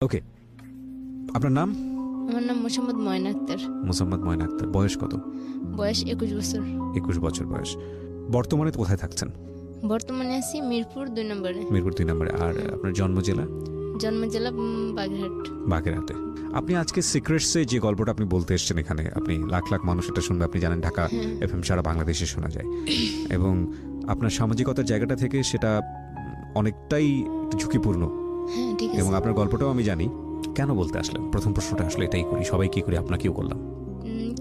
ওকে, আপনার নাম? আমার নাম মোসাম্মদ ময়না আক্তার। মোসাম্মদ ময়না আক্তার। বয়স কত? বয়স 21 বছর। 21 বছর বয়স। বর্তমানে কোথায় থাকছেন? বর্তমানে আছি মিরপুর 2 নম্বরে। মিরপুর 2 নম্বরে। আর আপনার জন্ম জেলা? জন্ম জেলা বাগেরহাট। বাগেরহাটে। আপনি আজকে সিক্রেটসে যে গল্পটা আপনি বলতে এসেছেন এখানে, আপনি লাখ লাখ মানুষ এটা শুনবে, আপনি জানেন ঢাকা এফএম সারা বাংলাদেশে শোনা যায়, এবং আপনার সামাজিকতার জায়গাটা থেকে সেটা অনেকটাই ঝুঁকিপূর্ণ। হ্যাঁ, ঠিক এবং আছে। আপনার গল্পটাও আমি জানি। কেন বলতে আসলেন? প্রথম প্রশ্নটা আসলে এটাই করি, সবাই কি করি, আপনাকেও করলাম।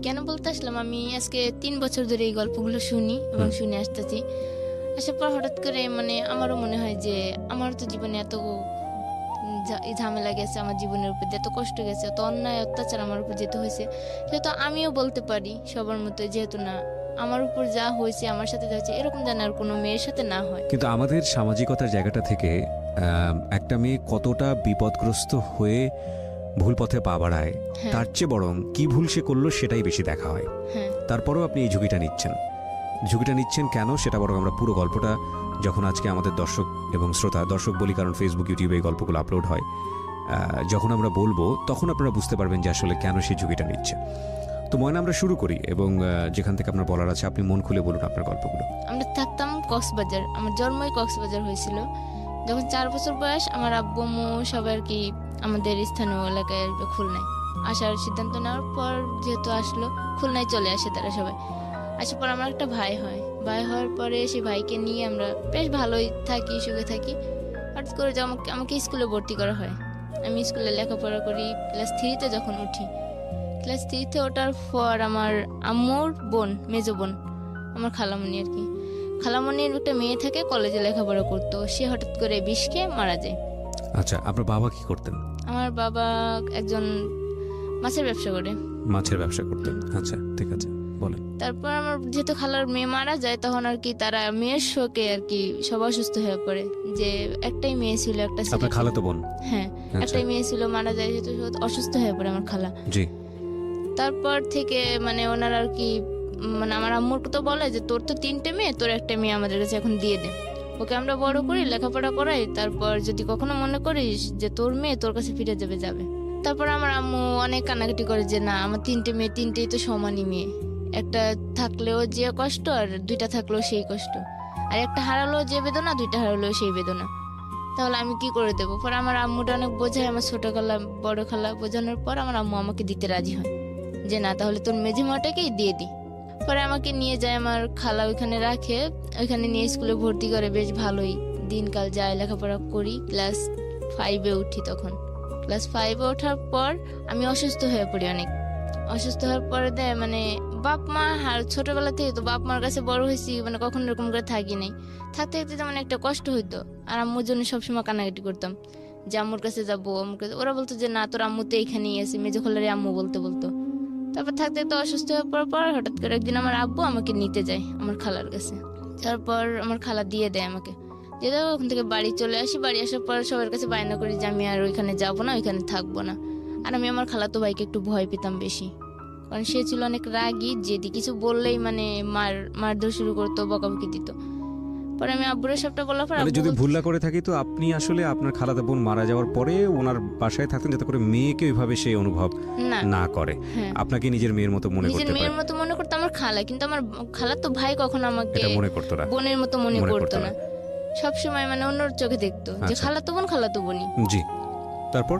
কেন বলতে আসলাম, আমি আজকে 3 বছর ধরে এই গল্পগুলো শুনি এবং শুনে আসতেছি। আসার পর হঠাৎ করে মানে আমারও মনে হয় যে আমার তো জীবনে এত ঝামেলা গেছে, আমার জীবনের উপর এত কষ্ট গেছে, এত অন্যায় অত্যাচার আমার উপর যেতে হয়েছে, সেহেতু আমিও বলতে পারি সবার মতো, যেহেতু না আমার উপর যা হয়েছে, আমার সাথে যা হয়েছে, এরকম যেন আর কোনো মেয়ের সাথে না হয়। কিন্তু আমাদের সামাজিকতার জায়গাটা থেকে একটা মেয়ে কতটা বিপদগ্রস্ত হয়ে ভুল পথে পা বাড়ায়, তার চেয়ে বরং কি ভুল সে করলো সেটাই বেশি দেখা হয়। তারপরেও আপনি এই ঝুঁকিটা নিচ্ছেন কেন, সেটা বরং আমরা পুরো গল্পটা যখন আজকে আমাদের দর্শক এবং শ্রোতা, দর্শক বলি কারণ ফেসবুক ইউটিউবে এই গল্পগুলো আপলোড হয়, যখন আমরা বলবো তখন আপনারা বুঝতে পারবেন যে আসলে কেন সেই ঝুঁকিটা নিচ্ছে। তো ময়না, আমরা শুরু করি, এবং যেখান থেকে আপনার বলার আছে আপনি মন খুলে বলুন আপনার গল্পগুলো। আমরা থাকতাম কক্সবাজার, আমার জন্মই কক্সবাজার হয়েছিল। যখন 4 বছর বয়স, আমার আব্বু আম্মু সবাই আর কি আমাদের স্থানীয় এলাকায় আসবে খুলনায় আসার সিদ্ধান্ত নেওয়ার পর, যেহেতু আসলো খুলনায় চলে আসে তারা সবাই। আসার পর আমার একটা ভাই হওয়ার পরে সেই ভাইকে নিয়ে আমরা বেশ ভালোই থাকি, সুখে থাকি। হঠাৎ করে যে আমাকে স্কুলে ভর্তি করা হয়। আমি স্কুলে লেখাপড়া করি। ক্লাস 3-তে যখন উঠি, ক্লাস 3-তে ওঠার পর আমার আম্মুর বোন, মেজো বোন, আমার খালামণি আর কি, খালামণির একটা মেয়ে থেকে কলেজে লেখাপড়া করতো, সে হঠাৎ করে বিষ খেয়ে মারা যায়। আচ্ছা, আপনার বাবা কি করতেন? আমার বাবা একজন মাছের ব্যবসা করে। মাছের ব্যবসা করতেন। আচ্ছা, ঠিক আছে, বলেন। তারপর আমার যেহেতু খালার মেয়ে মারা যায়, তখন আর কি তারা মেয়ের শোকে আর কি সব অসুস্থ হয়ে পড়ে, যে একটাই মেয়ে ছিল, একটা ছিল। আপনার খালাতো বোন? হ্যাঁ, একটাই মেয়ে ছিল, মারা যায়, যেহেতু অসুস্থ হয়ে পড়ে আমার খালা। জি। তারপর থেকে মানে ওনার আর কি, মানে আমার আম্মুর তো বলে যে তোর তো 3টে মেয়ে, তোর একটা মেয়ে আমাদের কাছে এখন দিয়ে দে, ওকে আমরা বড় করি, লেখাপড়া করাই, তারপর যদি কখনো মনে করিস যে তোর মেয়ে তোর কাছে ফিরে যাবে। তারপর আমার আম্মু অনেক কান্নাকাটি করে যে না, আমার 3টে মেয়ে, 3টেই তো সমানই মেয়ে, একটা থাকলেও যে কষ্ট আর 2টা থাকলেও সেই কষ্ট, আর একটা হারালেও যে বেদনা, 2টা হারালেও সেই বেদনা, তাহলে আমি কি করে দেবো? পরে আমার আম্মুটা অনেক বোঝায়, আমার ছোট খালা বড় খালা বোঝানোর পর আমার আম্মু আমাকে দিতে রাজি হয় যে না, তাহলে তোর মেঝেমাটাকেই দিয়ে দি। পরে আমাকে নিয়ে যায় আমার খালা, ওইখানে রাখে, ওইখানে নিয়ে স্কুলে ভর্তি করে, বেশ ভালোই দিনকাল যায়, লেখাপড়া করি। ক্লাস 5-এ উঠি। তখন ক্লাস 5-এ ওঠার পর আমি অসুস্থ হয়ে পড়ি অনেক। অসুস্থ হওয়ার পরে মানে বাপ মা, আর ছোটবেলা থেকে তো বাপ মার কাছে বড় হয়েছি, মানে কখনো এরকম করে থাকি নাই, থাকতে থাকতে তেমন একটা কষ্ট হইতো, আর আম্মুর জন্য সবসময় কান্নাকাটি করতাম যে আম্মুর কাছে যাবো, আম্মুর কাছে। ওরা বলতো যে না, তোর আম্মু তো এখানেই আছে, মেজো খালারে আম্মু বলতো। তারপর থাকতে থাকতে অসুস্থ হয়ে পড়ার পর হঠাৎ করে একদিন আমার আব্বু আমাকে নিতে যায় আমার খালার কাছে। তারপর আমার খালা দিয়ে দেয় আমাকে, দিয়ে দেয়, ওখান থেকে বাড়ি চলে আসি। বাড়ি আসার পর সবার কাছে বায়না করি যে আমি আর ওইখানে যাবো না, ওইখানে থাকবো না। আর আমি আমার খালাতো ভাইকে একটু ভয় পেতাম বেশি, কারণ সে ছিল অনেক রাগী, যেদি কিছু বললেই মানে মারধর শুরু করতো, বকাবকি দিত। পরে আমি আব্বুর সবটা বলার পর, যদি ভুল না করে থাকি তো আপনি আসলে আপনার খালাতো বোন মারা যাওয়ার পরে ওনার বাসায় থাকতেন, যাতে করে মেয়েকে ওইভাবে সেই অনুভব না করে, আপনাকে নিজের মেয়ের মতো মনে করতে পারে। নিজের মেয়ের মতো মনে করতো আমার খালা, কিন্তু আমার খালাতো ভাই কখনো আমাকে মনে করতো না, বোনের মতো মনে করতো না, সবসময় মানে অন্য চোখে দেখতো যে খালাতো বোনই। জি। তারপর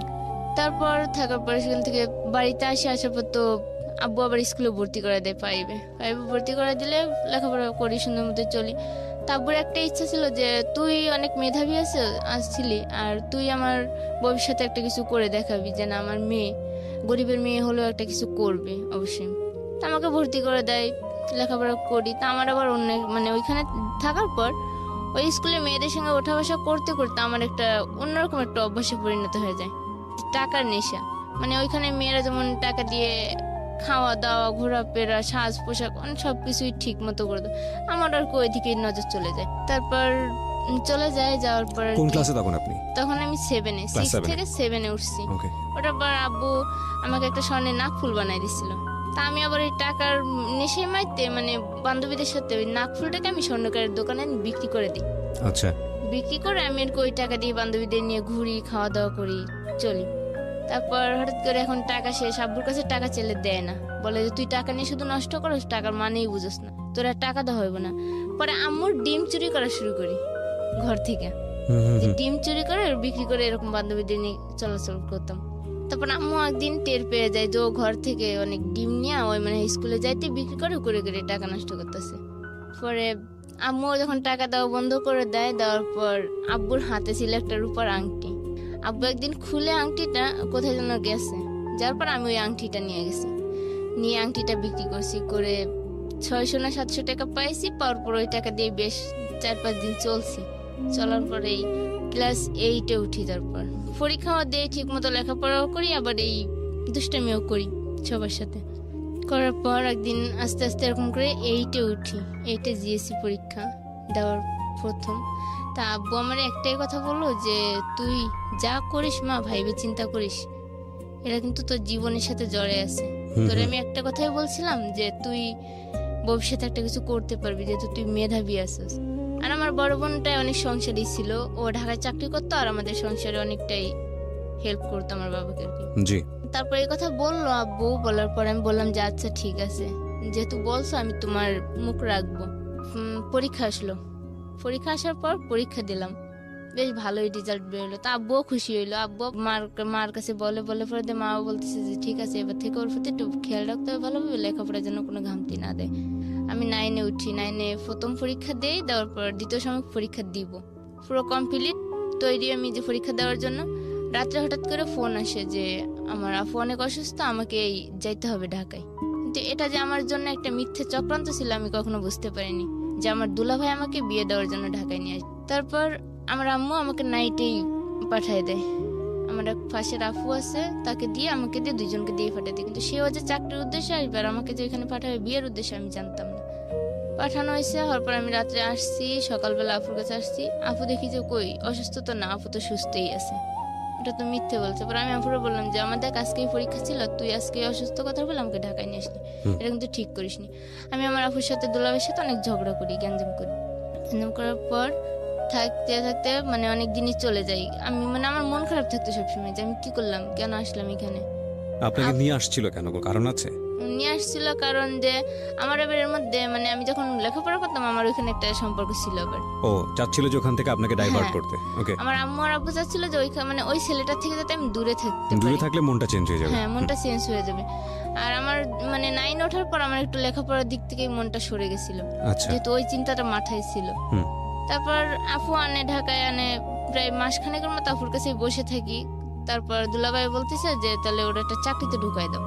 থাকার পরে সেখান থেকে বাড়িতে আসার পর তো আব্বু আবার স্কুলে ভর্তি করে দেয়। 5-এ ভর্তি করে দিলে লেখাপড়া করি, সুন্দর মতো চলি। তারপর একটা ইচ্ছা ছিল যে তুই অনেক মেধাবী আসছিলি, আর তুই আমার ভবিষ্যতে একটা কিছু করে দেখাবি, যে না, আমার মেয়ে গরিবের মেয়ে হলেও একটা কিছু করবে অবশ্যই। তা আমাকে ভর্তি করে দেয়, লেখাপড়া করি। তা আমার আবার অন্য মানে ওইখানে থাকার পর ওই স্কুলে মেয়েদের সঙ্গে ওঠা বসা করতে করতে আমার একটা অন্যরকম একটা অভ্যাসে পরিণত হয়ে যায়, টাকার নেশা। মানে ওইখানে মেয়েরা যেমন টাকা দিয়ে খাওয়া দাওয়া, ঘোরাফেরা, সাজ পোশাক, সবকিছুই ঠিক মতো করে দেয়, আমার আর ওই দিকে নজর চলে যায়। তারপর যাওয়ার পর কোন ক্লাসে তখন আপনি? তখন আমি 7-এ, 6 থেকে 7-এ উঠছি। ওটার পর আব্বু আমাকে একটা স্বর্ণের নাকফুল বানাই দিছিল। তা আমি আবার এই টাকার নেশায় মাইতে মানে বান্ধবীদের সাথে ওই নাকফুলটাকে আমি স্বর্ণকারের দোকানে বিক্রি করে দিই। আচ্ছা। বিক্রি করে আমি ওই টাকা দিয়ে বান্ধবীদের নিয়ে ঘুরি, খাওয়া দাওয়া করি, চলি। তারপর হঠাৎ করে এখন টাকা শেষ, আব্বুর কাছে টাকা চাইলে দেয় না, বলে যে তুই টাকা নিয়ে শুধু নষ্ট করস, টাকার মানেই বুঝোস না, তোর আর টাকা দেওয়া হইব না। পরে আম্মুর ডিম চুরি করা শুরু করি ঘর থেকে, যে ডিম চুরি করে বিক্রি করে এরকম বান্ধবীদের নিয়ে চলাচল করতাম। তারপর আম্মু একদিন টের পেয়ে যায় যে ও ঘর থেকে অনেক ডিম নিয়ে ওই মানে স্কুলে যাইতে বিক্রি করে করে করে টাকা নষ্ট করতেছে। পরে আম্মু যখন টাকা দেওয়া বন্ধ করে দেয়, দেওয়ার পর আব্বুর হাতে ছিল একটা রূপার আংটি। আব্বু একদিন খুলে আংটিটা কোথায় যেন গেছে, যার পর আমি ওই আংটিটা নিয়ে গেছি, নিয়ে আংটিটা বিক্রি করছি, করে 600 না 700 টাকা পাইছি। পাওয়ার পর ওই টাকা দিয়ে বেশ 4-5 দিন চলছি। চলার পরে ক্লাস 8-এ উঠি। তারপর পরীক্ষাও দিয়ে ঠিক মতো লেখাপড়াও করি, আবার এই দুষ্টামিও করি সবার সাথে। করার পর একদিন আস্তে আস্তে এরকম করে 8-এ উঠি। 8-এ জিএসসি পরীক্ষা দেওয়ার প্রথম। তা আব্বু আমার একটাই কথা বললো যে তুই যা করিস মা ভাইবে চিন্তা করিস, এরা কিন্তু তোর জীবনের সাথে জড়ে আছে। তোরে আমি একটা কথাই বলছিলাম যে তুই ভবিষ্যতে একটা কিছু করতে পারবি, যেহেতু তুই মেধাবী আছিস। আর আমার বড় বোনটাই অনেক সংসারী ছিল, ও ঢাকায় চাকরি করতো আর আমাদের সংসারে অনেকটাই হেল্প করতো আমার বাবাকে আর কি। জি। তারপর এই কথা বললো আব্বু, বলার পর আমি বললাম যে আচ্ছা ঠিক আছে, যেহেতু বলছো আমি তোমার মুখ রাখবো। পরীক্ষা আসলো, পরীক্ষা আসার পর পরীক্ষা দিলাম, বেশ ভালোই রেজাল্ট বেরোলো। তা আব্বুও খুশি হইলো। আব্বু মার কাছে বলে পরে মাও বলতেছে যে ঠিক আছে এবার থেকে ওর প্রতি একটু খেয়াল রাখতে হবে ভালোভাবে, লেখাপড়ার জন্য কোনো ঘামতি না দেয়। আমি 9-এ উঠি। 9-এ প্রথম পরীক্ষা দেই, দেওয়ার পর দ্বিতীয় সাময়িক পরীক্ষা দিব, পুরো কমপ্লিট তৈরি আমি যে পরীক্ষা দেওয়ার জন্য। রাত্রে হঠাৎ করে ফোন আসে যে আমার আপু অনেক অসুস্থ, আমাকে যাইতে হবে ঢাকায়। কিন্তু এটা যে আমার জন্য একটা মিথ্যে চক্রান্ত ছিল আমি কখনো বুঝতে পারিনি, যে আমার দুলাভাই আমাকে বিয়ে দেওয়ার জন্য ঢাকায় নিয়ে আসে। তারপর আমার আম্মু আমাকে নাইটেই পাঠিয়ে দেয়। আমার এক পাশের আপু আছে, তাকে দিয়ে আমাকে দিয়ে দুইজনকে দিয়ে পাঠিয়ে দেয়। কিন্তু সেও যে চাকরির উদ্দেশ্যে আসবে আর আমাকে যে এখানে পাঠাবে বিয়ের উদ্দেশ্যে আমি জানতাম না। পাঠানো হয়েছে। হওয়ার পর আমি রাত্রে আসছি, সকালবেলা আপুর কাছে আসছি। আপু দেখি যে কই অসুস্থ তো না, আপু তো সুস্থই আছে। এটা তো মিথ্যে বলছে। পরে আমি আপুরে বললাম যে আমাদের আজকেই পরীক্ষা ছিল, তুই আজকে অসুস্থ কথা বলে আমাকে ঢাকায় নিয়ে আসলি, এটা কিন্তু ঠিক করিসনি। আমি আমার আপুর সাথে দুলাভাইয়ের সাথে অনেক ঝগড়া করি, গ্যাঞ্জাম করি। গ্যাঞ্জাম করার পর থাকতে থাকতে মানে অনেক দিনই চলে যাই। আমি মানে আমার মন খারাপ থাকতো সবসময় যে আমি কি করলাম, কেন আসলাম এখানে। আপনাকে নিয়ে আসছিল কেন, কারণ আছে? নিয়ে আসছিল কারণ যে আমার এবার এর মধ্যে মানে আমি যখন লেখাপড়া করতাম আমার ওইখানে একটা সম্পর্ক ছিল। আবার ও চাচ্ছিল যে ওখান থেকে আপনাকে ডাইভার্ট করতে। ওকে। আমার আম্মু আর আব্বু চাচ্ছিল যে ওইখানে মানে ওই ছেলেটার থেকে যাতে আমি দূরে থাকতে পারি। দূরে থাকলে মনটা চেঞ্জ হয়ে যাবে। হ্যাঁ, মনটা চেঞ্জ হয়ে যাবে। আর আমার মানে 9 ওঠার পর আমার একটু লেখাপড়ার দিক থেকে মনটা সরে গেছিল, আচ্ছা। যেহেতু ওই চিন্তাটা মাথায় ছিল। তারপর আপু আনে ঢাকায় আনে, প্রায় মাসখানেকের মতো আপুর কাছে বসে থাকি। তারপর দুলাভাই বলতেছে যে তাহলে ওরা একটা চাকরিতে ঢুকাই দাও।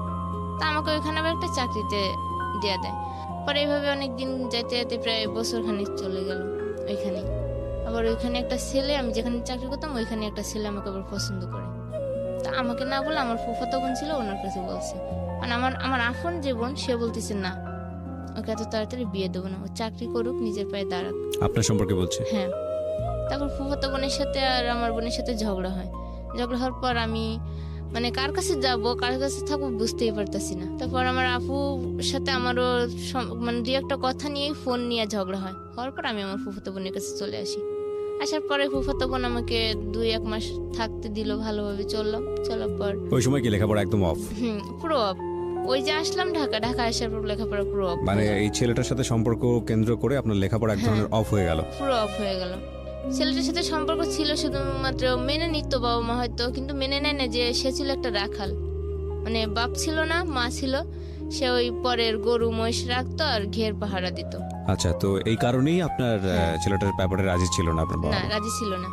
তা আমাকে ওইখানে আবার একটা চাকরিতে দেয়া দেয়। পরে এইভাবে অনেকদিন যাইতে যাইতে প্রায় বছর খানিক চলে গেল ওইখানে। আবার ওইখানে একটা ছেলে, আমি যেখানে চাকরি করতাম ওইখানে একটা ছেলে আমাকে আবার পছন্দ করে। তা আমাকে না বলে আমার ফুফাতো বোন ছিল, ওনার কাছে বলছে। মানে আমার আপন যে বোন সে বলতেছে না, ওকে এত তাড়াতাড়ি বিয়ে দেবো না, ও চাকরি করুক, নিজের পায়ে দাঁড়াক। আপনার সম্পর্কে বলছে? হ্যাঁ। তারপর ফুফাতো বোনের সাথে আর আমার বোনের সাথে ঝগড়া হয়। ঝগড়া হওয়ার পর আমি মানে কার কাছে যাব কার কাছে থাকবো বুঝতেই পারতাছি না। তারপর আমার আপুর সাথে আমারও মানে দুই একটা কথা নিয়ে ফোন নিয়ে ঝগড়া হয়। হওয়ার পর আমি আমার ফুফাতো বোনের কাছে চলে আসি। আসার পরে ফুফাতো বোন আমাকে 2-1 মাস থাকতে দিল, ভালোভাবে চললাম। চলার পর ওই সময় কি লেখাপড়া একদম অফ? পুরো অফ। ওই যে আসলাম ঢাকা আসার পর লেখাপড়া পুরো অফ। মানে এই ছেলেটার সাথে সম্পর্ক কেন্দ্র করে আপনার লেখাপড়া এক ধরনের অফ হয়ে গেল? পুরো অফ হয়ে গেল। ছেলেটার সাথে সম্পর্ক ছিল শুধুমাত্র মেনে নিত বাবা মা, হয়তো কিন্তু মেনে নেয় না যে সে ছিল একটা রাখাল। মানে বাপ ছিল না, মা ছিল, সে ওই পরের গরু মহিষ রাখতো আর ঘের পাহারা দিত। আচ্ছা, তো এই কারণেই আপনার ছেলেটার ব্যাপারে রাজি ছিল না আপনার বাবা? না, রাজি ছিল না।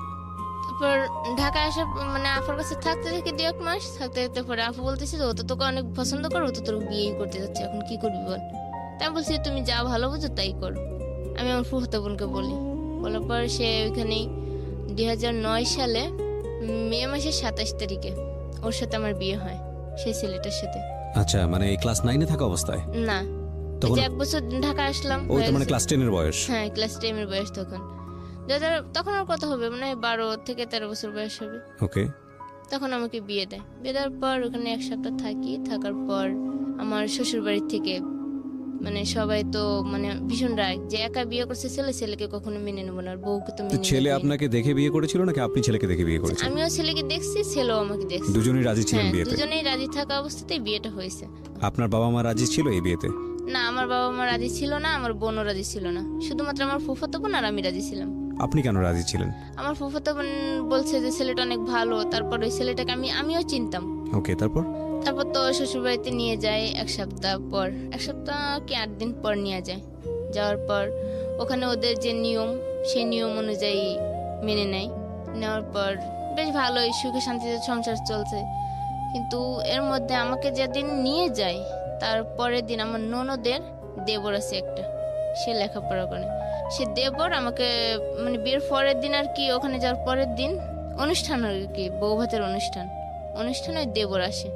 তারপর ঢাকা আসার মানে আফার কাছে থাকতে থেকে 2-1 মাস থাকতে থাকতে পরে আপু বলতেছে ও তো তোকে অনেক পছন্দ করো, ও তো তোর বিয়েই করতে যাচ্ছে, এখন কি করবি বল। তাই আমি বলছি তুমি যা ভালো বুঝো তাই করো। আমি আমার ফুফাতো বোনকে বলি। বলার পর সে ওইখানেই 2009 সালে মে মাসের 27 তারিখে ওর সাথে আমার বিয়ে হয়, সেই ছেলেটার সাথে। আচ্ছা, মানে এই ক্লাস 9-এ থাকা অবস্থায়? না, তখন 1 বছর ঢাকা আসলাম। ও তো মানে ক্লাস 10 এর বয়স? হ্যাঁ, ক্লাস 10 এর বয়স তখন। তখন আর কত হবে, মানে 12 থেকে 13 বছর বয়স হবে। ওকে। তখন আমাকে বিয়ে দেয়। বিয়ে দেওয়ার পর ওখানে 1 সপ্তাহ থাকি। থাকার পর আমার শ্বশুর বাড়ির থেকে মানে সবাই তো মানে ভীষণ রাগ যে একা বিয়ে করছে ছেলে, ছেলেকে কখনো মেনে নেবো না, আর বউকে তো তো মেনে ছেলে নেবই। আপনাকে দেখে বিয়ে করেছিল নাকি আপনি ছেলেকে দেখে বিয়ে করেছেন? আমিও ছেলেকে দেখছি, ছেলেও আমাকে দেখছে। দুজনেই রাজি ছিলেন হ্যাঁ, বিয়েতে? দুজনেই রাজি থাকা অবস্থাতেই বিয়েটা হয়েছে। আপনার বাবা মা রাজি ছিল এই বিয়েতে? না, আমার বাবা মা রাজি ছিল না, আমার বোনও রাজি ছিল না, শুধুমাত্র আমার ফুফাতো বোন আর আমি রাজি ছিলাম। আপনি কেন রাজি ছিলেন? আমার ফুফাতো বোন বলছে যে ছেলেটা অনেক ভালো, তারপর ওই ছেলেটাকে আমিও চিনতাম। ওকে, তারপর? তারপর তো শ্বশুর বাড়িতে নিয়ে যায় এক সপ্তাহ পর, এক সপ্তাহ কি 8 দিন পর নিয়ে যায়। যাওয়ার পর ওখানে ওদের যে নিয়ম, সেই নিয়ম অনুযায়ী মেনে নেয়। নেওয়ার পর বেশ ভালোই সুখে শান্তিতে সংসার চলছে। কিন্তু এর মধ্যে আমাকে যেদিন নিয়ে যায় তার পরের দিন আমার ননদের দেবর আছে একটা, সে লেখাপড়া করে, সে দেবর আমাকে মানে বিয়ের পরের দিন আর কি, ওখানে যাওয়ার পরের দিন অনুষ্ঠান আর কি, বউ ভাতের অনুষ্ঠানে ওই দেবর আসে।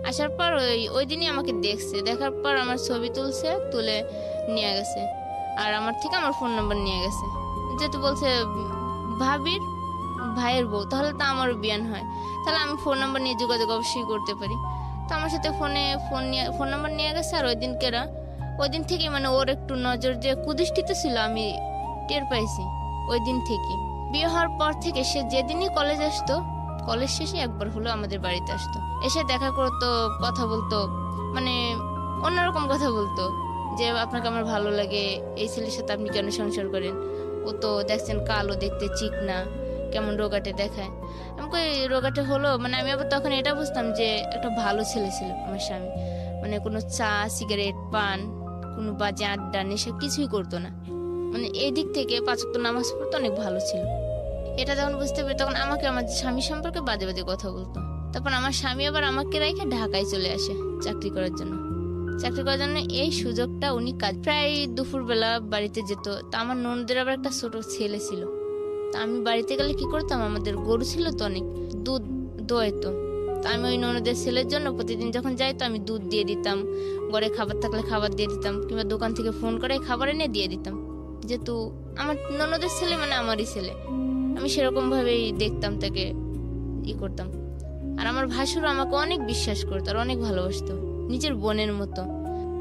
আসার পর ওই দিনই আমাকে দেখছে, দেখার পর আমার ছবি তুলে নিয়ে গেছে, আর আমার থেকে আমার ফোন নাম্বার নিয়ে গেছে। যেহেতু বলছে ভাবির ভাইয়ের বউ, তাহলে তো আমারও বিয়ান হয়, তাহলে আমি ফোন নাম্বার নিয়ে যোগাযোগ অবশ্যই করতে পারি। তো আমার সাথে ফোন নাম্বার নিয়ে গেছে। আর ওই দিন থেকে মানে ওর একটু নজর যে কুদৃষ্টিতে ছিল আমি টের পাইছি। ওই দিন থেকে বিয়ে হওয়ার পর থেকে সে যেদিনই কলেজ আসতো, কলেজ শেষে একবার হলো আমাদের বাড়িতে আসতো, এসে দেখা করতো, কথা বলতো, মানে অন্যরকম কথা বলতো যে আপনাকে আমার ভালো লাগে, এই ছেলের সাথে আপনি কেন সংসার করেন, ও তো দেখছেন কালো দেখতে, চিকনা, কেমন রোগাটে দেখায়। আমাকে রোগাটে হলো মানে আমি আবার তখন এটা বুঝতাম যে একটা ভালো ছেলে ছিল আমার স্বামী, মানে কোনো চা সিগারেট পান কোনো বাজে আড্ডা নেশা কিছুই করতো না, মানে এই দিক থেকে 5 ওয়াক্ত নামাজ পড়তে অনেক ভালো ছিল। এটা যখন বুঝতে পারি তখন আমাকে আমার স্বামী সম্পর্কে বাজে বাজে কথা বলতো। তারপর আমার স্বামী আবার আমাকে রেখে ঢাকায় চলে আসে চাকরি করার জন্য। এই সুযোগটা উনি প্রায় দুপুরবেলা বাড়িতে যেত। তা আমার ননদের আবার একটা ছোট ছেলে ছিল, তা আমি বাড়িতে গেলে কি করতাম, আমাদের গরু ছিল তো অনেক, দুধ দোয়াইতো। তা আমি ওই ননদের ছেলের জন্য প্রতিদিন যখন যাইতো আমি দুধ দিয়ে দিতাম, ঘরে খাবার থাকলে খাবার দিয়ে দিতাম, কিংবা দোকান থেকে ফোন করে খাবার এনে দিয়ে দিতাম। যেহেতু আমার ননদের ছেলে মানে আমারই ছেলে, আমি সেরকম ভাবেই দেখতাম তাকে, করতাম। আর আমার ভাসুর আমাকে অনেক বিশ্বাস করতো আর অনেক ভালোবাসতো, নিজের বোনের মতো।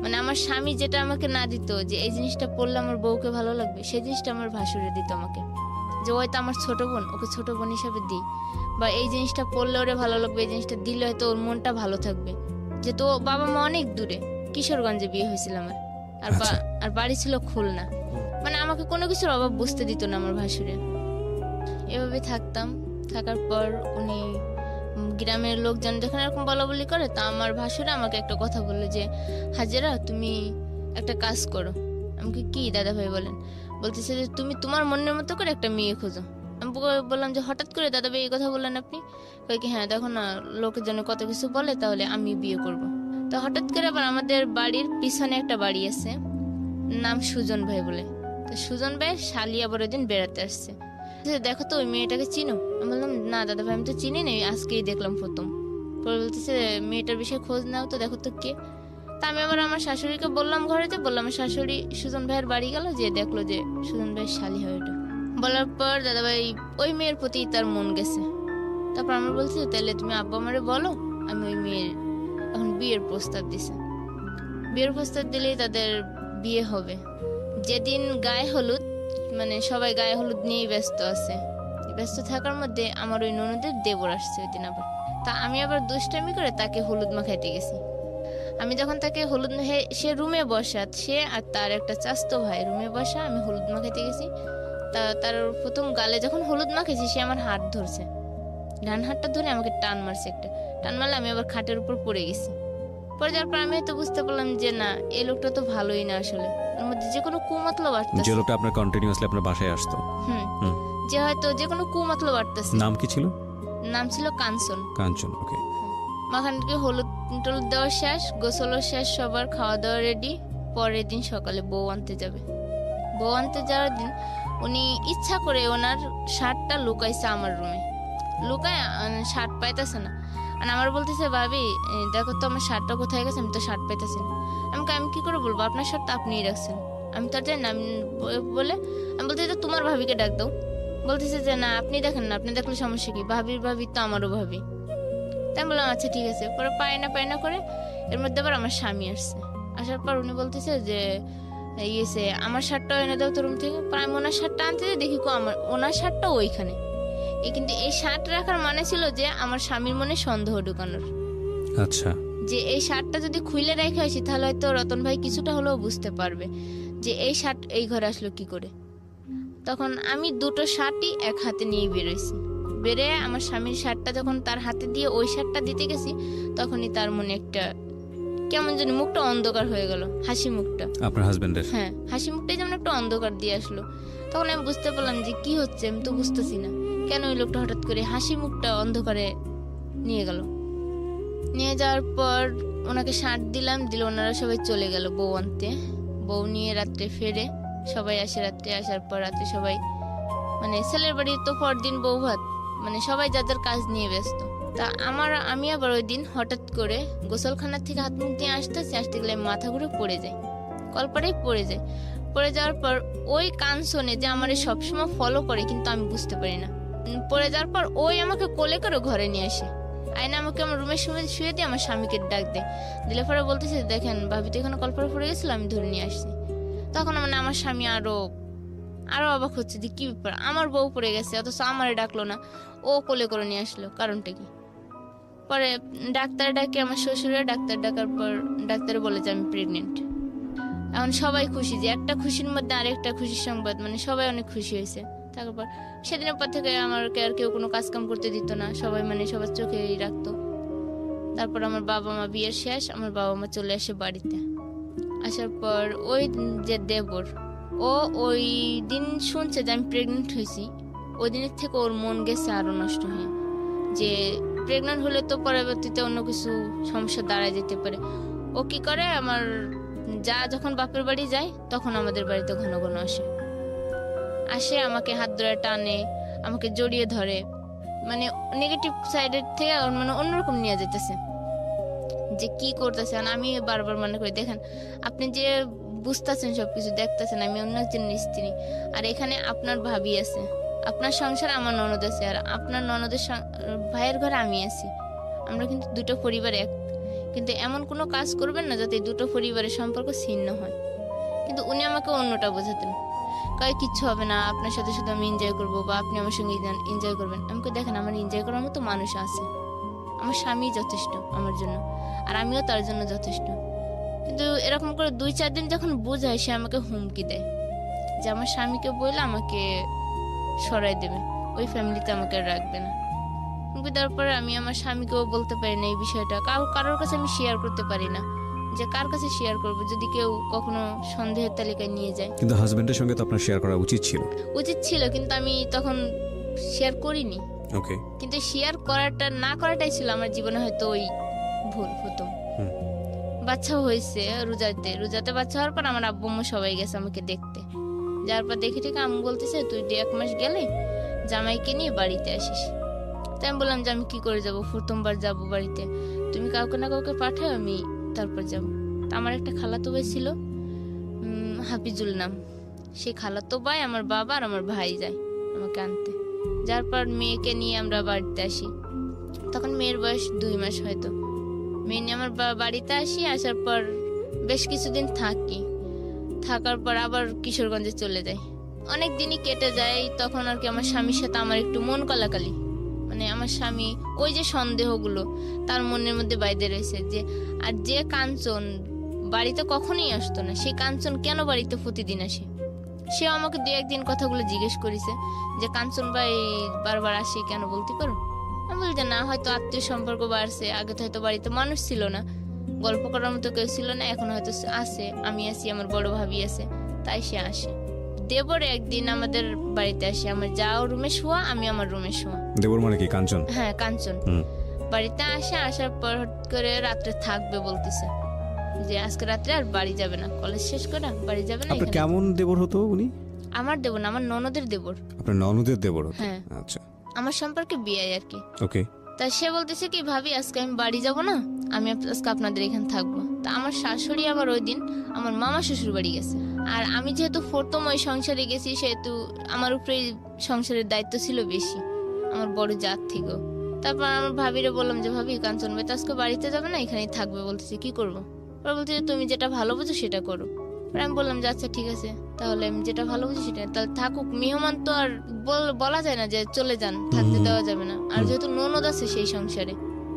মানে আমার স্বামী যেটা আমাকে না দিত, যে এই জিনিসটা পড়লে আমার বউকে ভালো লাগবে, সেই জিনিসটা আমার ভাসুরে দিত আমাকে, যে হয়তো আমার ছোট বোন, ওকে ছোট বোন হিসাবে দিই, বা এই জিনিসটা পড়লে ওরে ভালো লাগবে, এই জিনিসটা দিলে হয়তো ওর মনটা ভালো থাকবে। যেহেতু ও বাবা মা অনেক দূরে, কিশোরগঞ্জে বিয়ে হয়েছিল আমার, আর বাড়ি ছিল খুলনা, মানে আমাকে কোনো কিছুর অভাব বুঝতে দিত না আমার ভাসুরে। এভাবে থাকার পর উনি গ্রামের লোকজন যখন এরকম বলা বলি করে, তা আমার ভাসুরে আমাকে একটা কথা বললো যে হাজেরা তুমি একটা কাজ করো। আমাকে কি দাদা ভাই বলেন? বলতেছে যে তুমি তোমার মনের মতো করে একটা মেয়ে খোঁজো। আমি বললাম যে হঠাৎ করে দাদা ভাই এই কথা বললেন আপনি? কই কি হ্যাঁ দেখো না লোকের জন্য কত কিছু বলে, তাহলে আমি বিয়ে করব। তো হঠাৎ করে আবার আমাদের বাড়ির পিছনে একটা বাড়ি আছে, নাম সুজন ভাই বলে। তো সুজন ভাই শালি আবার ওই দিন বেড়াতে আসছে, দেখো তো ওই মেয়েটাকে চিনো? আমি বললাম না দাদা ভাই আমি তো চিনি না, আজকেই দেখলাম প্রথম। পরে বলতেছে মেয়েটার বিষয়ে খোঁজ নাও তো, দেখো তো কে। তা আমি আবার আমার শাশুড়িকে বললাম, ঘরেতে বললাম, আমার শাশুড়ি সুজন ভাইয়ের বাড়ি গেল, যে দেখলো যে সুজন ভাইয়ের শালি হয় ওটা। বলার পর দাদা ভাই ওই মেয়ের প্রতি তার মন গেছে। তারপর আমরা বলছি তাহলে তুমি আব্বা আমারে বলো, আমি ওই মেয়ের এখন বিয়ের প্রস্তাব দিছে। বিয়ের প্রস্তাব দিলেই তাদের বিয়ে হবে। যেদিন গায়ে হলুদ, মানে সবাই গায়ে হলুদ নিয়েই ব্যস্ত থাকার মধ্যে আমার ওই ননদের দেবর আসছে ওই দিন আবার। তা আমি আবার দুষ্টামি করে তাকে হলুদ মাখাইতে গেছি। আমি যখন তাকে হলুদ সে রুমে বসা, সে আর তার একটা চাস্তো ভাই রুমে বসা, আমি হলুদ মাখাইতে গেছি। তার প্রথম গালে যখন হলুদ মাখেছি, সে আমার হাত ধরছে, ডান হাতটা ধরে আমাকে টান মারছে, একটা টান মারলে আমি আবার খাটের উপর পড়ে গেছি। পরে যাওয়ার পর আমি হয়তো বুঝতে পারলাম যে না, এই লোকটা তো ভালোই না, আসলে ওর মধ্যে যে কোনো কুমতলব আসতেছে। যে লোকটা আপনার কন্টিনিউয়াসলি আপনার বাসায় আসতো, যে হয়তো যে কোনো কুমতলব আসতেছে। নাম কি ছিল? নাম ছিল কাঞ্চন। কাঞ্চন, ওকে। মাখান থেকে হলুদ টলুদ দেওয়া শেষ, গোসলও শেষ, সবার খাওয়া দাওয়া রেডি। পরের দিন সকালে বউ আনতে যাবে। বউ আনতে যাওয়ার দিন উনি ইচ্ছা করে ওনার শার্টটা লুকাইছে আমার রুমে, লুকায় শার্ট পাইতেছে না। আর আমার বলতেছে ভাবি দেখো তো আমার শার্টটা কোথায় গেছে, আমি তো শার্ট পাইতেছি না। আমি কি করে বলবো, আপনার শার্ট আপনিই রাখছেন, আমি তো আর জানি না। বলে আমি বলতেছি তো তোমার ভাবিকে ডাক দাও। বলতেছে যে না আপনি দেখেন না, আপনি দেখলে সমস্যা কি, ভাবি তো আমারও ভাবি। তাই বললাম আচ্ছা ঠিক আছে। পরে পায় না করে এর মধ্যে আবার আমার স্বামী আসছে। আসার পর উনি বলতেছে যে ইয়েছে আমার শার্টটা এনে দাও তো রুম থেকে। পর আমি ওনার শার্টটা আনতে যাই, দেখি আমার ওনার শার্টটা ওইখানে। কিন্তু এই শার্ট রাখার মানে ছিল যে আমার স্বামীর মনে সন্দেহ ঢুকানোর, আচ্ছা, যে এই শার্টটা যদি খুলে রেখে আসি তাহলে হয়তো রতন ভাই কিছুটা হলেও বুঝতে পারবে যে এই শার্ট এই ঘরে আসলো কি করে। তখন আমি দুটো শার্টই এক হাতে নিয়ে বেরোইছি। বেরে আমার স্বামীর শার্টটা যখন তার হাতে দিয়ে ওই শার্টটা দিতে গেছি, তখনই তার মনে একটা কেমন জানি মুখটা অন্ধকার হয়ে গেল, হাসি মুখটা। আপনার হাজবেন্ডের? হ্যাঁ, হাসি মুখটাই যেমন একটা অন্ধকার দিয়ে আসলো। তখন আমি বুঝতে পারলাম যে কি হচ্ছে, আমি তো বুঝতেছি না কেন ওই লোকটা হঠাৎ করে হাসি মুখটা অন্ধকারে নিয়ে গেল। নিয়ে যাওয়ার পর ওনাকে শার্ট দিলাম, দিলে ওনারা সবাই চলে গেল বউ আনতে। বউ নিয়ে রাত্রে ফেরে সবাই আসে। রাত্রে আসার পর রাতে সবাই মানে ছেলের বাড়ি তো পরদিন বউ ভাত, মানে সবাই যাদের কাজ নিয়ে ব্যস্ত। তা আমি আবার ওই দিন হঠাৎ করে গোসলখানার থেকে হাত মুখ দিয়ে আসতে গেলে মাথা ঘুরে পড়ে যায়, কলপাড়েই পড়ে যায়। পড়ে যাওয়ার পর ওই কান শোনে যে আমার সবসময় ফলো করে, কিন্তু আমি বুঝতে পারি না। পড়ে যাওয়ার পর ওই আমাকে কোলে করে ঘরে নিয়ে আসে, আয়না আমাকে আমার রুমে শুয়ে দিয়ে আমার স্বামীকে ডাক দেয়। দিলে পরে বলতেছে, দেখেন ভাবি তো এখানে কলপাড়ে পড়ে গেছিল, আমি ধরে নিয়ে আসছি। তখন মানে আমার স্বামী আরো অবাক হচ্ছে যে কি ব্যাপার, আমার বউ পড়ে গেছে অথচ আমারে ডাকলো না, ও কোলে করে নিয়ে আসলো, কারণটা কি? পরে ডাক্তার ডাকে আমার শ্বশুরে। ডাক্তার ডাকার পর ডাক্তার বলে যে আমি প্রেগনেন্ট। এখন সবাই খুশি, যে একটা খুশির মধ্যে আরেকটা খুশির সংবাদ, মানে সবাই অনেক খুশি হয়েছে। তারপর সেদিনের পর থেকে আমাকে আর কেউ কোনো কাজ কাম করতে দিত না, সবাই মানে সবার চোখেই রাখতো। তারপর আমার বাবা মা বিয়ের শেষ, আমার বাবা মা চলে আসে বাড়িতে। আসার পর ওই যে দেবর, ও ওই দিন শুনছে যে আমি প্রেগনেন্ট হয়েছি, ওই দিনের থেকে ওর মন গেছে আরো নষ্ট হয়ে, যে প্রেগনেন্ট হলে তো পরবর্তীতে অন্য কিছু সমস্যা দাঁড়ায় যেতে পারে। ও কি করে, আমার যা যখন বাপের বাড়ি যায় তখন আমাদের বাড়িতে ঘন ঘন আসে, আমাকে হাত ধরে টানে, আমাকে জড়িয়ে ধরে, মানে নেগেটিভ সাইডের থেকে মানে অন্যরকম নিয়ে যেতেছে যে কি করতেছে। আমি বারবার মনে করি, দেখেন আপনি যে বুঝতেছেন সবকিছু দেখতেছেন, আমি অন্য একজনের স্ত্রী, আর এখানে আপনার ভাবি আছে, আপনার সংসারে আমার ননদ আছে, আর আপনার ননদের ভাইয়ের ঘরে আমি আছি। আমরা কিন্তু দুটো পরিবার এক, কিন্তু এমন কোনো কাজ করবেন না যাতে দুটো পরিবারের সম্পর্ক ছিন্ন হয়। কিন্তু উনি আমাকে অন্যটা বোঝাতেন, কয় কিচ্ছু হবে না, আপনার সাথে শুধু আমি এনজয় করবো, বা আপনি আমার সঙ্গে এনজয় করবেন। আমাকে দেখেন, আমার এনজয় করার মতো মানুষ আছে, আমার স্বামী যথেষ্ট আমার জন্য, আর আমিও তার জন্য যথেষ্ট। কিন্তু এরকম করে 2-4 দিন যখন বোঝায়, সে আমাকে হুমকি দেয় যে আমার স্বামীকে বললে আমাকে সরাই দেবে, ওই ফ্যামিলিতে আমাকে রাখবে না। হুমকি দেওয়ার পরে আমি আমার স্বামীকেও বলতে পারি না এই বিষয়টা, কারোর কাছে আমি শেয়ার করতে পারি না, যে কার কাছে শেয়ার করব যদি কেউ কখনো সন্দেহের তালিকায় নিয়ে যায়। কিন্তু হাজবেন্ডের সঙ্গে তো আপনার শেয়ার করা উচিত ছিল, কিন্তু আমি তখন শেয়ার করিনি। ওকে। কিন্তু শেয়ার না করাটাই ছিল আমার জীবনে হয়তো ওই ভুল প্রথম। বাচ্চা হয়েছে রোজাতে বাচ্চা হওয়ার পর আমার আব্বু আম্মু সবাই গেছে আমাকে দেখতে। যার পর দেখে ঠিক আমি বলতেছে, তুই 1 মাস গেলে জামাইকে নিয়ে বাড়িতে আসিস। তাই আমি বললাম যে আমি কি করে যাবো, প্রথমবার যাবো বাড়িতে, তুমি কাউকে না কাউকে পাঠাও, আমি তারপর যাবো। আমার একটা খালাতো ভাই ছিল, হাফিজুল নাম, সেই খালাতো ভাই, আমার বাবা আর আমার ভাই যায় আমাকে আনতে। যার পর মেয়েকে নিয়ে আমরা বাড়িতে আসি, তখন মেয়ের বয়স 2 মাস হয়তো। মেয়ে নিয়ে আমার বাড়িতে আসি, আসার পর বেশ কিছুদিন থাকার পর আবার কিশোরগঞ্জে চলে যাই। অনেক দিনই কেটে যায়, তখন আর কি আমার স্বামীর সাথে আমার একটু মন কলাকালি, মানে আমার স্বামী ওই যে সন্দেহগুলো তার মনের মধ্যে বাইরে রয়েছে, যে আর যে কাঞ্চন বাড়িতে কখনোই আসতো না, সেই কাঞ্চন কেন বাড়িতে প্রতিদিন আসে। সে আমাকে 2-1 দিন কথাগুলো জিজ্ঞেস করেছে যে কাঞ্চন ভাই বারবার আসে কেন, বলতে পারো? আমি বলি যে না, হয়তো আত্মীয় সম্পর্ক বাড়ছে, আগে তো হয়তো বাড়িতে মানুষ ছিল না, গল্প করার মতো কেউ ছিল না, এখন হয়তো আছে, আমি আছি, আমার বড় ভাবি আছে, তাই সে আসে। দেবরে একদিন আমাদের বাড়িতে আসে, আমার যাও রুমে শোয়া, আমি আমার রুমে শোয়া। দেবর মানে কি? কাঞ্চন? হ্যাঁ, কাঞ্চন বাড়িতে আসে। আসার পর হঠাৎ করে রাত্রে থাকবে বলতেছে, যে আজকে রাত্রে আর বাড়ি যাবে না, কলেজ শেষ করে বাড়ি যাবে না। আপনার কেমন দেবর হতো উনি? আমার দেবর না, আমার ননদের দেবর। আপনার ননদের দেবর হতো? হ্যাঁ। আচ্ছা, আমার সম্পর্কে বিয়ে আর কি। ওকে। তা সে বলতেছে কি, ভাবি আজকে আমি বাড়ি যাব না, আমি আজকে আপনাদের এখানে থাকবো। তা আমার শাশুড়ি আবার ওই দিন আমার মামা শ্বশুর বাড়ি গেছে, আর আমি যেহেতু প্রথম ওই সংসারে গেছি, সেহেতু আমার উপরে সংসারের দায়িত্ব ছিল বেশি, আমার বড় জাত থেকেও। তারপর আমার ভাবিরে বললাম যে ভাবি, কাঞ্চন ভাই তো আজকে বাড়িতে যাবে না, এখানেই থাকবে, বলতেছে কি করবো। পরে বলছে যে তুমি যেটা ভালো বুঝো সেটা করো। পরে আমি বললাম যে আচ্ছা ঠিক আছে, তাহলে আমি যেটা ভালো বুঝি সেটা, তাহলে থাকুক। মেহমান তো আর বলা যায় না যে চলে যান, থাকতে দেওয়া যাবে না। আর যেহেতু ননদ আছে সেই সংসারে,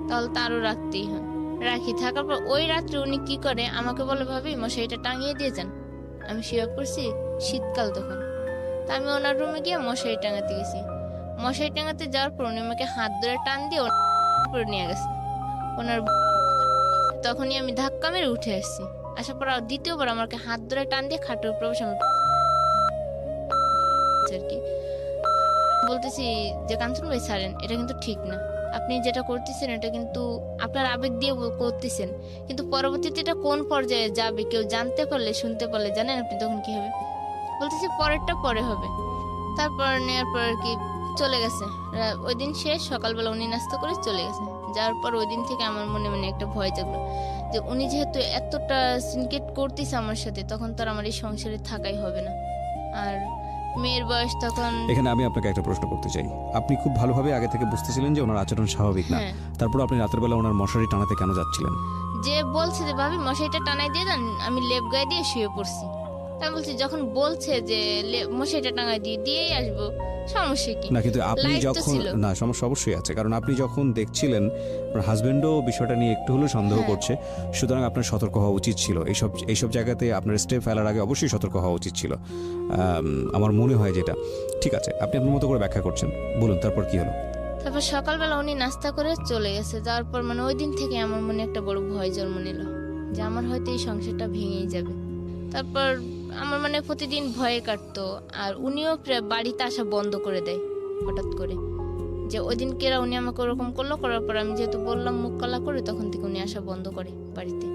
তাহলে তারও রাখতেই হয়। রাখি, থাকার পর ওই রাত্রে উনি কি করে আমাকে বলে, ভাবি মশারিটা টাঙিয়ে দিয়ে যান। আমি শুয়ে পড়ছি, শীতকাল তখন। তা আমি ওনার রুমে গিয়ে মশারি টাঙাতে গেছি। মশারি টাঙাতে যাওয়ার পর উনি আমাকে হাত ধরে টান দিয়ে উপরে নিয়ে গেছে ওনার। তখনই আমি ধাক্কা মেরে উঠে আসছি। আসার পর দ্বিতীয়বার আমাকে হাত ধরে টান দিয়ে খাটের উপর বসে আর কি বলতেছি যে কাঞ্চন ভাই ছাড়েন, এটা কিন্তু ঠিক না। আপনি যেটা করতেছেন এটা কিন্তু আপনার আবেগ দিয়ে করতেছেন, কিন্তু পরবর্তীতে এটা কোন পর্যায়ে যাবে কেউ জানতে পারলে, শুনতে পারলে, জানেন আপনি তখন কি হবে? বলতেছি পরেরটা পরে হবে। তারপর নেওয়ার পর আর কি চলে গেছে। ওই দিন শেষ, সকালবেলা উনি নাস্তা করে চলে গেছে। যাওয়ার পর ওই দিন থেকে আমার মনে মনে একটা ভয় জাগলো যে উনি যেহেতু এতটা সিনকেট করতেছে আমার সাথে, তখন তো আর আমার এই সংসারে থাকাই হবে না। আর মেয়ের বয়স তখন। এখানে আমি আপনাকে একটা প্রশ্ন করতে চাই। আপনি খুব ভালোভাবে আগে থেকে বুঝতেছিলেন যে ওনার আচরণ স্বাভাবিক না, তারপর আপনি রাতের বেলা ওনার মশারি টানাতে কেন যাচ্ছিলেন? যে বলছে যে ভাবি মশারিটা টানাই দিয়ে দেন, আমি লেপ গায়ে দিয়ে শুয়ে পড়ছি। তাই বলছি যখন বলছে যে মশারিটা টাঙাই দিয়েই আসবো, সমস্যা কি? না, কিন্তু আপনি যখন, না সমস্যা অবশ্যই আছে, কারণ আপনি যখন দেখছিলেন আপনার হাজবেন্ডও বিষয়টা নিয়ে একটু হলেও সন্দেহ করছে, সুতরাং আপনার সতর্ক হওয়া উচিত ছিল। এইসব জায়গাতে আপনার স্টেপ ফেলার আগে অবশ্যই সতর্ক হওয়া উচিত ছিল, আমার মনে হয় যেটা। ঠিক আছে, আপনি আপনার মতো করে ব্যাখ্যা করছেন, বলুন তারপর কি হলো? তারপর সকালবেলা উনি নাস্তা করে চলে গেছে। যাওয়ার পর মানে ওই দিন থেকে আমার মনে একটা বড় ভয় জন্ম নিল যে আমার হয়তো এই সংসারটা ভেঙেই যাবে। তারপর আমার মানে প্রতিদিন ভয়ে কাটতো। আর উনিও বাড়িতে আসা বন্ধ করে দেয় হঠাৎ করে, যে ওই দিন কেরা উনি আমাকে ওরকম করলো। করার পর আমি যেহেতু বললাম মুখ কালা করে, তখন থেকে উনি আসা বন্ধ করে, বাড়িতে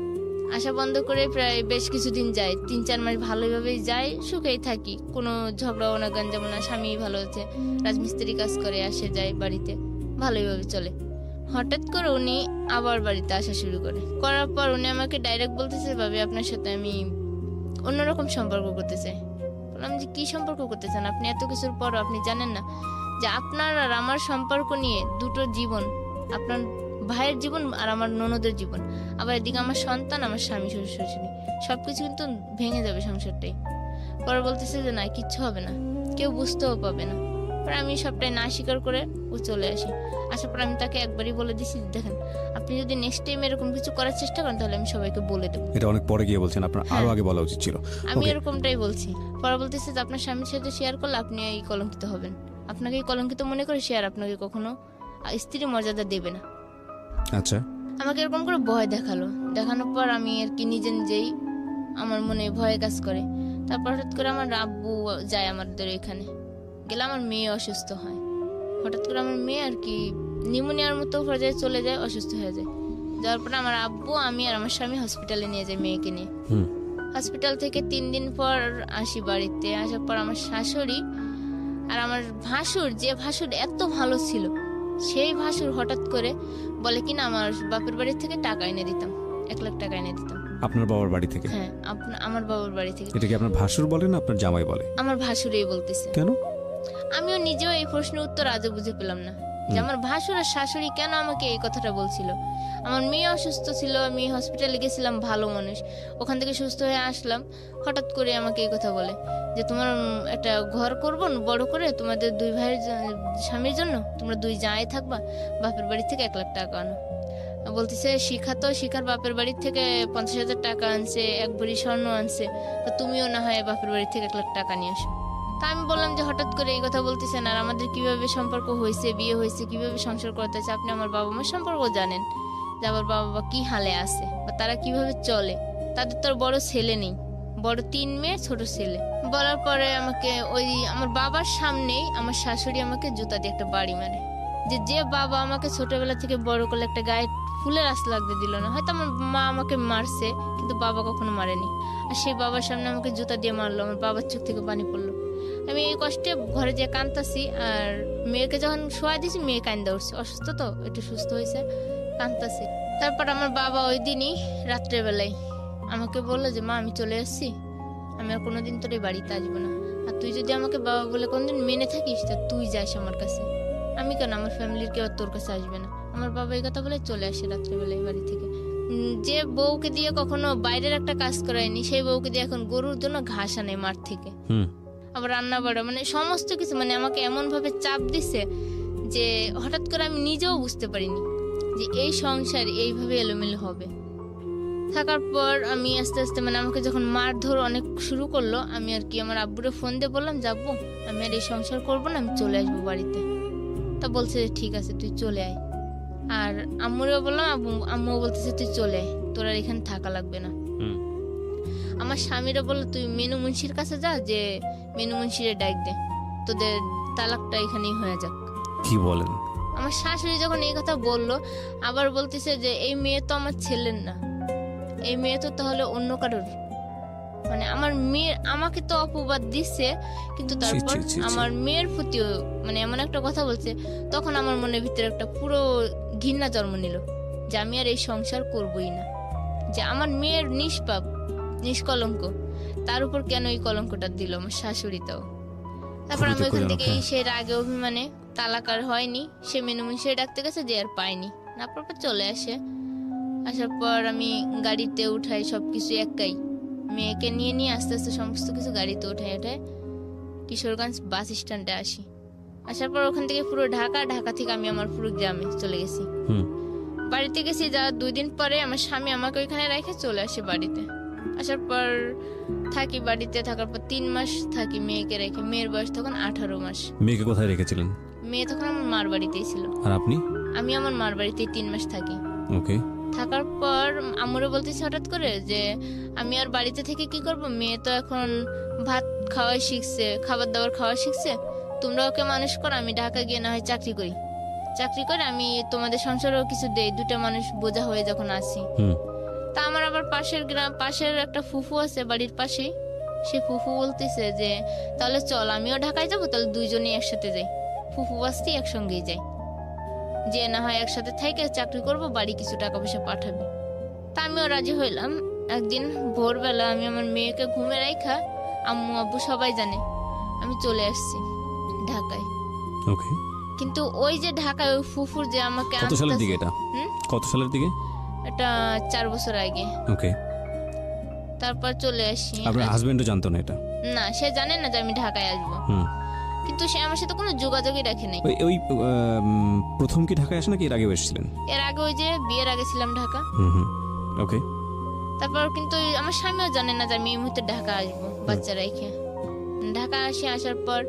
আসা বন্ধ করে প্রায় বেশ কিছুদিন যায়, 3-4 মাস ভালোভাবেই যায়, সুখেই থাকি, কোনো ঝগড়াও না, গঞ্জাম না। স্বামী ভালো আছে, রাজমিস্ত্রি কাজ করে, আসে যায় বাড়িতে, ভালোইভাবে চলে। হঠাৎ করে উনি আবার বাড়িতে আসা শুরু করার পর উনি আমাকে ডাইরেক্ট বলতেছে, ভাবি আপনার সাথে আমি অন্যরকম সম্পর্ক করতে চাই। বললাম যে কি সম্পর্ক করতে চান আপনি? এত কিছুর পর আপনি জানেন না যে আপনার আর আমার সম্পর্ক নিয়ে দুটো জীবন, আপনার ভাইয়ের জীবন আর আমার ননদের জীবন, আবার এদিকে আমার সন্তান, আমার স্বামী, শ্বশুর শাশুড়ি, সবকিছু কিন্তু ভেঙে যাবে সংসারটাই। পরে বলতেছে যে না, কিচ্ছু হবে না, কেউ বুঝতেও পাবে না। পরে আমি সবটাই না স্বীকার করে ও চলে আসি। আসার পর আমি তাকে একবারই বলে দিছি, দেখেন আপনি যদি নেক্সট টাইম এরকম কিছু করার চেষ্টা করেন তাহলে আমি সবাইকে বলে দেবো। এটা অনেক পরে গিয়ে বলছেন, আপনার আরো আগে বলা উচিত ছিল। আমি এরকমটাই বলছি। পরে বলতেছে যে আপনার স্বামীর সাথে শেয়ার করলে আপনি এই কলঙ্কিত হবেন, আপনাকে এই কলঙ্কিত মনে করে শেয়ার আপনাকে কখনো স্ত্রী মর্যাদা দেবে না। আচ্ছা, আমাকে এরকম করে ভয় দেখানোর পর আমি আর কি নিজেই আমার মনে ভয় কাজ করে। তারপর হঠাৎ করে আমার আব্বু যায় আমাদের এখানে, গেলে আমার মেয়ে অসুস্থ হয়। হঠাৎ করে আমার মেয়ে আর কি নিউমোনিয়ার মতো পর্যায়ে চলে যায়, অসুস্থ হয়ে যায়। যাওয়ার পর আমার আব্বু, আমি আর আমার স্বামী হসপিটালে নিয়ে যাই মেয়েকে নিয়ে। হসপিটাল থেকে 3 দিন পর আসি বাড়িতে। আসার পর আমার শাশুড়ি আর আমার ভাসুর, যে ভাসুর এত ভালো ছিল, সেই ভাসুর হঠাৎ করে বলে কিনা আমার বাপের বাড়ি থেকে টাকা এনে দিতাম, 1 লাখ টাকা এনে দিতাম। আপনার বাবার বাড়ি থেকে? হ্যাঁ, আমার বাবার বাড়ি থেকে। এটা কি আপনার ভাসুর বলে না আপনার জামাই বলে? আমার ভাসুরই বলতেছে। কেন? আমিও নিজেও এই প্রশ্নের উত্তর আজও বুঝে পেলাম না যে আমার ভাসুর আর শাশুড়ি কেন আমাকে এই কথাটা বলছিল। আমার মেয়ে অসুস্থ ছিল, আমি হসপিটালে গেছিলাম, ভালো মানুষ, ওখান থেকে সুস্থ হয়ে আসলাম, হঠাৎ করে আমাকে এই কথা বলে যে তোমার একটা ঘর করবো বড় করে, তোমাদের 2 ভাইয়ের স্বামীর জন্য, তোমরা 2 জামাই থাকবা, বাপের বাড়ি থেকে 1 লাখ টাকা আনো। বলতেছে শিখার বাপের বাড়ির থেকে 50,000 টাকা আনছে, 1 ভরি স্বর্ণ আনছে, তো তুমিও না হয় বাপের বাড়ি থেকে 1 লাখ টাকা নিয়ে আসো। তা আমি বললাম যে হঠাৎ করে এই কথা বলতেছেন, আর আমাদের কিভাবে সম্পর্ক হয়েছে, বিয়ে হয়েছে, কিভাবে সংসার করতেছে, আপনি আমার বাবা মার সম্পর্ক জানেন, যে আমার বাবা মা কি হালে আছে বা তারা কিভাবে চলে, তাদের তো বড় ছেলে নেই, বড় 3 মেয়ে, ছোট ছেলে। বলার পরে আমাকে ওই আমার বাবার সামনেই আমার শাশুড়ি আমাকে জুতা দিয়ে একটা বাড়ি মারে, যে বাবা আমাকে ছোটবেলা থেকে বড় করলে একটা গায়ে ফুলের আশ লাগতে দিল না। হয়তো আমার মা আমাকে মারছে, কিন্তু বাবা কখনো মারেনি। আর সেই বাবার সামনে আমাকে জুতা দিয়ে মারলো, আমার বাবার চোখ থেকে পানি পড়লো। আমি এই কষ্টে ঘরে যেয়ে কাঁদতাছি, আর মেয়েকে যখন শোয়া দিয়েছি মেয়ে কান্দা উঠছে, অসুস্থ তো একটু সুস্থ হয়েছে, কাঁদতাছি। তারপর আমার বাবা ওই দিনই রাত্রেবেলায় আমাকে বললো যে মা, আমি চলে আসছি, আমি আর কোনোদিন তোর এই বাড়িতে আসবো না, আর তুই যদি আমাকে বাবা বলে কোনদিন মেনে থাকিস তা তুই যাস আমার কাছে, আমি কেন, আমার ফ্যামিলির কেউ তোর কাছে আসবে না। আমার বাবা এই কথা বলে চলে আসে রাত্রেবেলায় বাড়ি থেকে, যে বউকে দিয়ে কখনো বাইরের একটা কাজ করায়নি সেই বউকে দিয়ে এখন গরুর জন্য ঘাস আনে মাঠ থেকে, আবার রান্না বাড়া, মানে সমস্ত কিছু, মানে আমাকে এমন ভাবে চাপ দিছে যে হঠাৎ করে আমি নিজেও বুঝতে পারিনি যে এই সংসার এইভাবে এলোমেলো হবে। থাকার পর আমি আস্তে আস্তে, মানে আমাকে যখন মারধর অনেক শুরু করলো, আমি আর কি আমার আব্বুরে ফোন দিয়ে বললাম, যাবো আমি আর এই সংসার করবো না, আমি চলে আসবো বাড়িতে। তা বলছে ঠিক আছে তুই চলে আয়। আর আম্মুরেও বললাম, আম্মুও বলতেছে তুই চলে আয়, তোর আর এখানে থাকা লাগবে না। আমার স্বামীরা বললো তুই মেনু মুন্সির কাছে যা, যে মেনু মুন্সিরে ডাক দে, তোদের তালাকটা এখানেই হয়ে যাক। কি বলেন? আমার শাশুড়ি যখন এই কথা বললো, আবার বলতেছে যে এই মেয়ে তো আমার ছেলের না, এই মেয়ে তো তাহলে অন্য কারোর। মানে আমার মেয়ের, আমাকে তো অপবাদ দিচ্ছে, কিন্তু তারপর আমার মেয়ের প্রতিও মানে এমন একটা কথা বলছে, তখন আমার মনের ভিতরে একটা পুরো ঘৃণা জন্ম নিল যে আমি আর এই সংসার করবই না। যে আমার মেয়ের নিষ্পাপ নিষ্কলঙ্ক, তার উপর কেন এই কলঙ্কটা দিল আমার শাশুড়িটাও। তারপর আমি ওইখান থেকে সে রাগে অভিমানে, তালাক আর হয়নি, সে মেনু মুন্সিরে ডাকতে গেছে, যে আর পাইনি না, পর চলে আসে। আসার পর আমি গাড়িতে উঠাই সবকিছু একাই, মেয়েকে নিয়ে নিয়ে আস্তে আস্তে সমস্ত কিছু গাড়িতে উঠাই কিশোরগঞ্জ বাস স্ট্যান্ডে আসি। আসার পর ওখান থেকে পুরো ঢাকা থেকে আমি আমার পুরো গ্রামে চলে গেছি। বাড়িতে গেছি, যা 2 দিন পরে আমার স্বামী আমাকে ওইখানে রেখে চলে আসে বাড়িতে। আসার পর থাকি বাড়িতে, থাকার পর 3 মাস থাকি মেয়েকে রেখে। মেয়ের বয়স তখন 18 মাস। মেয়েকে কোথায় রেখেছিলেন? মেয়ে তখন আমার মার বাড়িতেই ছিল। আর আপনি? আমি আমার মার বাড়িতেই 3 মাস থাকি। ওকে। থাকার পর আম্মুরে বলতেছি হঠাৎ করে যে আমি আর বাড়িতে থেকে কি করব, মেয়ে তো এখন ভাত খাওয়া শিখছে, খাবার দাবার খাওয়া শিখছে, তোমরা ওকে মানুষ করো, আমি ঢাকা গিয়ে না হয় চাকরি করে আমি তোমাদের সংসারেও কিছু দেই, 2টা মানুষ বোঝা হয়ে যখন আসি। তা আমার আবার পাশের একটা ফুফু আছে বাড়ির পাশেই, সে ফুফু বলতেছে যে তাহলে চল আমিও ঢাকায় যাবো, তাহলে 2জনেই একসাথে যাই, ফুফু বাস্তি একসঙ্গেই যাই, যে না হয় একসাথে থেকে চাকরি করব, বাড়ি কিছু টাকা পয়সা পাঠাবি। তা আমিও রাজি হইলাম। একদিন ভোরবেলা আমি আমার মেয়েকে ঘুমে রাখা, আম্মু আব্বু সবাই জানে, আমি চলে আসছি ঢাকায়। ওকে। কিন্তু ওই যে ঢাকায় ওই ফুফুর যে আমাকে কত সালের দিকে এটা? কত সালের দিকে? এটা 4 বছর আগে। ওকে। তারপর চলে আসি। আপনার হাজবেন্ডও জানতো না এটা? না, সে জানে না যে আমি ঢাকায় আসবো, কিন্তু সে আমার সাথে কোনো যোগাযোগই রাখে নাই। ওই প্রথম কি ঢাকায় আসে নাকি এর আগে এসেছিলেন? এর আগে ওই যে বিয়ের আগে ছিলাম ঢাকা। ওকে। তারপর কিন্তু আমার স্বামীও জানে না যে আমি এই মুহূর্তে ঢাকা আসবো বাচ্চা রেখে। ঢাকা আসি, আসার পর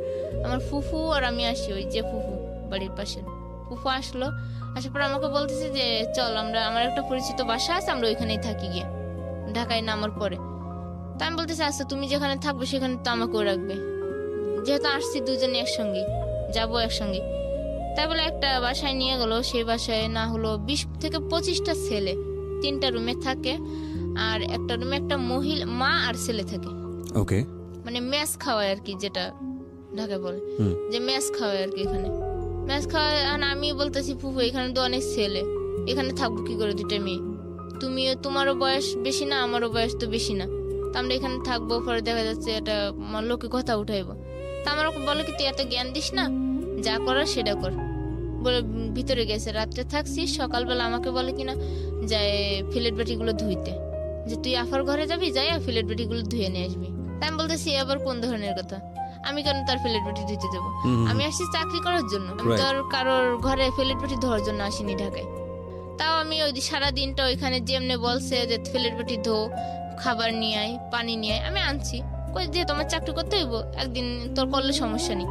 আমার ফুফু আর আমি আসি, ওই যে ফুফু বাড়ির পাশের ফুফু আসলো। আসার পর আমাকে বলতেছে যে চল আমার একটা পরিচিত বাসা আছে, আমরা ওইখানেই থাকি গিয়ে, ঢাকায় নামার পরে। তা আমি বলতেছি আচ্ছা তুমি যেখানে থাকবে সেখানে তো আমাকেও রাখবে, যেহেতু আসছি 2জনে একসঙ্গে যাবো একসঙ্গে। তাই বলে একটা বাসায় নিয়ে গেল, সেই বাসায় না হলো 20 থেকে 25টা ছেলে 3টা রুমে থাকে, আর একটা রুমে একটা মহিলা মা আর ছেলে থাকে। ওকে। মানে মেস খাওয়ায় আর কি, যেটা ঢাকায় বলে যে মেস খাওয়ায় আর কি। এখানে মেস খাওয়ায়। আমি বলতেছি ফুফু এখানে তো অনেক ছেলে, এখানে থাকবো কি করে 2টা মেয়ে, তোমারও বয়স বেশি না, আমারও বয়স তো বেশি না, তা আমরা এখানে থাকবো, পরে দেখা যাচ্ছে এটা লোকে কথা উঠাইবো। তা আমার বলে কি তুই এত জ্ঞান দিস না, যা করার সেটা কর বলে ভিতরে গেছে। রাত্রে থাকছি, সকালবেলা আমাকে বলে কিনা যায় ফিলেট বাটিগুলো ধুইতে, যে তুই আফার ঘরে যাবি, যাই ফিলেট বাটিগুলো ধুয়ে নিয়ে আসবি। তাই আমি বলতেছি আবার কোন ধরনের কথা, আমি কেন তার ফিলেট বাটি ধুইতে দেবো? আমি আসছি চাকরি করার জন্য, আমি তো আর কারোর ঘরে ফিলেট বাটি ধোয়ার জন্য আসিনি ঢাকায়। তাও আমি ওই সারা দিনটা ওইখানে যেমনে বলছে যে ফিলেট বাটি ধো, খাবার নিয়ে আয়, পানি নিয়ে আয়, আমি আনছি। কই যে তোমার চাকরি করতে হইব, একদিন তোর করলে সমস্যা নেই,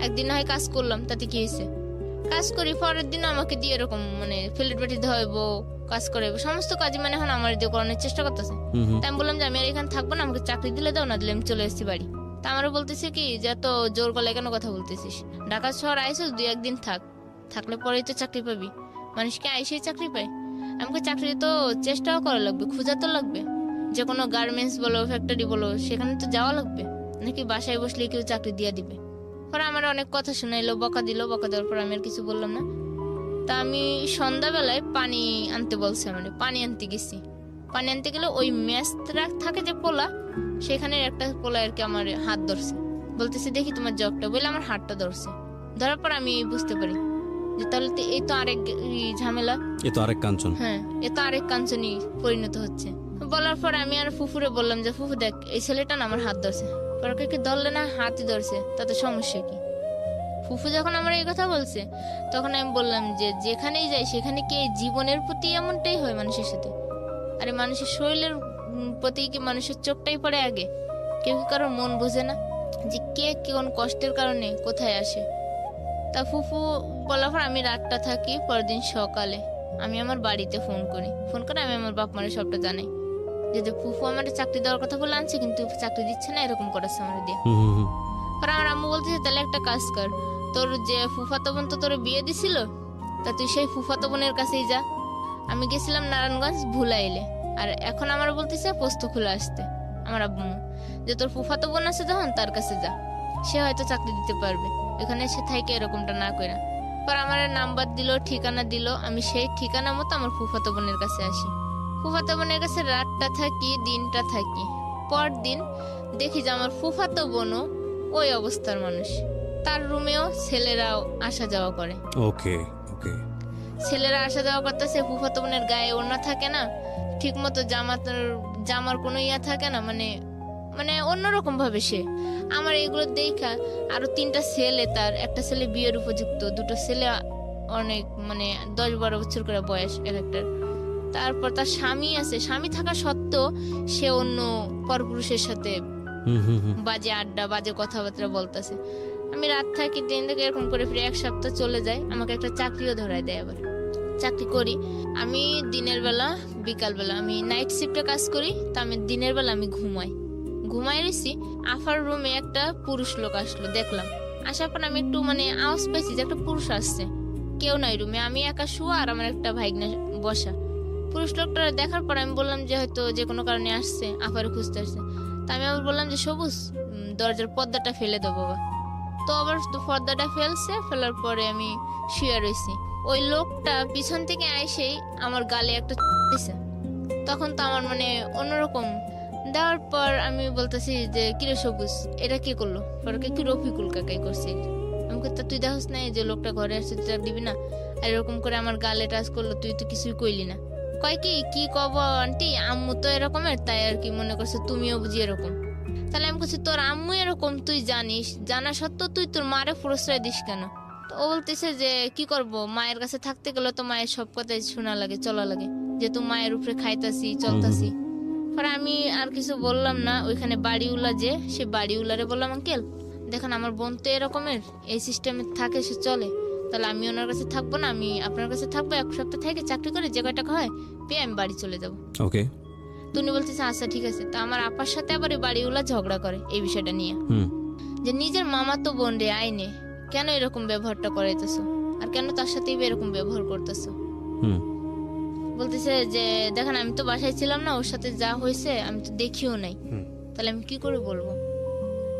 একদিন না হয় কাজ করলাম, তাতে কি হয়েছে? কাজ করি, পরের দিন আমাকে দিয়ে এরকম মানে ফিলেট বাটি ধোয়াইবো, কাজ করাইবো, সমস্ত কাজই মানে এখন আমার দিয়ে করানোর চেষ্টা করতেছে। তাই আমি বললাম যে আমি আর এখানে থাকবো না, আমাকে চাকরি দিলে দাও, না দিলে আমি চলে এসেছি বাড়ি। তা আমারও বলতেছে কি যে এত জোর গলায় কেন কথা বলতেছিস, ঢাকা শহর আইসিস 2-1 দিন থাকলে পরেই তো চাকরি পাবি, মানুষকে আইসেই চাকরি পায়। আমাকে চাকরি তো চেষ্টাও করা লাগবে, খোঁজা তো লাগবে, যে কোনো গার্মেন্টস বলো, ফ্যাক্টরি বলো, সেখানে তো যাওয়া লাগবে, নাকি বাসায় বসলে কেউ চাকরি দিয়ে দিবে। পরে আমার অনেক কথা শোনাইলো, বকা দেওয়ার পর আমি আর কিছু বললাম না। তা আমি সন্ধ্যাবেলায় পানি আনতে বলছে, মানে পানি আনতে গেছি। পানি আনতে গেলে ওই মেসরা থাকে যে পোলা, সেখানে একটা পোলা আর কি আমার হাত ধরছে, বলতেছে দেখি তোমার জগটা, বলে আমার হাতটা ধরছে। ধরার পর আমি বুঝতে পারি যে তাহলে তো এই তো আরেক ঝামেলা, এ তো আরেক কাঞ্চন। হ্যাঁ এ তো আরেক কাঞ্চনই পরিণত হচ্ছে। বলার পর আমি আর ফুফুরে বললাম যে ফুফু দেখ এই ছেলেটা না আমার হাত ধরছে, পরকে কি ধরলে না হাতই ধরছে, তাতে সমস্যা কি? ফুফু যখন আমার এই কথা বলছে তখন আমি বললাম যে যেখানেই যাই সেখানে কি এই জীবনের প্রতি এমনটাই হয় মানুষের সাথে? আরে মানুষের শরীরের প্রতি কি মানুষের চোখটাই পড়ে আগে? কেউ কি কারোর মন বোঝে না যে কে কোন কষ্টের কারণে কোথায় আসে? তা ফুফু বলার পর আমি রাতটা থাকি। পরদিন সকালে আমি আমার বাড়িতে ফোন করে আমি আমার বাপ মারে সবটা জানাই যে ফুফু আমার চাকরি দেওয়ার কথা বলে আনছে কিন্তু চাকরি দিচ্ছে না, এরকম করেছে আমার দিয়ে। আর আমার আম্মু বলতেছে তাহলে একটা কাজ কর, তোর যে ফুফাতো বোন তো তোর বিয়ে দিছিল, তা তুই সেই ফুফাতো বোনের কাছেই যা। আমি গেছিলাম নারায়ণগঞ্জ ভুলাইলে, আর এখন আমার বলতেছে পোস্ত খুলে আসতে আমার আব্বু যে তোর ফুফাতো বোন আছে যখন তার কাছে যা, সে হয়তো চাকরি দিতে পারবে, এখানে সে থাকে এরকমটা না করে। পর আমার নাম্বার দিল, ঠিকানা দিল, আমি সেই ঠিকানা মতো আমার ফুফাতো বোনের কাছে আসি। ফুফাতো বোনের কাছে রাতটা থাকি, দিনটা থাকি। পরদিন দেখি যে আমার ফুফাতো বোনও ওই অবস্থার মানুষ, তার রুমেও ছেলেরাও আসা যাওয়া করে। ওকে ওকে। ছেলেরা আসা যাওয়া করতেছে, ফুফাতো বোনের গায়ে ওড়না থাকে না, ঠিক মতো জামার কোনো ইয়া থাকে না, মানে মানে অন্যরকম ভাবে সে আমার এগুলো দেখা আরো 3টা ছেলে, তার একটা ছেলে বিয়ের উপযুক্ত, 2টো ছেলে অনেক মানে 10-12 বছর করে বয়স এক একটার। তারপর তার স্বামী আছে, স্বামী থাকা সত্ত্বেও সে অন্য পরপুরুষের সাথে বাজে আড্ডা, বাজে কথাবার্তা বলতেছে। আমি রাত থাকি, দিন থেকে এরকম করে ফিরে 1 সপ্তাহ চলে যায়। আমাকে একটা চাকরিও ধরায় দেয়। আবার চাকরি করি আমি দিনের বেলা, বিকাল বেলা আমি নাইট শিফটে কাজ করি, তা আমি দিনের বেলা আমি ঘুমাই রয়েছি। আফার রুমে একটা পুরুষ লোক আসলো, দেখলাম। আসার পর আমি একটু মানে আওয়াজ পেয়েছি যে একটা পুরুষ আসছে, কেউ নাই রুমে, আমি একা শুয়া আর আমার একটা ভাইগনা বসা। পুরুষ লোকটা দেখার পর আমি বললাম যে হয়তো যে কোনো কারণে আসছে, আফারে খুঁজতে আসছে। তা আমি আবার বললাম যে সবুজ দরজার পর্দাটা ফেলে দাও বাবা। তো আবার পর্দাটা ফেলার পরে আমি শুয়ে রয়েছি। ওই লোকটা পিছন থেকে আইসেই আমার গালে একটা দিছে। তখন তো আমার মানে অন্যরকম দেওয়ার পর আমি বলতেছি যে কিরে সবুজ এটা কি করলো? পরে কি রফিকুল কাকাই করছে। আমি কই তুই দেখোস না যে লোকটা ঘরে আসছে, তুই তাকে দিবি না? আর এরকম করে আমার গালে টাচ করলো, তুই তো কিছুই কইলি না। কয় কি কব আন্টি, আম্মু তো এরকমের, তাই আর কি মনে করছে তুমিও বুঝি এরকম। তাহলে আমি বলছি তোর আম্মু এরকম তুই জানিস, জানা সত্ত্বেও তুই তোর মারে প্রশ্রয় দিস কেন? তো ও বলতেছে যে কি করব, মায়ের কাছে থাকতে গেলে তো মায়ের সব কথাই শোনা লাগে, চলা লাগে, যেহেতু মায়ের উপরে খাইতাছি চলতাছি। পরে আমি আর কিছু বললাম না। ওইখানে বাড়িওয়ালা যে, সে বাড়িওয়ালারে বললাম আঙ্কেল দেখেন আমার বোন তো এরকমের, এই সিস্টেমে থাকে, সে চলে, তাহলে আমি ওনার কাছে থাকবো না, আমি আপনার কাছে থাকবো, 1 সপ্তাহ থেকে চাকরি করে যে কয় টাকা হয় পেয়ে আমি বাড়ি চলে যাবো। ওকে। তুমি বলতেছে আচ্ছা ঠিক আছে। তা আমার আপার সাথে আবার বাড়িওয়ালা ঝগড়া করে এই বিষয়টা নিয়ে, যে নিজের মামা তো বোন রে আইনে কেন এরকম ব্যবহারটা করাইতেছো, আর কেন তার সাথে এরকম ব্যবহার করতেছো। বলতেছে যে দেখেন আমি তো বাসায় ছিলাম না, ওর সাথে যা হয়েছে আমি তো দেখিও নাই, তাহলে আমি কি করে বলবো।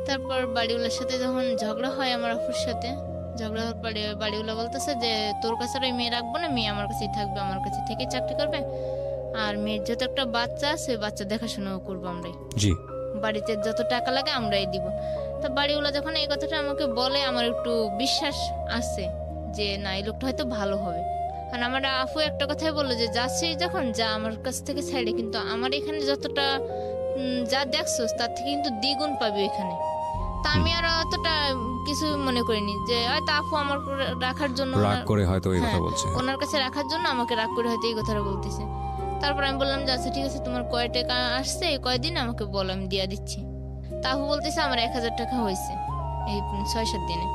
তারপর বাড়িওয়ালার সাথে যখন ঝগড়া হয় আমার আপুর সাথে, ঝগড়া হওয়ার পরে বাড়িওয়ালা বলতেছে যে তোর কাছে আর মেয়ে রাখবো না, মেয়ে আমার কাছেই থাকবে, আমার কাছে থেকে চাকরি করবে, আর মেয়ের যত একটা বাচ্চা আছে বাচ্চা দেখাশোনাও করবো আমরাই, জি বাড়িতে যত টাকা লাগে আমরাই দিব। তা বাড়িওয়ালা যখন এই কথাটা আমাকে বলে আমার একটু বিশ্বাস আছে যে না এই লোকটা হয়তো ভালো হবে। আর আমার আফু একটা কথাই বললো যে যাচ্ছে যখন যা আমার কাছ থেকে সাইডে, কিন্তু আমার এখানে যতটা যা দেখছো তার থেকে কিন্তু দ্বিগুণ পাবি এখানে। তা আমি আর অতটা কিছু মনে করিনি, যে হয়তো আফু আমার রাখার জন্য রাগ করে হয়তো এই কথা বলছে, ওনার কাছে রাখার জন্য আমাকে রাগ করে হয়তো এই কথাটা বলতেছে। তারপর আমি বললাম যে আচ্ছা ঠিক আছে, তোমার কয় টাকা আসছে কয়দিন আমাকে বলো, আমি দিয়া দিচ্ছি। তা আফু বলতেছে আমার 1000 টাকা হয়েছে এই 6-7 দিনে।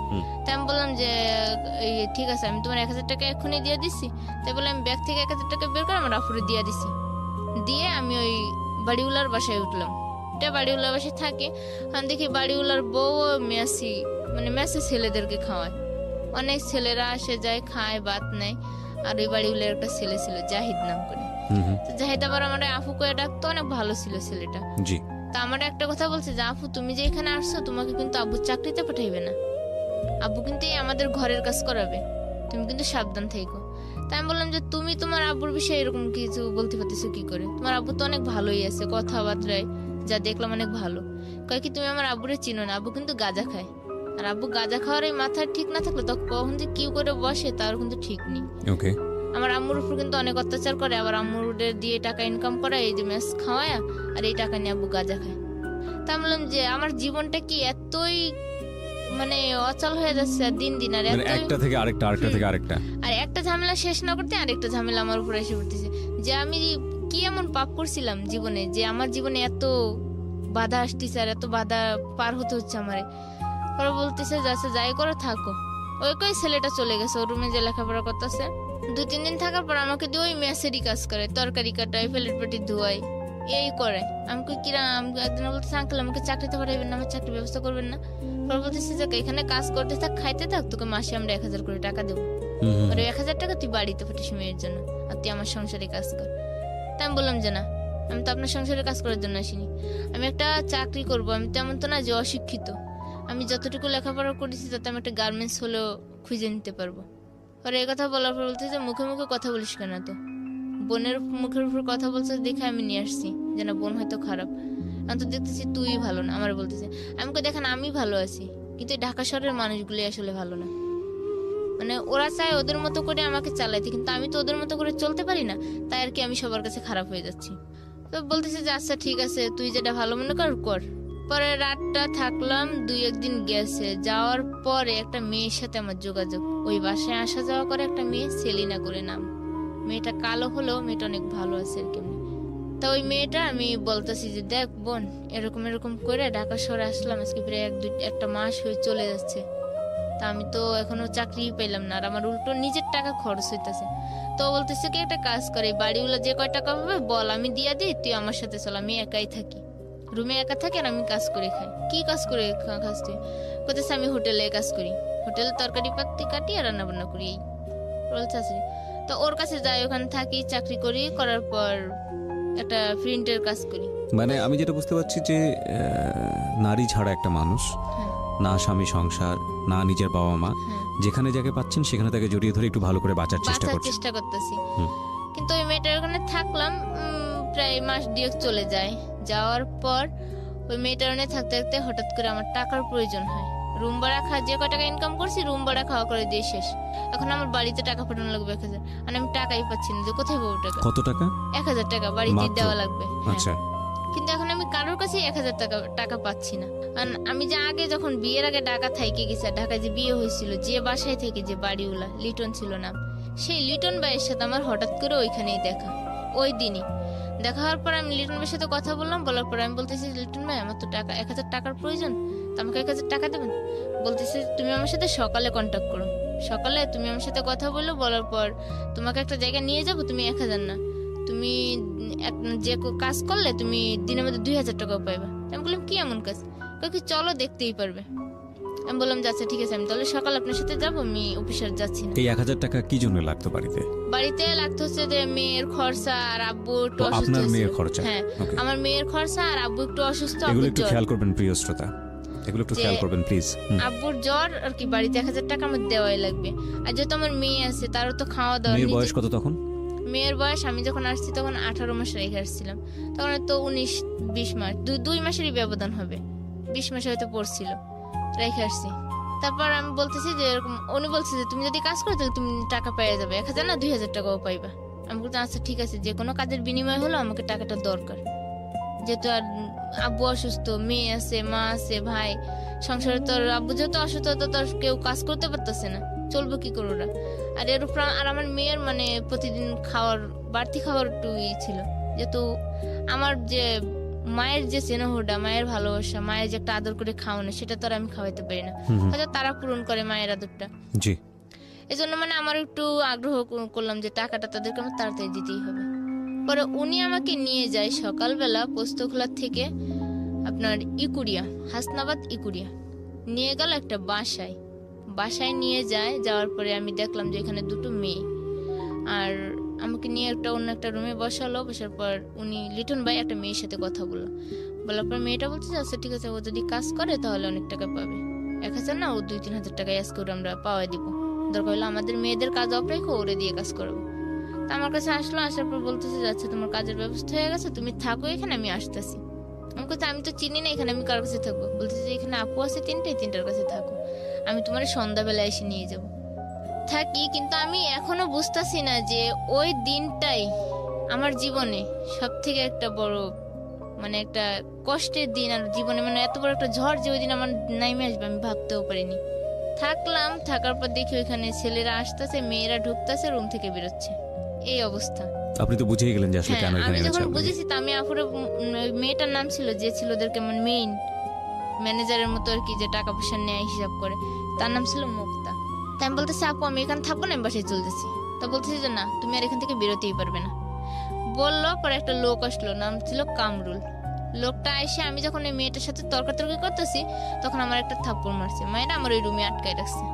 তাই আমি বললাম যে ঠিক আছে আমি তোমার 1000 টাকা এখনই দিয়ে দিচ্ছি। তাই বলে আমি ব্যাগ থেকে 1000 টাকা বের করে আমার আফুরে দিয়ে দিছি। দিয়ে আমি ওই বাড়িওয়ালার বাসায় উঠলাম। বাড়িওয়ালার বাসায় থাকি, আমি দেখি বাড়িওয়ালার বউ মেসি মানে মেসে ছেলেদেরকে খাওয়ায়। অনেক ছেলেরা আসে যায়, খায়, ভাত নেয়। আর ওই বাড়িওয়ালার একটা ছেলে ছিল জাহিদ নাম করে। জাহিদ আবার আমার আফু করে ডাকতো, অনেক ভালো ছিল ছেলেটা। তা আমার একটা কথা বলছে যে আফু তুমি যে এখানে আসছো তোমাকে কিন্তু আব্বু চাকরিতে পাঠাইবে না, আব্বু কিন্তু আমাদের ঘরের কাজ করাবে, তুমি কিন্তু সাবধান থেকো। তাই আমি বললাম যে তুমি তোমার আব্বুর বিষয়ে এরকম কিছু বলতে পারতেছো কি করে, তোমার আব্বু তো অনেক ভালোই আছে, কথাবার্তায় যা দেখলাম অনেক ভালো। কয় কি তুমি আমার আব্বুরে চিনো না, আব্বু কিন্তু গাঁজা খায়, আর আব্বু গাঁজা খাওয়ার এই মাথার ঠিক না থাকলে তো কখন যে কি করে বসে তার কিন্তু ঠিক নেই। ওকে। আমার আম্মুর উপর কিন্তু অনেক অত্যাচার করে, আবার আম্মুদের দিয়ে টাকা ইনকাম করায়, এই যে ম্যাচ খাওয়ায়, আর এই টাকা নিয়ে আব্বু গাঁজা খায়। তা আমি বললাম যে আমার জীবনটা কি এতই মানে অচল হয়ে যাচ্ছে দিন দিন, আর মানে একটা থেকে আরেকটা, আরেকটা থেকে আরেকটা, আর একটা ঝামেলা শেষ না করতে আরেকটা ঝামেলা আমার উপরে এসে পড়তেছে। যে আমি কি এমন পাপ করছিলাম জীবনে যে আমার জীবনে এত বাধা আসতেছে আর এত বাধা পার হতে হচ্ছে আমারে। পরে বলতেছে যাচ্ছে যাই করে থাকো। ওই কই ছেলেটা চলে গেছে ওর রুমে যে লেখাপড়া করতেছে। 2-3 দিন থাকার পর আমাকে দিয়ে ওই মেসেরই কাজ করে, তরকারি কাটায়, প্লেট পেটি ধোয়াই, এই করে। আমাকে কিরা আমি একদিন বলতেছে আঙ্কেল আমাকে চাকরিতে পাঠাবেন না, আমার চাকরির ব্যবস্থা করবেন না? পরে বলতেছে যে এখানে কাজ করতে থাক, খাইতে থাক, তোকে মাসে আমরা 1000 করে টাকা দেবো। আর 1000 টাকা তুই বাড়িতে পাঠিস মেয়ের জন্য, আর তুই আমার সংসারে কাজ কর। তাই আমি বললাম যে না, আমি তো আপনার সংসারে কাজ করার জন্য আসিনি, আমি একটা চাকরি করব। আমি তেমন তো না যে অশিক্ষিত, আমি যতটুকু লেখাপড়া করেছি তাতে আমি একটা গার্মেন্টস হলেও খুঁজে নিতে পারবো। পরে এই কথা বলার পর বলতে যে মুখে মুখে কথা বলিস কেন? তো বোনের মুখের উপর কথা বলছে দেখে আমি নিয়ে আসছি যে না বোন হয়তো খারাপ, আমি তো দেখতেছি তুই ভালো না। আমার বলতেছে আমাকে দেখেন আমি ভালো আছি, কিন্তু ঢাকা শহরের মানুষগুলি আসলে ভালো না। মানে ওরা চায় ওদের মতো করে আমাকে চালাইতে, কিন্তু আমি তো ওদের মতো করে চলতে পারি না, তাই আর কি আমি সবার কাছে খারাপ হয়ে যাচ্ছি। তো বলতেছে যে আচ্ছা ঠিক আছে তুই যেটা ভালো মনে কর কর। পরে রাতটা থাকলাম, 2-1 দিন গেছে। যাওয়ার পরে একটা মেয়ের সাথে আমার যোগাযোগ, ওই বাসায় আসা যাওয়া করে একটা মেয়ে, সেলিনা করে নাম। মেয়েটা কালো হলেও মেয়েটা অনেক ভালো আছে আর কেমনি। তা ওই মেয়েটা আমি বলতেছি যে দেখ বোন এরকম এরকম করে ঢাকা শহরে আসলাম, আজকে প্রায় 1-2 মাস হয়ে চলে যাচ্ছে, তা আমি তো এখনো চাকরি পেলাম না, আর আমার উল্টো নিজের টাকা খরচ হইতেছে। তো বলতেছে কি একটা কাজ করে, বাড়িগুলো যে কয় টাকা পাবে বল আমি দিয়া দিই, তুই আমার সাথে চল, আমি একাই থাকি, রুমে একা থাকি আর আমি কাজ করে খাই। কি কাজ করে খাস তুই? বলতেছে আমি হোটেলে কাজ করি, হোটেলে তরকারি পাতি কাটি আর রান্না বান্না করি। বলছে তো ওর কাছে যাই, ওখানে থাকি, চাকরি করি, করার পর একটা প্রিন্টের কাজ করি। মানে আমি যেটা বুঝতে পারছি যে নারী ছাড়া একটা মানুষ, না স্বামী সংসার, না নিজের বাবা মা, যেখানে যাকে পাচ্ছেন সেখানে তাকে জড়িয়ে ধরে একটু ভালো করে বাঁচার চেষ্টা করতেছি। কিন্তু ওই মেয়েটার ওখানে থাকলাম প্রায় মাস 2 চলে যায়। যাওয়ার পর ওই মেয়েটার ওখানে থাকতে থাকতে হঠাৎ করে আমার টাকার প্রয়োজন হয়। রুম ভাড়া যে কয় টাকা ইনকাম করছি রুম ভাড়া খাওয়া করে দিয়ে শেষ। এখন আমার বাড়িতে টাকা পাঠানো লাগবে 1000, আর আমি টাকাই পাচ্ছি না, যে কোথায় পাবো টাকা? কত টাকা? 1000 টাকা বাড়িতে দেওয়া লাগবে। আচ্ছা। কিন্তু এখন আমি কারোর কাছে 1000 টাকা পাচ্ছি না। আমি যে আগে যখন বিয়ের আগে ঢাকা থাইকে গেছি, ঢাকায় যে বিয়ে হয়েছিল, যে বাসায় থেকে যে বাড়িওয়ালা লিটন ছিল নাম, সেই লিটন ভাইয়ের সাথে আমার হঠাৎ করে ওইখানেই দেখা। ওই দিনই দেখা হওয়ার পর আমি লিটন ভাইয়ের সাথে কথা বললাম, বলার পর আমি বলতেছি লিটন ভাই আমার তো টাকা 1000 টাকার প্রয়োজন, তো আমাকে 1000 টাকা দেবেন? বলতেছে তুমি আমার সাথে সকালে কন্ট্যাক্ট করো, সকালে তুমি আমার সাথে কথা বললো, বলার পর তোমাকে একটা জায়গায় নিয়ে যাবো, তুমি 1000 না, তুমি যে কাজ করলে তুমি দিনের মধ্যে 2000 টাকাও পাইবা। আমি বললাম কি এমন কাজ? কি চলো দেখতেই পারবে। আমি বললাম আচ্ছা ঠিক আছে, আমি তাহলে সকাল আপনার সাথে যাবো, আমি অফিসে যাচ্ছি না। এই 1000 টাকা কি জন্য লাগতো বাড়িতে? বাড়িতে লাগতো হচ্ছে যে মেয়ের খরচা আর আব্বু একটু অসুস্থ। আপনার মেয়ের খরচা? হ্যাঁ আমার মেয়ের খরচা আর আব্বু একটু অসুস্থ। এগুলো একটু খেয়াল করবেন প্রিয় শ্রোতা, এগুলো একটু খেয়াল করবেন প্লিজ। আব্বুর জ্বর আর কি, বাড়িতে 1000 টাকা আমার দেওয়াই লাগবে। আর যেহেতু আমার মেয়ে আছে তারও তো খাওয়া দাওয়া। মেয়ের বয়স কত তখন? মেয়ের বয়স আমি যখন আসছি তখন 18 মাস রেখে আসছিলাম, তখন তো 19-20 মাস, 2 মাসেরই ব্যবধান হবে, 20 মাসে হয়তো পড়ছিল, রেখে আসছি। তারপর আমি বলতেছি যে এরকম, উনি বলছে যে তুমি যদি কাজ করো তাহলে তুমি টাকা পেয়ে যাবে, 1000 না 2000 টাকাও পাইবা। আমি বলতে আচ্ছা ঠিক আছে, যে কোনো কাজের বিনিময় হলো আমাকে টাকাটা দরকার, যেহেতু আর আব্বু অসুস্থ, মেয়ে আছে, মা আছে, ভাই, সংসারে তোর আব্বু যেহেতু অসুস্থ তো তোর কেউ কাজ করতে পারতেছে না, চলবো কি করে ওরা? আর এর উপর আর আমার মেয়ের মানে প্রতিদিন খাওয়ার বাড়তি খাওয়ার একটু ছিল, যেহেতু আমার যে মায়ের যে স্নেহটা, মায়ের ভালোবাসা, মায়ের যে একটা আদর করে খাওয়ানো, সেটা তো আর আমি খাওয়াইতে পারি না, হয়তো তারা পূরণ করে মায়ের আদরটা। জি। এই জন্য মানে আমার একটু আগ্রহ করলাম যে টাকাটা তাদেরকে আমার তাড়াতাড়ি দিতেই হবে। পরে উনি আমাকে নিয়ে যায় সকালবেলা পোস্তখোলা থেকে আপনার ইকুরিয়া, হাসনাবাদ ইকুরিয়া নিয়ে গেল একটা বাসায় নিয়ে যায়। যাওয়ার পরে আমি দেখলাম যে এখানে 2 মেয়ে, আর আমাকে নিয়ে অন্য একটা রুমে বসালো। বসার পর উনি লিটন ভাই একটা মেয়ের সাথে কথা বলার পর মেয়েটা বলছে আচ্ছা ঠিক আছে, ও যদি কাজ করে তাহলে অনেক টাকা পাবে, 1000 না ও 2-3 হাজার টাকা অ্যাস করে আমরা পাওয়াই দিব, দরকার হলে আমাদের মেয়েদের কাজ অফ রেখো ওরে দিয়ে কাজ করবো। তা আমার কাছে আসলো, আসার পর বলতেছে আচ্ছা তোমার কাজের ব্যবস্থা হয়ে গেছে, তুমি থাকো এখানে, আমি আসতেছি। আমি বলছি আমি তো চিনি না এখানে, আমি কার কাছে থাকবো? বলতেছে এখানে আপু আছে 3টার কাছে থাকো। আমি তোমার সন্ধ্যাবেলা এসে নিয়ে যাব। থাকি, কিন্তু আমি এখনো বুঝতাছি না যে ওই দিনটাই আমার জীবনে সব থেকে একটা বড় মানে একটা কষ্টের দিন। আর জীবনে মানে এত বড় একটা ঝড় যে ওই দিন আমার নাইমে আসবে আমি ভাবতেও পারিনি। থাকার পর দেখি ওইখানে ছেলেরা আসতেছে, মেয়েরা ঢুকতেছে, রুম থেকে বেরোচ্ছে, এই অবস্থা। আপনি তো বুঝেই গেলেন যে আসলে হ্যাঁ, কেন এখানে আমি এনেছে যখন আপনাকে। বুঝেছি তা আমি আপুরে মেয়েটার নাম ছিল যে ছিল ওদেরকে মানে মেইন ম্যানেজারের মতো আর কি, যে টাকা পয়সা নেয় হিসাব করে, তার নাম ছিল মুক্তা। তাই আমি বলতেছি আপু আমি এখানে থাকবো না, আমি বাসায় চলতেছি। তা বলতেছি যে না, তুমি আর এখান থেকে বেরোতেই পারবে না। বললো, পরে একটা লোক আসলো, নাম ছিল কামরুল। লোকটা এসে আমি যখন ওই মেয়েটার সাথে তর্কাতর্কি করতেছি তখন আমার একটা থাপ্পড় মারছে। মায়েরা আমার ওই রুমে আটকায় রাখছে,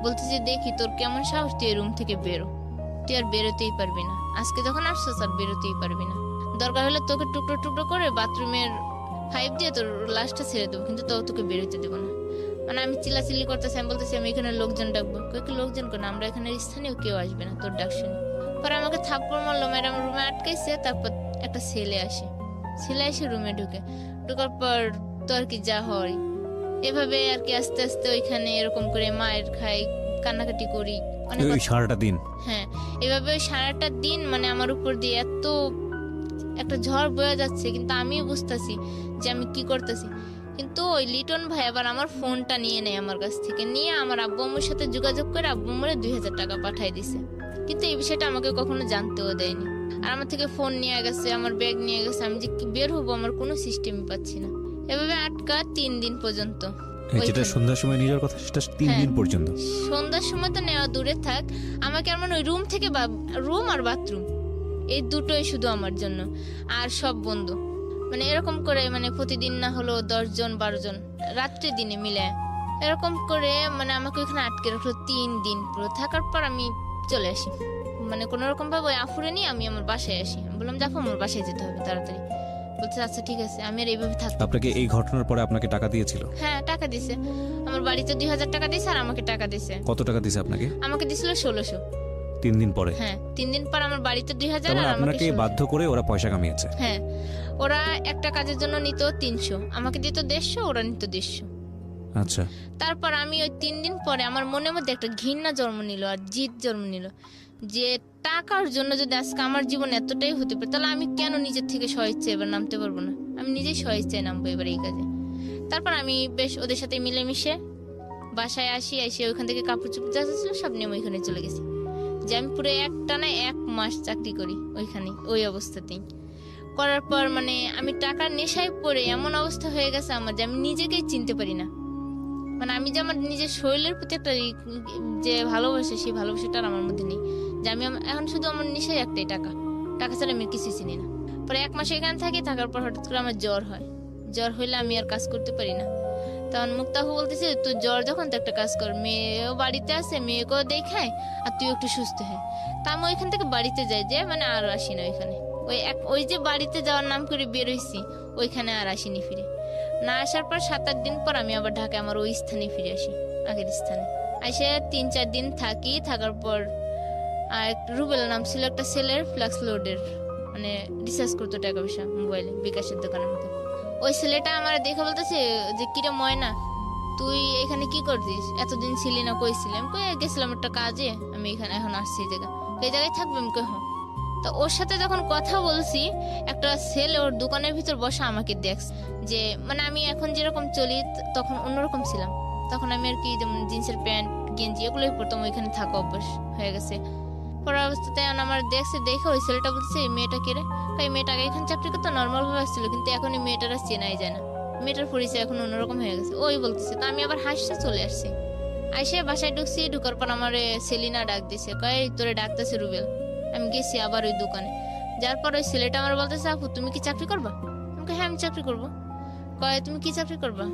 বলতেছে দেখি তোর কেমন সাহস, তুই এই রুম থেকে বেরো, তুই আর বেরোতেই পারবি না, আজকে যখন আসছিস আর বেরোতেই পারবি না, দরকার হলে তোকে টুকরো টুকরো করে বাথরুমের পাইপ দিয়ে তোর লাশটা ছেড়ে দেবো, কিন্তু তোকে বেরোতে দেবো না। মানে আমি চিল্লাচিল্লি করতেছি, আমি বলতেছি আমি এখানে লোকজন ডাকবো। কয়েক লোকজন কেন, আমরা এখানে স্থানীয় কেউ আসবে না, তোর ডাক শুনি। পরে আমাকে থাপ্পড় মারলো, ম্যাডাম রুমে আটকাইছে। তারপর একটা ছেলে এসে রুমে ঢুকার পর তো আর কি যা হয় এভাবে আর কি আস্তে আস্তে ওইখানে এরকম করে মায়ের খাই, কান্নাকাটি করি অনেক। ওই সারাটা দিন হ্যাঁ, এভাবে ওই সারাটা দিন মানে আমার উপর দিয়ে এত একটা ঝড় বয়ে যাচ্ছে, কিন্তু আমিও বুঝতেছি যে আমি কি করতেছি। কিন্তু ওই লিটন ভাই আবার আমার ফোনটা নিয়ে নেয় আমার কাছ থেকে, নিয়ে আমার আব্বু আম্মুর সাথে যোগাযোগ করে আব্বু আম্মুরে 2000 টাকা পাঠাই দিছে। কিন্তু এই বিষয়টা আমাকে কখনো জানতেও দেয়নি। আর আমার থেকে ফোন নিয়ে গেছে, আমার ব্যাগ নিয়ে গেছে। আমি যে কি বের হবো আমার কোনো সিস্টেমই পাচ্ছি না। এভাবে আটকা 3 দিন পর্যন্ত। যেটা ওইখানে। সন্ধ্যার সময় নিজের কথা, সেটা 3 দিন হ্যাঁ। পর্যন্ত। সন্ধ্যার সময় তো নেওয়া দূরে থাক, আমাকে আমার ওই রুম থেকে রুম আর বাথরুম এই দুটোই শুধু আমার জন্য, আর সব বন্ধ। মানে এরকম করে মানে প্রতিদিন না হলো 10 জন 12 জন রাত্রে দিনে মিলে এরকম করে মানে আমাকে ওখানে আটকে রাখলো 3 দিন পুরো। থাকার পর আমি চলে আসি, মানে কোনো রকম ভাবে ওই আফুরে নিয়ে আমি আমার বাসায় আসি। আমি বললাম দেখো আমার বাসায় যেতে হবে তাড়াতাড়ি। বলছে আচ্ছা ঠিক আছে, আমি আর এইভাবে থাকতে। আপনাকে এই ঘটনার পরে আপনাকে টাকা দিয়েছিল? হ্যাঁ, টাকা দিছে। আমার বাড়িতে 2000 টাকা দিছে আর আমাকে টাকা দিছে। কত টাকা দিয়েছে আপনাকে? আমাকে দিছিল 1600। 3 দিন পরে? হ্যাঁ, 3 দিন পর আমার বাড়িতে 2000 তার মানে আর আমাকে আপনাকে 1600। বাধ্য করে ওরা পয়সা কামিয়েছে? হ্যাঁ, ওরা একটা কাজের জন্য নিত 300, আমাকে দিত 150, ওরা নিত 150। আচ্ছা। তারপর আমি ওই 3 দিন পরে আমার মনের মধ্যে একটা ঘৃণা জন্ম নিল আর জিদ জন্ম নিল যে টাকার জন্য যদি আজকে আমার জীবন এতটাই হতে পারে, তাহলে আমি কেন নিজের থেকে স্বইচ্ছায় এবার নামতে পারবো না? আমি নিজেই স্বইচ্ছায় নামবো এবার এই কাজে। তারপর আমি বেশ ওদের সাথে মিলেমিশে বাসায় আসি, এসে ওইখান থেকে কাপড় চোপড় যা ছিল সব নিয়ে আমি ওইখানে চলে গেছি। যে আমি পুরো একটানা 1 মাস চাকরি করি ওইখানে, ওই অবস্থাতেই। করার পর মানে আমি টাকার নেশায় পড়ে এমন অবস্থা হয়ে গেছে আমার যে আমি নিজেকেই চিনতে পারি না। মানে আমি যে আমার নিজের শরীরের প্রতি একটা যে ভালোবাসা, সেই ভালোবাসাটা আর আমার মধ্যে নেই। যে আমি এখন শুধু আমার নেশাই একটাই, টাকা ছাড়া আমি কিছু চিনি না। পরে 1 মাস এখানে থাকার পর হঠাৎ করে আমার জ্বর হয়। জ্বর হইলে আমি আর কাজ করতে পারি না। তখন মুক্তাহু বলতেছে তো জ্বর যখন তো একটা কাজ কর, মেয়েও বাড়িতে আছে, মেয়েকেও দেখায় আর তুই একটু সুস্থ হয়। তা আমি ওইখান থেকে বাড়িতে যাই, যে মানে আর আসি না ওইখানে। ওই যে বাড়িতে যাওয়ার নাম করে বের হইছি, ওইখানে আর আসিনি ফিরে। না আসার পর 7-8 দিন পর আমি আবার ঢাকায় আমার ওই স্থানে ফিরে আসি, আগের স্থানে। এসে 3-4 দিন থাকি। থাকার পর আর রুবেল নাম ছিল একটা ছেলের, ফ্লাক্স লোডের মানে রিসার্চ করতো টাকা পয়সা মোবাইলে, বিকাশের দোকানের মতো। ওই ছেলেটা আমার দেখে বলতেছে যে কিরে ময়না, তুই এখানে কি করছিস? এতদিন ছিলি না, কই ছিলি? আমি কই গেছিলাম একটা কাজে, আমি এখানে এখন আসছি এই জায়গা। এই জায়গায় থাকবি? আমি কই হ্যাঁ। তো ওর সাথে যখন কথা বলছি, একটা ছেলে ওর দোকানের ভিতর বসা আমাকে দেখছে। যে মানে আমি এখন যেরকম চলি তখন অন্যরকম ছিলাম। তখন আমি আর কি যেমন জিন্সের প্যান্ট গেঞ্জি এগুলোই পরতাম, ওইখানে থাকা অভ্যাস হয়ে গেছে। পড়ার অবস্থাতে আমার দেখে ওই ছেলেটা বলছে এই মেয়েটা কে রে? এই মেয়েটা আগে এখানে চাকরি করতো, নর্মাল ভাবে আসছিল, কিন্তু এখন এই মেয়েটারা চেনাই যায় না। মেয়েটার পরিচয় এখন অন্যরকম হয়ে গেছে, ওই বলতেছে। তো আমি আবার হাসতে চলে আসছি। আইসে বাসায় ঢুকছি, ঢুকার পর আমার সেলিনা ডাক দিছে, কয় তোরে ডাকতেছে রুবেল। আমি গেছি আবার ওই দোকানে। যার পর ওই ছেলেটা আমার বলতেছে আপু তুমি কি চাকরি করবা? আমি কই হ্যাঁ আমি চাকরি করবো। কয় তুমি কি চাকরি করবা?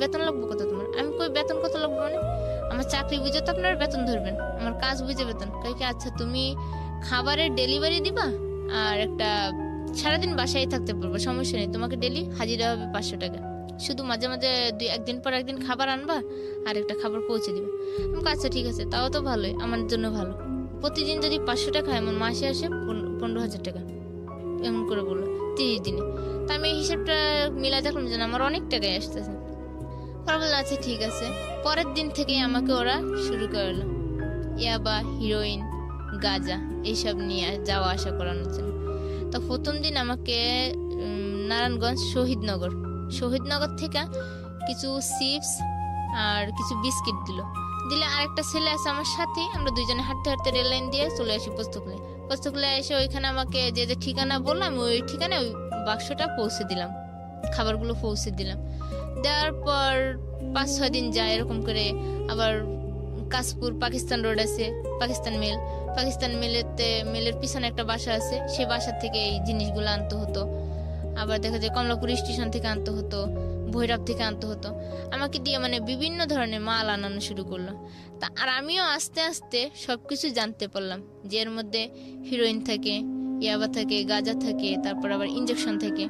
বেতন লাগবো কত তোমার? আমি কই বেতন কত লাগবো মানে? আমার চাকরি বুঝে তো আপনারা বেতন ধরবেন, আমার কাজ বুঝে বেতন। কয় কি আচ্ছা তুমি খাবারের ডেলিভারি দিবা আর একটা সারাদিন বাসায় থাকতে পারবো, সমস্যা নেই, তোমাকে ডেলি হাজিরা হবে 500 টাকা। শুধু মাঝে মাঝে একদিন পর একদিন খাবার আনবা আর একটা খাবার পৌঁছে দিবে। আমি আচ্ছা ঠিক আছে, তাও তো ভালোই, আমার জন্য ভালো। প্রতিদিন যদি 500 টাকা হয়, আমার মাসে আসে 15,000 টাকা, এমন করে বললো 30 দিনে। তা আমি এই হিসাবটা মিলা দেখলাম যে আমার অনেক টাকায় আসতেছে। পরে বললাম আচ্ছা ঠিক আছে। পরের দিন থেকেই আমাকে ওরা শুরু করলো ইয়াবা, হিরোইন, গাঁজা এইসব নিয়ে যাওয়া আসা করানোর জন্য। তো প্রথম দিন আমাকে নারায়ণগঞ্জ শহীদনগর থেকে কিছু চিপস আর কিছু বিস্কিট দিলে আরেকটা ছেলে আছে আমার সাথে, আমরা দুইজনে হাঁটতে হাঁটতে রেল লাইন দিয়ে চলে আসি পোস্তকলে এসে ওইখানে আমাকে যে যে ঠিকানা বললাম আমি ওই ঠিকানায় ওই বাক্সটা পৌঁছে দিলাম, খাবারগুলো পৌঁছে দিলাম। দেওয়ার পর 5-6 দিন যায় এরকম করে। আবার কাশপুর পাকিস্তান রোড আছে, পাকিস্তান মেলের পিছনে একটা বাসা আছে, সেই বাসা থেকে এই জিনিসগুলো আনতে হতো। আবার দেখা যায় কমলাপুর স্টেশন থেকে আনতে হতো, ভৈরব থেকে আনতে হতো। আমাকে দিয়ে মানে বিভিন্ন ধরনের মাল আনানো শুরু করলো। তা আর আমিও আস্তে আস্তে সবকিছু জানতে পারলাম যে এর মধ্যে হিরোইন থাকে, ইয়াবা থাকে, গাঁজা থাকে, তারপর আবার ইঞ্জেকশন থাকে।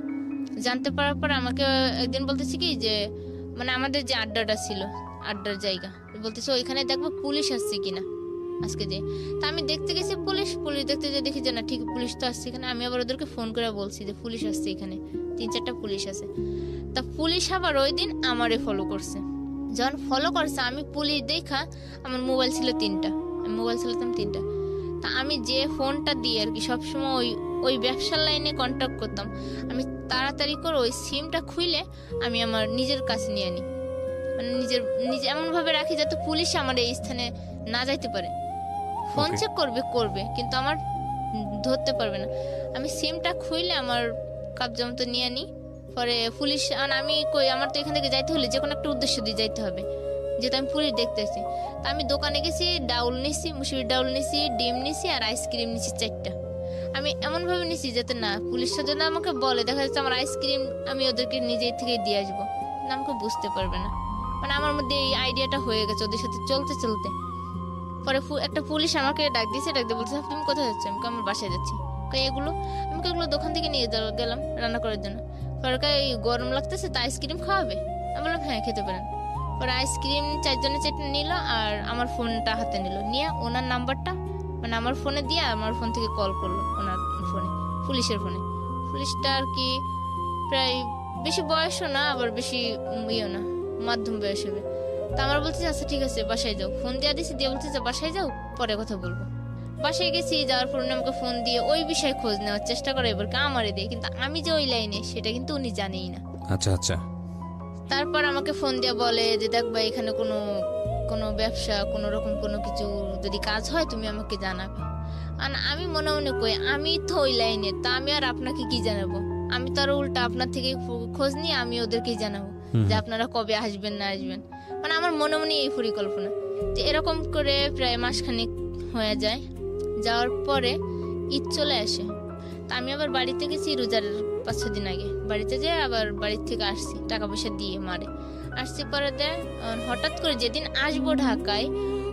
জানতে পারার পর আমাকে একদিন বলতেছি কি যে মানে আমাদের যে আড্ডাটা ছিল, আড্ডার জায়গা, বলতেছে ওইখানে দেখবো পুলিশ আসছে কিনা আজকে যে। তা আমি দেখতে গেছি পুলিশ দেখতে যে দেখি যে না ঠিক পুলিশ তো আসছে এখানে। আমি আবার ওদেরকে ফোন করে বলছি যে পুলিশ আসছে এখানে, 3-4টা পুলিশ আছে। তা পুলিশ আবার ওই দিন আমারে ফলো করছে। যখন ফলো করছে আমি পুলিশ দেখা, আমার মোবাইল ছিল 3টা, আমি মোবাইল চালাতাম 3টা। তা আমি যে ফোনটা দিয়ে আর কি সবসময় ওই ব্যবসার লাইনে কন্ট্যাক্ট করতাম, আমি তাড়াতাড়ি করে ওই সিমটা খুলে আমি আমার নিজের কাছে নিয়ে আনি, মানে নিজে এমন ভাবে রাখি যাতে পুলিশ আমার এই স্থানে না যাইতে পারে। ফোন চেক করবে কিন্তু আমার ধরতে পারবে না। আমি সিমটা খুলে আমার কাবজা মতো নিয়ে আনি। পরে পুলিশ আমি কই আমার তো এখান থেকে যাইতে হলে যে কোনো একটা উদ্দেশ্য দিয়ে যাইতে হবে, যেহেতু আমি পুলিশ দেখতেছি। তা আমি দোকানে গেছি, ডাউল নিছি, মুসুরির ডাউল নিছি, ডিম নিছি আর আইসক্রিম নিছি 4টা। আমি এমন ভাবে নিছি যাতে না পুলিশটা যদি আমাকে বলে দেখা যাচ্ছে আমার আইসক্রিম আমি ওদেরকে নিজেই থেকে দিয়ে আসবো, না আমাকে বুঝতে পারবে না। মানে আমার মধ্যে এই আইডিয়াটা হয়ে গেছে ওদের সাথে চলতে চলতে। পরে একটা পুলিশ আমাকে ডাক দিয়ে বলছে তুমি কোথায় যাচ্ছ? আমি আমার বাসায় যাচ্ছি। এগুলো দোকান থেকে নিয়ে গেলাম রান্না করার জন্য। পরে গরম লাগতেছে তা আইসক্রিম খাওয়াবে? আমি বললাম হ্যাঁ খেতে পারেন। পরে আইসক্রিম 4 জনের চেটে নিল আর আমার ফোনটা হাতে নিল, নিয়ে ওনার নাম্বারটা মানে আমার ফোনে দিয়ে আমার ফোন থেকে কল করলো ওনার ফোনে, পুলিশের ফোনে। পুলিশটা আর কি প্রায় বেশি বয়সও না আবার বেশি ইয়েও না, মাধ্যম বয়স হবে। তা আমার বলছে আচ্ছা ঠিক আছে বাসায় যাও, ফোন দিয়ে দিছি, দিয়ে বলছে বাসায় যাও পরে কথা বলবো। বাসায় গেছি, যাওয়ার পর উনি আমাকে ফোন দিয়ে ওই বিষয়ে খোঁজ নেওয়ার চেষ্টা করে, এবার আমারে দিয়ে, কিন্তু আমি যে ওই লাইনে সেটা কিন্তু উনি জানেই না। আচ্ছা। তারপর আমাকে ফোন দিয়ে বলে যে দেখ ভাই এখানে কোনো ব্যবসা কোনো রকম কোনো কিছু যদি কাজ হয় তুমি আমাকে জানাবে। আর আমি মনে মনে কই আমি তো ওই লাইনে, তা আমি আর আপনাকে কি জানাবো? আমি তো আর উল্টা আপনার থেকে খোঁজ নিয়ে আমি ওদেরকেই জানাবো যে আপনারা কবে আসবেন না আসবেন। মানে আমার মনে মনে এই পরিকল্পনা। তো এরকম করে প্রায় মাসখানেক হয়ে যায়। যাওয়ার পরে ঈদ চলে আসে। তা আমি আবার বাড়িতে গেছি রোজার 5-6 দিন আগে, বাড়িতে যেয়ে আবার বাড়ির থেকে আসছি টাকা পয়সা দিয়ে মারে আসছি। পরে দেয় হঠাৎ করে যেদিন আসবো ঢাকায়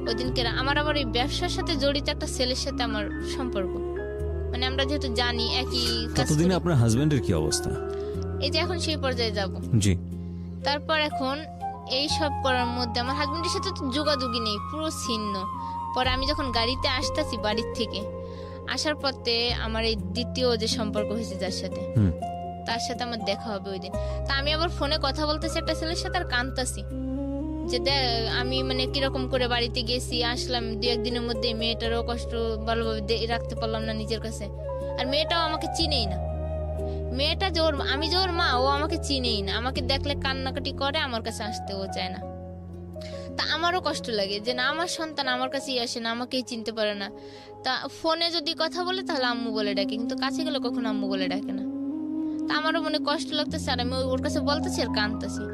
ওই দিনকে আমার আবার এই ব্যবসার সাথে জড়িত একটা ছেলের সাথে আমার সম্পর্ক, মানে আমরা যেহেতু জানি একই কাজ। ততদিনে আপনার হাজবেন্ডের কি অবস্থা? এই যে এখন সেই পর্যায়ে যাব। জি। তারপর এখন এই সব করার মধ্যে আমার হাজবেন্ডের সাথে তো যোগাযোগই নেই, পুরো ছিন্ন। পরে আমি যখন গাড়িতে আসতেছি বাড়ির থেকে আসার পথে আমার এই দ্বিতীয় যে সম্পর্ক হয়েছে যার সাথে, তার সাথে আমার দেখা হবে ওই দিন। তা আমি আবার ফোনে কথা বলতেছি একটা ছেলের সাথে আর কাঁদতাছি যে আমি মানে কিরকম করে বাড়িতে গেছি আসলাম 2-1 দিনের মধ্যে, মেয়েটারও কষ্ট ভালোভাবে রাখতে পারলাম না নিজের কাছে। আর মেয়েটাও আমাকে চিনেই না, মেয়েটা আমি যে ওর মা ও আমাকে চিনেই না, আমাকে দেখলে কান্নাকাটি করে, আমার কাছে আসতে ও চায় না। তা আমারও কষ্ট লাগে যে না আমার সন্তান আমার কাছেই আসে না, আমাকেই চিনতে পারে না। তা ফোনে যদি কথা বলে তাহলে আম্মু বলে ডাকে, কিন্তু কাছে গেলে কখনো আম্মু বলে ডাকে না। তা আমারও মনে কষ্ট লাগতেছে আর আমি ওর কাছে বলতেছি আর কাঁদতেছি।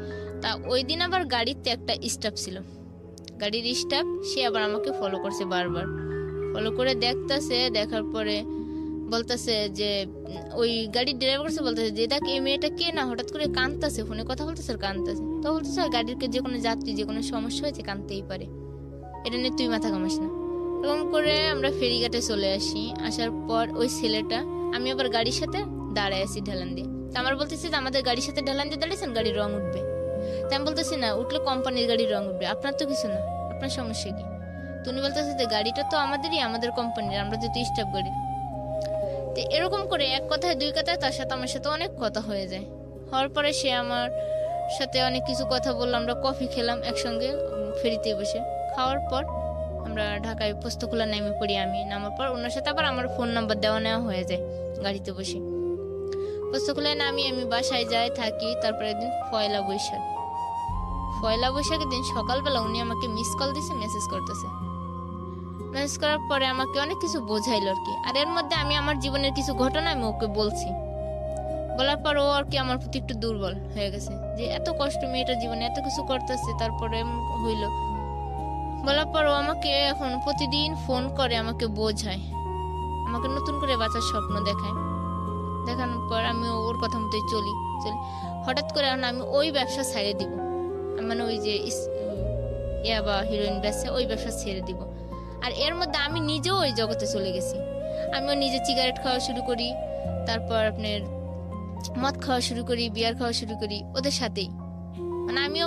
তা ওই দিন আবার গাড়িতে একটা স্টাফ ছিল, গাড়ির স্টাফ, সে আবার আমাকে ফলো করছে বারবার, ফলো করে দেখতেছে। দেখার পরে বলতেছে যে ওই গাড়ির ড্রাইভার কাছে বলতেছে যে দেখ এই মেয়েটা কে না হঠাৎ করে কাঁদতেছে, ফোনে কথা বলতেছে আর কাঁদতেছে। তো বলতেছে গাড়ির যে কোনো যাত্রী যে কোনো সমস্যা হয়েছে কাঁদতেই পারে, এটা নিয়ে তুই মাথা ঘামাস না। এরকম করে আমরা ফেরিঘাটে চলে আসি। আসার পর ওই ছেলেটা, আমি আবার গাড়ির সাথে দাঁড়ায় আছি ঢালান দিয়ে। তা আমার বলতেছে যে আমাদের গাড়ির সাথে ঢালান দিয়ে দাঁড়িয়েছেন, গাড়ির রং উঠবে। তা আমি বলতেছি না উঠলে কোম্পানির গাড়ির রং উঠবে, আপনার তো কিছু না, আপনার সমস্যা কি? তুমি বলতেছে যে গাড়িটা তো আমাদেরই, আমাদের কোম্পানির, আমরা যেহেতু স্টাফ গাড়ি। তো এরকম করে এক কথায় দুই কথায় তার সাথে আমার সাথে অনেক কথা হয়ে যায়। হওয়ার পরে সে আমার সাথে অনেক কিছু কথা বললাম, আমরা কফি খেলাম একসঙ্গে ফেরিতে বসে। খাওয়ার পর আমরা ঢাকায় পোস্তখোলা নেমে পড়ি। আমি নামার পর ওনার সাথে আবার আমার ফোন নাম্বার দেওয়া নেওয়া হয়ে যায় গাড়িতে বসে। পোস্তখোলায় নামি আমি বাসায় যাই, থাকি। তারপরে একদিন পয়লা বৈশাখের দিন সকালবেলা উনি আমাকে মিস কল দিছে, মেসেজ করতেছে। মেসেজ করার পরে আমাকে অনেক কিছু বোঝাইলো আর কি। আর এর মধ্যে আমি আমার জীবনের কিছু ঘটনা আমি ওকে বলছি। বলার পর ও আর কি আমার প্রতি একটু দুর্বল হয়ে গেছে, যে এত কষ্ট মেয়েটার জীবনে, এত কিছু করতেছে, তারপরে এমন হইলো। বলার পর ও আমাকে এখন প্রতিদিন ফোন করে, আমাকে বোঝায়, আমাকে নতুন করে বাঁচার স্বপ্ন দেখায়। দেখানোর পর আমি ওর কথা মতোই চলি। হঠাৎ করে এখন আমি ওই ব্যবসা ছেড়ে দিব, মানে ওই যে ইয়াবা হিরোইন ব্যবসা, ওই ব্যবসা ছেড়ে দিব। আর এর মধ্যে আমি নিজেও ওই জগতে চলে গেছি। আমিও নিজে সিগারেট খাওয়া শুরু করি, তারপর আপনার মদ খাওয়া শুরু করি, বিয়ার খাওয়া শুরু করি ওদের সাথেই। মানে আমিও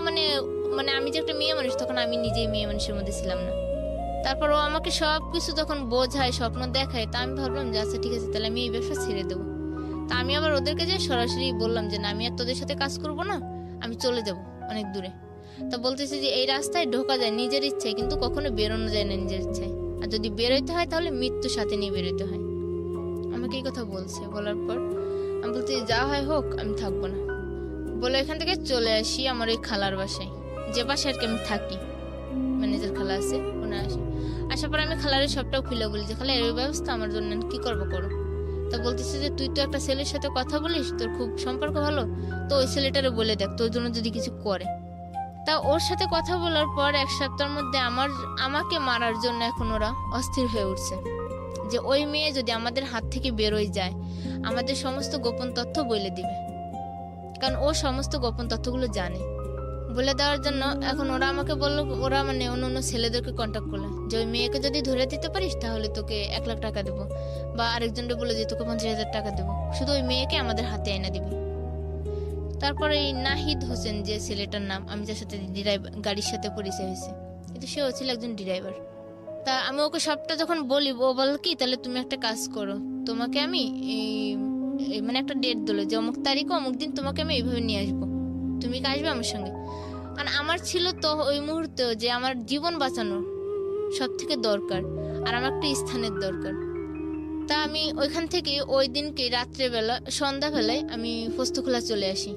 মানে আমি যে একটা মেয়ে মানুষ, তখন আমি নিজেই মেয়ে মানুষের মধ্যে ছিলাম না। তারপর ও আমাকে সব কিছু তখন বোঝায়, স্বপ্ন দেখায়। তা আমি ভাবলাম যে আচ্ছা ঠিক আছে, তাহলে আমি এই ব্যবসা ছেড়ে দেবো। তা আমি আবার ওদেরকে যে সরাসরি বললাম যে না, আমি আর তোদের সাথে কাজ করব না, আমি চলে যাব অনেক দূরে। তা বলতেছে যে এই রাস্তায় ঢোকা যায় নিজের ইচ্ছায়, কিন্তু কখনো বেরোনো যায় না নিজের ইচ্ছায়। আর যদি বেরোইতে হয় তাহলে মৃত্যুর সাথে নিয়ে বেরোতে হয়। আমাকে এই কথা বলছে। বলার পর আমি বলতে যা হয় হোক, আমি থাকবো না বলে এখান থেকে চলে আসি আমার ওই খালার বাসায়, যে বাসায় আর কি আমি থাকি। ম্যানেজার খালা আছে, ওনা আসে। আসার পর আমি খালারের সবটাও খুলে বলি যে খালা, এই ব্যবস্থা আমার জন্য কি করবো করো। তা বলতেছে যে তুই তো একটা ছেলের সাথে কথা বলিস, তোর খুব সম্পর্ক ভালো, তো ওই ছেলেটারে বলে দেখ তোর জন্য যদি কিছু করে। তা ওর সাথে কথা বলার পর এক সপ্তাহের মধ্যে আমাকে মারার জন্য এখন ওরা অস্থির হয়ে উঠছে, যে ওই মেয়ে যদি আমাদের হাত থেকে বেরোয় যায়, আমাদের সমস্ত গোপন তথ্য বলে দিবে। কারণ ও সমস্ত গোপন তথ্যগুলো জানে। বলে দেওয়ার জন্য এখন ওরা আমাকে বললো, ওরা মানে অন্য ছেলেদেরকে কন্ট্যাক্ট করলো যে ওই মেয়েকে যদি ধরে দিতে পারিস তাহলে তোকে 1 লাখ টাকা দেবো, বা আরেকজনকে বলে যে তোকে 50,000 টাকা দেবো, শুধু ওই মেয়েকে আমাদের হাতে এনে দিবি। তারপরে এই নাহিদ হোসেন যে ছেলেটার নাম, আমি যার সাথে গাড়ির সাথে পরিচয় হয়েছে, কিন্তু সেও ছিল একজন ড্রাইভার। তা আমি ওকে সবটা যখন বলি, ও বল কি তাহলে তুমি একটা কাজ করো, তোমাকে আমি মানে একটা ডেট দিল যে অমুক তারিখ অমুক দিন তোমাকে আমি এইভাবে নিয়ে আসবো, তুমি কি আসবে আমার সঙ্গে। কারণ আমার ছিল তো ওই মুহূর্তে যে আমার জীবন বাঁচানো সব থেকে দরকার, আর আমার একটা স্থানের দরকার। তা আমি ওইখান থেকে ওই দিনকে রাত্রেবেলা সন্ধ্যাবেলায় আমি পোস্তখোলা চলে আসি।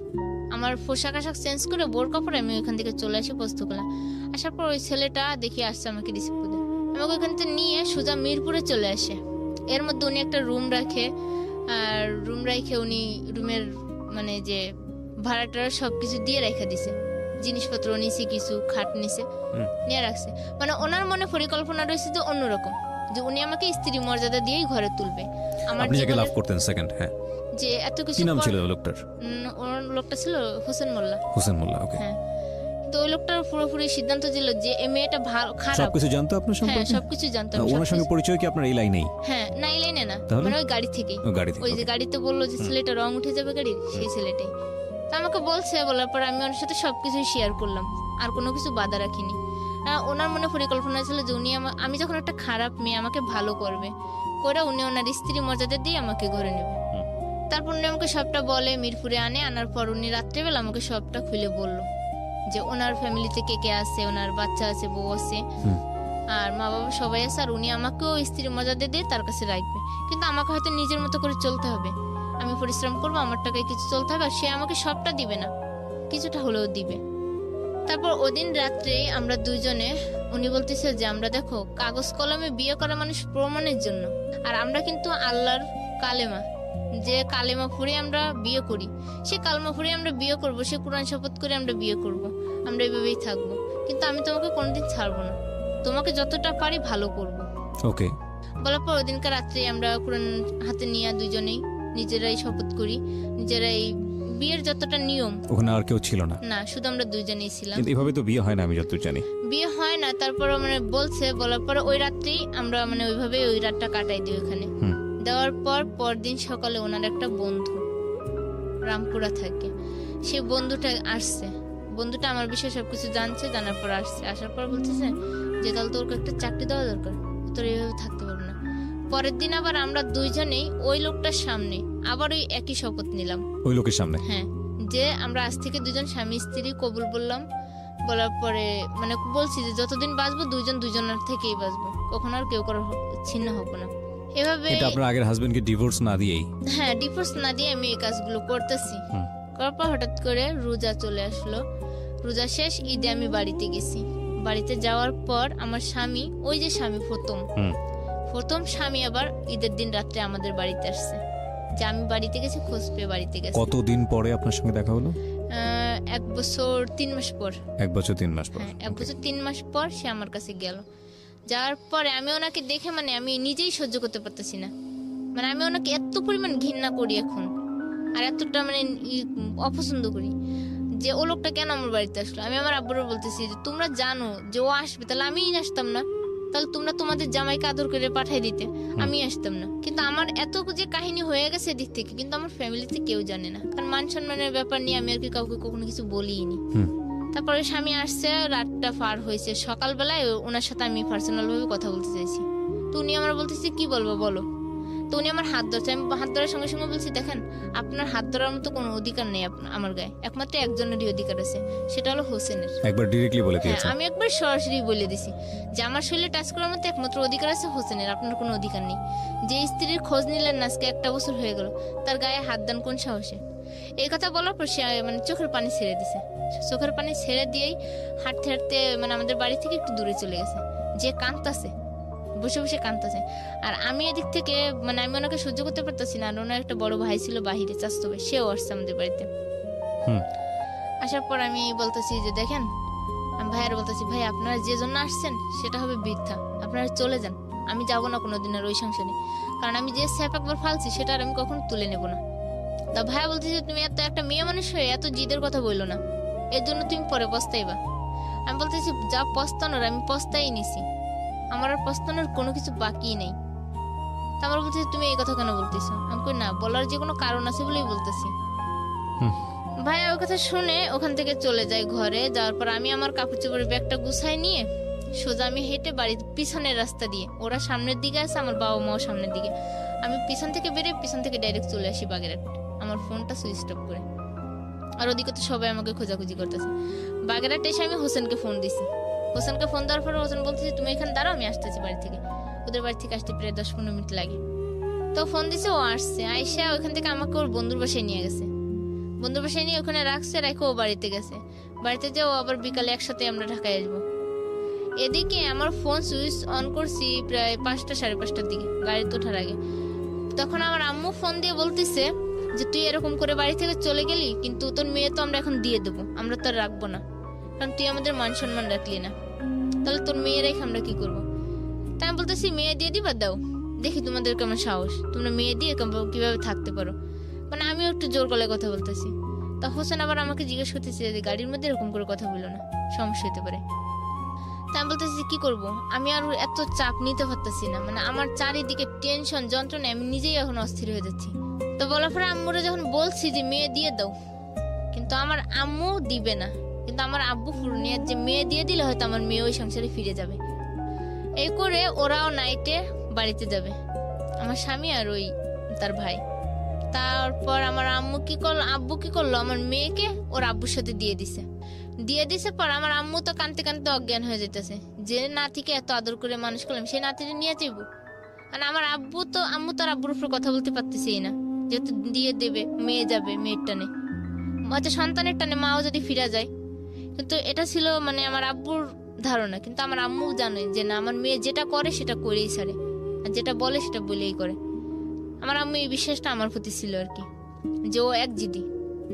আমার পোশাক আশাক চেঞ্জ করে বোরকা পরে আমি ওইখান থেকে চলে আসি পোস্তখোলা। আসার পর ওই ছেলেটা দেখি আসছে আমাকে রিসিভ করে, আমাকে ওইখান থেকে নিয়ে সোজা মিরপুরে চলে আসে। এর মধ্যে উনি একটা রুম রাখে, আর রুম রাখে উনি রুমের মানে যে ভাড়াটা সবকিছু দিয়ে রেখে দিছে, জিনিসপত্র নিছে, কিছু খাট নিছে, নিয়ে রাখছে। মানে ওনার মনে পরিকল্পনা রয়েছে যে অন্যরকম, যে উনি আমাকে স্ত্রী মর্যাদা দিয়েই ঘরে তুলবে। আমার আপনি যাকে লাভ করতেন সেকেন্ড, হ্যাঁ, যে এত কিছু। কি নাম ছিল লোকটার? ওর লোকটা ছিল হোসেন মোল্লা। হোসেন মোল্লা, ওকে। হ্যাঁ, তো ওই লোকটার পুরোপুরি সিদ্ধান্ত ছিল যে এই মেয়েটা ভালো খারাপ, সবকিছু জানতো আপনার সম্পর্কে? হ্যাঁ, সবকিছু জানতো। ওনার সঙ্গে পরিচয় কি আপনার এই লাইনেই? হ্যাঁ, না এই লাইনে না, মানে ওই গাড়ি থেকেই। ওই যে গাড়িতে বললো যে ছেলেটা রং উঠে যাবে গাড়ির, সেই ছেলেটাই। তা আমাকে বলছে, বলার পর আমি ওর সাথে সবকিছুই শেয়ার করলাম, আর কোনো কিছু বাধা রাখিনি। ওনার মনে পরিকল্পনা ছিল যে উনি আমি যখন একটা খারাপ মেয়ে, আমাকে ভালো করবে, করে উনি ওনার স্ত্রী মর্যাদা দিয়ে আমাকে ঘরে নেবে। তারপর উনি আমাকে সবটা বলে, মিরপুরে আনার পর উনি রাত্রেবেলা আমাকে সবটা খুলে বললো যে ওনার ফ্যামিলিতে কে কে আছে, ওনার বাচ্চা আছে, বউ আছে, আর মা বাবা সবাই আছে, আর উনি আমাকেও স্ত্রী মর্যাদা দিয়ে তার কাছে রাখবে। কিন্তু আমাকে হয়তো নিজের মতো করে চলতে হবে, আমি পরিশ্রম করবো, আমার টাকায় কিছু চলতে হবে, আর সে আমাকে সবটা দিবে না, কিছুটা হলেও দিবে। তারপর ওদিন রাত্রে আমরা দুইজনে, উনি বলতেছে যে আমরা দেখো কাগজ কলমে বিয়ে করা মানুষ প্রমাণের জন্য, আর আমরা কিন্তু আল্লাহর কালেমা, যে কালেমা পড়ে আমরা বিয়ে করি, সে কালেমা পড়ে আমরা বিয়ে করব, সে কোরআন শপথ করে আমরা বিয়ে করব, আমরা এইভাবেই থাকবো, কিন্তু আমি তোমাকে কোনোদিন ছাড়বো না, তোমাকে যতটা পারি ভালো করব। ওকে। বলার পর ওদিনকার রাত্রে আমরা কোরআন হাতে নিয়ে দুইজনেই নিজেরাই শপথ করি, নিজেরাই বিয়ের যতটা নিয়ম। ওখানে আর কেউ ছিল না? না, শুধু আমরা দুইজনেই ছিলাম। কিন্তু এভাবে তো বিয়ে হয় না, আমি যতদূর জানি। বিয়ে হয় না। তারপর মানে বলছে, বলার পর ওই রাত্রেই আমরা মানে ওইভাবে ওই রাতটা কাটাই দিই ওখানে। দেওয়ার পর পরদিন সকালে ওনার একটা বন্ধু রামপুরা থাকে, সে বন্ধুটা আসছে, বন্ধুটা আমার বিষয়ে সবকিছু জানছে, জানার পর আসছে। আসার পর বলতেছে যে তাহলে তোর একটা চাকরি দেওয়া দরকার, তোর এইভাবে থাকতে পারবো না। পরের দিন আবার আমরা দুইজনেই ওই লোকটার সামনে আবার ওই একই শপথ নিলাম, ওই লোকের সামনে। হ্যাঁ, যে আমরা আজ থেকে দুজন স্বামী স্ত্রী কবুল বললাম, বলার পরে মানে বলছি যে যতদিন বাঁচবো দুজন দুজনের থেকেই বাঁচবো, কখনো আর কেউ কারো ছিন্ন হবো না। এভাবে এটা আপনার আগের হাজবেন্ডকে ডিভোর্স না দিয়েই? হ্যাঁ, ডিভোর্স না দিয়ে আমি এই কাজগুলো করতেছি। করার পর হঠাৎ করে রোজা চলে আসলো, রোজা শেষ, ঈদে আমি বাড়িতে গেছি। বাড়িতে যাওয়ার পর আমার স্বামী, ওই যে স্বামী প্রথম স্বামী আবার ঈদের দিন রাত্রে আমাদের বাড়িতে আসছে, যে আমি বাড়িতে গেছি খোঁজ পেয়ে বাড়িতে গেছে। কতদিন পরে আপনার সঙ্গে দেখা হলো? 1 বছর 3 মাস পর। 1 বছর 3 মাস পর? হ্যাঁ, 1 বছর 3 মাস পর সে আমার কাছে গেল। যাওয়ার পরে আমি ওনাকে দেখে মানে আমি নিজেই সহ্য করতে পারতেছি না, মানে আমি ওনাকে এত পরিমাণ ঘৃণা করি এখন, আর এতটা মানে অপছন্দ করি যে ও লোকটা কেন আমার বাড়িতে আসলো। আমি আমার আব্বুরে বলতেছি যে তোমরা জানো যে ও আসবে, তাহলে আমিই আসতাম না, তাহলে তোমরা তোমাদের জামাইকে আদর করে পাঠিয়ে দিতে, আমি আসতাম না। কিন্তু আমার এত যে কাহিনী হয়ে গেছে দিক থেকে, কিন্তু আমার ফ্যামিলিতে কেউ জানে না, কারণ মান সম্মানের ব্যাপার নিয়ে আমি আর কি কাউকে কখনো কিছু বলিনি। তারপরে স্বামী আসছে, রাতটা পার হয়েছে, সকালবেলায় ওনার সাথে আমি পার্সোনাল ভাবে কথা বলতে চাইছি। তো উনি আমার বলতেছে কি বলবো বলো। তো উনি আমার হাত ধরছে, আমি হাত ধরার সঙ্গে সঙ্গে বলছি দেখেন আপনার হাত ধরার মতো কোনো অধিকার নেই আমার গায়ে, একমাত্র একজনেরই অধিকার আছে, সেটা হলো হোসেনের। একবার ডিরেক্টলি বলে দিয়েছেন? আমি একবার সরাসরি বলে দিছি যে আমার শরীরে টাচ করার মতো একমাত্র অধিকার আছে হোসেনের, আপনার কোনো অধিকার নেই। যে স্ত্রীর খোঁজ নিলেন না আজকে 1 বছর হয়ে গেল, তার গায়ে হাত দেন কোন সাহসে। এই কথা বলার পর সে মানে চোখের পানি ছেড়ে দিছে, চোখের পানি ছেড়ে দিয়েই হাঁটতে হাঁটতে মানে আমাদের বাড়ি থেকে একটু দূরে চলে গেছে, যে কাঁদতাছে, বসে বসে কাঁদতেছে। আর আমি এদিক থেকে মানে আমি ওনাকে সহ্য করতে পারতেছি না, আর ওনার একটা বড় ভাই ছিল বাহিরে, চাচাতো ভাই, সেও আসছে আমাদের বাড়িতে। আসার পর আমি বলতেছি যে দেখেন, আমি ভাইয়ার বলতেছি ভাই আপনারা যে জন্য আসছেন সেটা হবে বৃথা, আপনারা চলে যান, আমি যাব না কোনোদিন আর ওই সংসারে, কারণ আমি যে স্যাপ একবার ফালছি সেটা আর আমি কখনো তুলে নেব না। তা ভাইয়া বলতেছি তুমি এত একটা মেয়ে মানুষ হয়ে এত জিদের কথা বললো না, এর জন্য তুমি পরে পস্তাইবা। আমি বলতেছি যা পস্তানোর আমি পস্তাই নিছি, আমার আর পস্তানোর কোনো কিছু বাকি নেই। তা আমার বলতেছি তুমি এই কথা কেন বলতেছো। আমি কই না, বলার যে কোনো কারণ আছে বলেই বলতেছি। ভাইয়া ওই কথা শুনে ওখান থেকে চলে যায় ঘরে। যাওয়ার পর আমি আমার কাপড় চোপড়ের ব্যাগটা গুছাই নিয়ে সোজা আমি হেঁটে বাড়ির পিছনের রাস্তা দিয়ে, ওরা সামনের দিকে আছে, আমার বাবা মাও সামনের দিকে, আমি পিছন থেকে বেরিয়ে পিছন থেকে ডাইরেক্ট চলে আসি বাগেরহাট, আমার ফোনটা সুইচ অফ করে। আর ওদিকে তো সবাই আমাকে খোঁজাখুঁজি করতেছে। বাগেরহাট এসে আমি হোসেনকে ফোন দিছি, হোসেনকে ফোন দেওয়ার পর হোসেন বলতেছে তুমি এখানে দাঁড়াও, আমি আসতেছি বাড়ি থেকে। ওদের বাড়ি থেকে আসতে প্রায় 10-15 মিনিট লাগে। তো ফোন দিছে, ও আসছে, আইসা ওইখান থেকে আমাকে ওর বন্ধুর বাসায় নিয়ে গেছে, বন্ধুর বাসায় নিয়ে ওখানে রাখছে, রেখে ও বাড়িতে গেছে। বাড়িতে যে ও আবার বিকালে একসাথে আমরা ঢাকায় আসবো। এদিকে আমার ফোন সুইচ অন করছি প্রায় 5টা 5:30টার দিকে, গাড়িতে ওঠার আগে। তখন আমার আম্মু ফোন দিয়ে বলতেছে যে তুই এরকম করে বাড়ি থেকে চলে গেলি, কিন্তু তোর মেয়ে তো আমরা এখন দিয়ে দেবো, আমরা তো আর রাখবো না, কারণ তুই আমাদের মান সম্মান রাখলি না, তাহলে তোর মেয়ে রেখে আমরা কি করবো। তাই আমি বলতেছি মেয়ে দিয়ে দিবা, দাও, দেখি তোমাদের কেমন সাহস, তোমরা মেয়ে দিয়ে কিভাবে থাকতে পারো, মানে আমিও একটু জোর গলায় কথা বলতেছি। তা হোসেন আবার আমাকে জিজ্ঞেস করতেছে যে গাড়ির মধ্যে এরকম করে কথা বললো না, সমস্যা হতে পারে। তা আমি বলতেছি কি করব, আমি আর এত চাপ নিতে পারতেছি না, মানে আমার চারিদিকে টেনশন যন্ত্রণায় আমি নিজেই এখন অস্থির হয়ে যাচ্ছি। তো বলার পরে আম্মুরে যখন বলছি যে মেয়ে দিয়ে দাও, কিন্তু আমার আম্মু দিবে না, কিন্তু আমার আব্বু ফুরনিয়ার যে মেয়ে দিয়ে দিলে হয়তো আমার মেয়ে ওই সংসারে ফিরে যাবে। এই করে ওরাও নাইটে বাড়িতে যাবে, আমার স্বামী আর ওই তার ভাই। তারপর আমার আব্বু কি করলো, আমার মেয়েকে ওর আব্বুর সাথে দিয়ে দিছে পর আমার আম্মু তো কানতে কানতে অজ্ঞান হয়ে যেতেছে, যে নাতিকে এত আদর করে মানুষ করলাম সেই নাতিটা নিয়ে যাইব। আর আমার আম্মু তো আর আব্বুর উপর কথা বলতে পারতেছেই না, যেহেতু দিয়ে দেবে, মেয়ে যাবে, মেয়ের টানে, হয়তো সন্তানের টানে মাও যদি ফিরা যায়। কিন্তু এটা ছিল মানে আমার আব্বুর ধারণা, কিন্তু আমার আম্মু জানে যে না, আমার মেয়ে যেটা করে সেটা করেই ছাড়ে, আর যেটা বলে সেটা বলেই করে। আমার আম্মু এই বিশ্বাসটা আমার প্রতি ছিল আর কি, যে ও এক জিদি,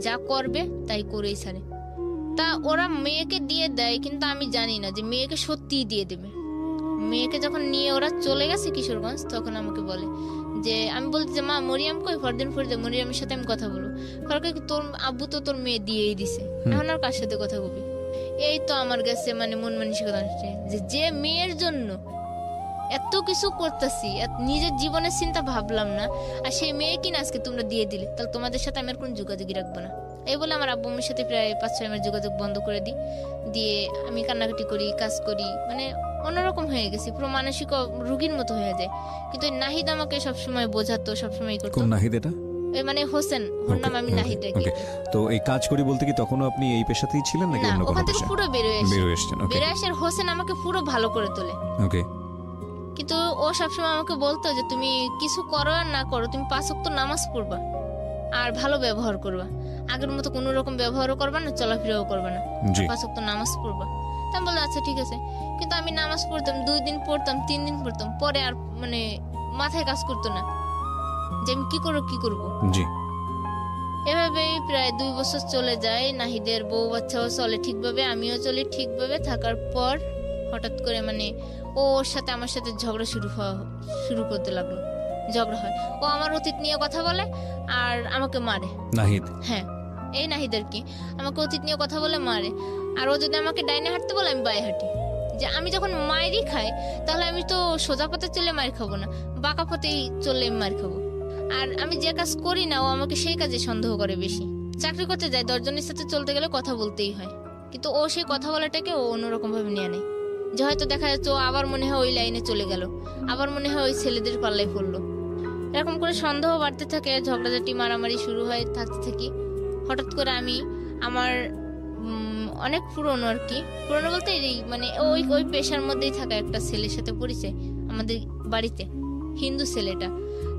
যা করবে তাই করেই ছাড়ে। তা ওরা মেয়েকে দিয়ে দেয়, কিন্তু আমি জানি না যে মেয়েকে সত্যিই দিয়ে দেবে। মেয়েকে যখন নিয়ে ওরা চলে গেছে কিশোরগঞ্জ, তখন আমাকে বলে যে, আমি বলতে যে মা মরিয়াম কই, ফরদিন ফরিদা, মরিয়ামের সাথে আমি কথা বলবো। তোর আব্বু তো তোর মেয়ে দিয়েই দিছে, এখন আর কার সাথে কথা বলবি। এই তো আমার কাছে মানে মন মানসিকতা যে মেয়ের জন্য এত কিছু করতেছি, নিজের জীবনের চিন্তা ভাবলাম না, আর সেই মেয়ে কিনা আজকে তোমরা দিয়ে দিলে, তাহলে তোমাদের সাথে আমি আর কোন যোগাযোগই রাখবো না। এই বলে আমার আব্বু আম্মুর সাথে প্রায় 5-6 মাস যোগাযোগ বন্ধ করে দিই, দিয়ে আমি কান্নাকাটি করি, কাজ করি, মানে অন্যরকম হয়ে গেছি, পুরো মানসিক রোগীর মতো হয়ে যায়। কিন্তু নাহিদ আমাকে সবসময় বোঝাতো, সবসময় করতো। কোন নাহিদ এটা? মানে হোসেন, ওর নাম আমি নাহিদ রাখি। ওকে, তো এই কাজ করি বলতে কি তখনও আপনি এই পেশাতেই ছিলেন নাকি না, অন্য কোনো ওখান থেকে পেশা? পুরো বেরোয় এসেছেন। ওকে বেরোয় এসে হোসেন আমাকে পুরো ভালো করে তোলে। ওকে কিন্তু ও সবসময় আমাকে বলতো যে তুমি কিছু করো আর না করো, তুমি 5 ওয়াক্ত নামাজ পড়বা আর ভালো ব্যবহার করবা, আগের মতো কোনো রকম ব্যবহারও করবা না, চলাফেরাও করবা না, জি 5 ওয়াক্ত নামাজ পড়বা। তা আমি বললাম আচ্ছা ঠিক আছে। কিন্তু আমি নামাজ পড়তাম, 2 দিন পড়তাম, 3 দিন পড়তাম, পরে আর মানে মাথায় কাজ করতো না যে আমি কি করব। জি এভাবেই প্রায় 2 বছর চলে যায়। নাহিদের বউ বাচ্চাও চলে ঠিকভাবে, আমিও চলি ঠিকভাবে। থাকার পর হঠাৎ করে মানে ওর সাথে আমার সাথে ঝগড়া শুরু করতে লাগলো। ঝগড়া হয়, ও আমার অতীত নিয়ে কথা বলে আর আমাকে মারে। নাহিদ? হ্যাঁ, এই নাহিদ আর কি, আমাকে অতীত নিয়ে কথা বলে মারে। আর ও যদি আমাকে ডাইনে হাঁটতে বলে আমি বাঁয়ে হাঁটি। যে আমি যখন মায়েরই খাই তাহলে আমি তো সোজা পথে চলে মার খাবো না, বাঁকা পথেই চললে আমি মার খাবো। আর আমি যে কাজ করি না ও আমাকে সেই কাজে সন্দেহ করে বেশি। চাকরি করতে যায়, 10 জনের সাথে চলতে গেলে কথা বলতেই হয়, কিন্তু ও সেই কথা বলাটাকে ও অন্যরকম ভাবে নিয়ে নেয়। যে হয়তো দেখা যাচ্ছে ও আবার মনে হয় ওই লাইনে চলে গেল, আবার মনে হয় ওই ছেলেদের পাল্লায় পড়লো। এরকম করে সন্দেহ বাড়তে থাকে, ঝগড়াঝাটি মারামারি শুরু হয়, থাকতে থাকি। হঠাৎ করে আমি আমার অনেক পুরনো আর কি, পুরনো বলতে এই মানে ওই পেশার মধ্যেই থাকা একটা ছেলের সাথে পরিচয় আমাদের বাড়িতে, হিন্দু ছেলেটা।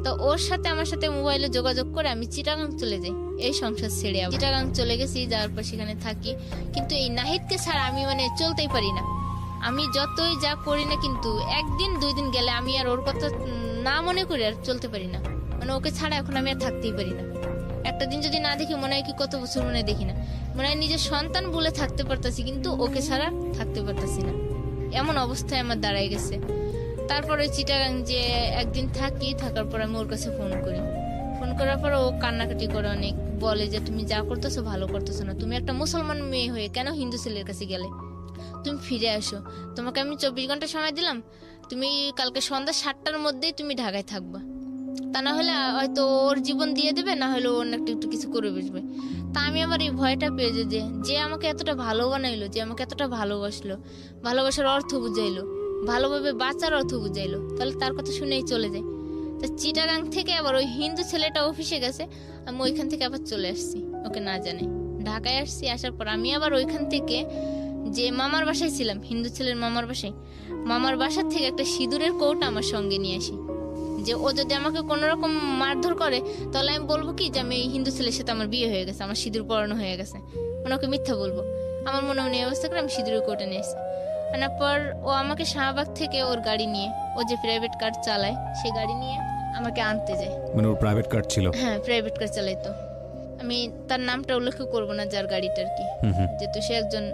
তো ওর সাথে আমার সাথে মোবাইলে যোগাযোগ করে আমি চিটাগাং চলে যাই। এই সংসার ছেড়ে চিটাগাং চলে গেছি, যাওয়ার পর সেখানে থাকি। কিন্তু এই নাহিদকে ছাড়া আমি মানে চলতেই পারি না। আমি যতই যা করি না, কিন্তু 1 দিন 2 দিন গেলে আমি আর ওর কথা না মনে করে আর চলতে পারি না। মানে ওকে ছাড়া এখন আমি আর থাকতেই পারি না। একটা দিন যদি না দেখি মনে হয় কি কত বছর মনে দেখি না, মনে হয় নিজের সন্তান বলে থাকতে পারতাছি, কিন্তু ওকে ছাড়া থাকতে পারতাছি না। এমন অবস্থায় আমার দাঁড়ায় গেছে। তারপরে চিটাগাং যে একদিন থাকার পর আমি ওর কাছে ফোন করি। ফোন করার পর ও কান্নাকাটি করে অনেক, বলে যে তুমি যা করতেছো ভালো করতেছো না, তুমি একটা মুসলমান মেয়ে হয়ে কেন হিন্দু ছেলের কাছে গেলে, তুমি ফিরে আসো, তোমাকে আমি 24 ঘন্টা সময় দিলাম, তুমি কালকে সন্ধ্যা 7টার মধ্যেই তুমি ঢাকায় থাকবা, তা না হলে হয়তো ওর জীবন দিয়ে দেবে, না হলে ওর একটু কিছু করে বসবে। তা আমি আমার এই ভয়টা পেয়ে যে আমাকে এতটা ভালো বানাইলো, যে আমাকে এতটা ভালোবাসলো, ভালোবাসার অর্থ বুঝাইলো, ভালোভাবে বাঁচার অর্থ বুঝাইলো, তাহলে তার কথা শুনেই চলে যায়। তা চিটাগাং থেকে আবার ওই হিন্দু ছেলেটা অফিসে গেছে, আমি ওইখান থেকে আবার চলে আসছি ওকে না জানে, ঢাকায় আসছি। আসার পর আমি আবার ওইখান থেকে যে মামার বাসায় ছিলাম, হিন্দু ছেলের মামার বাসার থেকে একটা সিঁদুরের কৌটা আমার সঙ্গে নিয়ে আসি, যে ও যদি আমাকে কোনো রকম মারধর করে তাহলে আমি বলবো কি যে আমি এই হিন্দু ছেলের সাথে আমার বিয়ে হয়ে গেছে, আমার সিঁদুর পরানো হয়ে গেছে, ওনাকে মিথ্যা বলবো। আমার মনে মনে অবস্থা করে আমি সিঁদুরের কৌটা নিয়ে এসেছি। আনার পর ও আমাকে শাহবাগ থেকে ওর গাড়ি নিয়ে, ও যে প্রাইভেট কার চালায় সেই গাড়ি নিয়ে আমাকে আনতে যায়। মানে ওর প্রাইভেট কার ছিল? হ্যাঁ, প্রাইভেট কার চালাইতো। আমি তার নামটা উল্লেখ করবো না যার গাড়িটা আর কি, যেহেতু সে একজন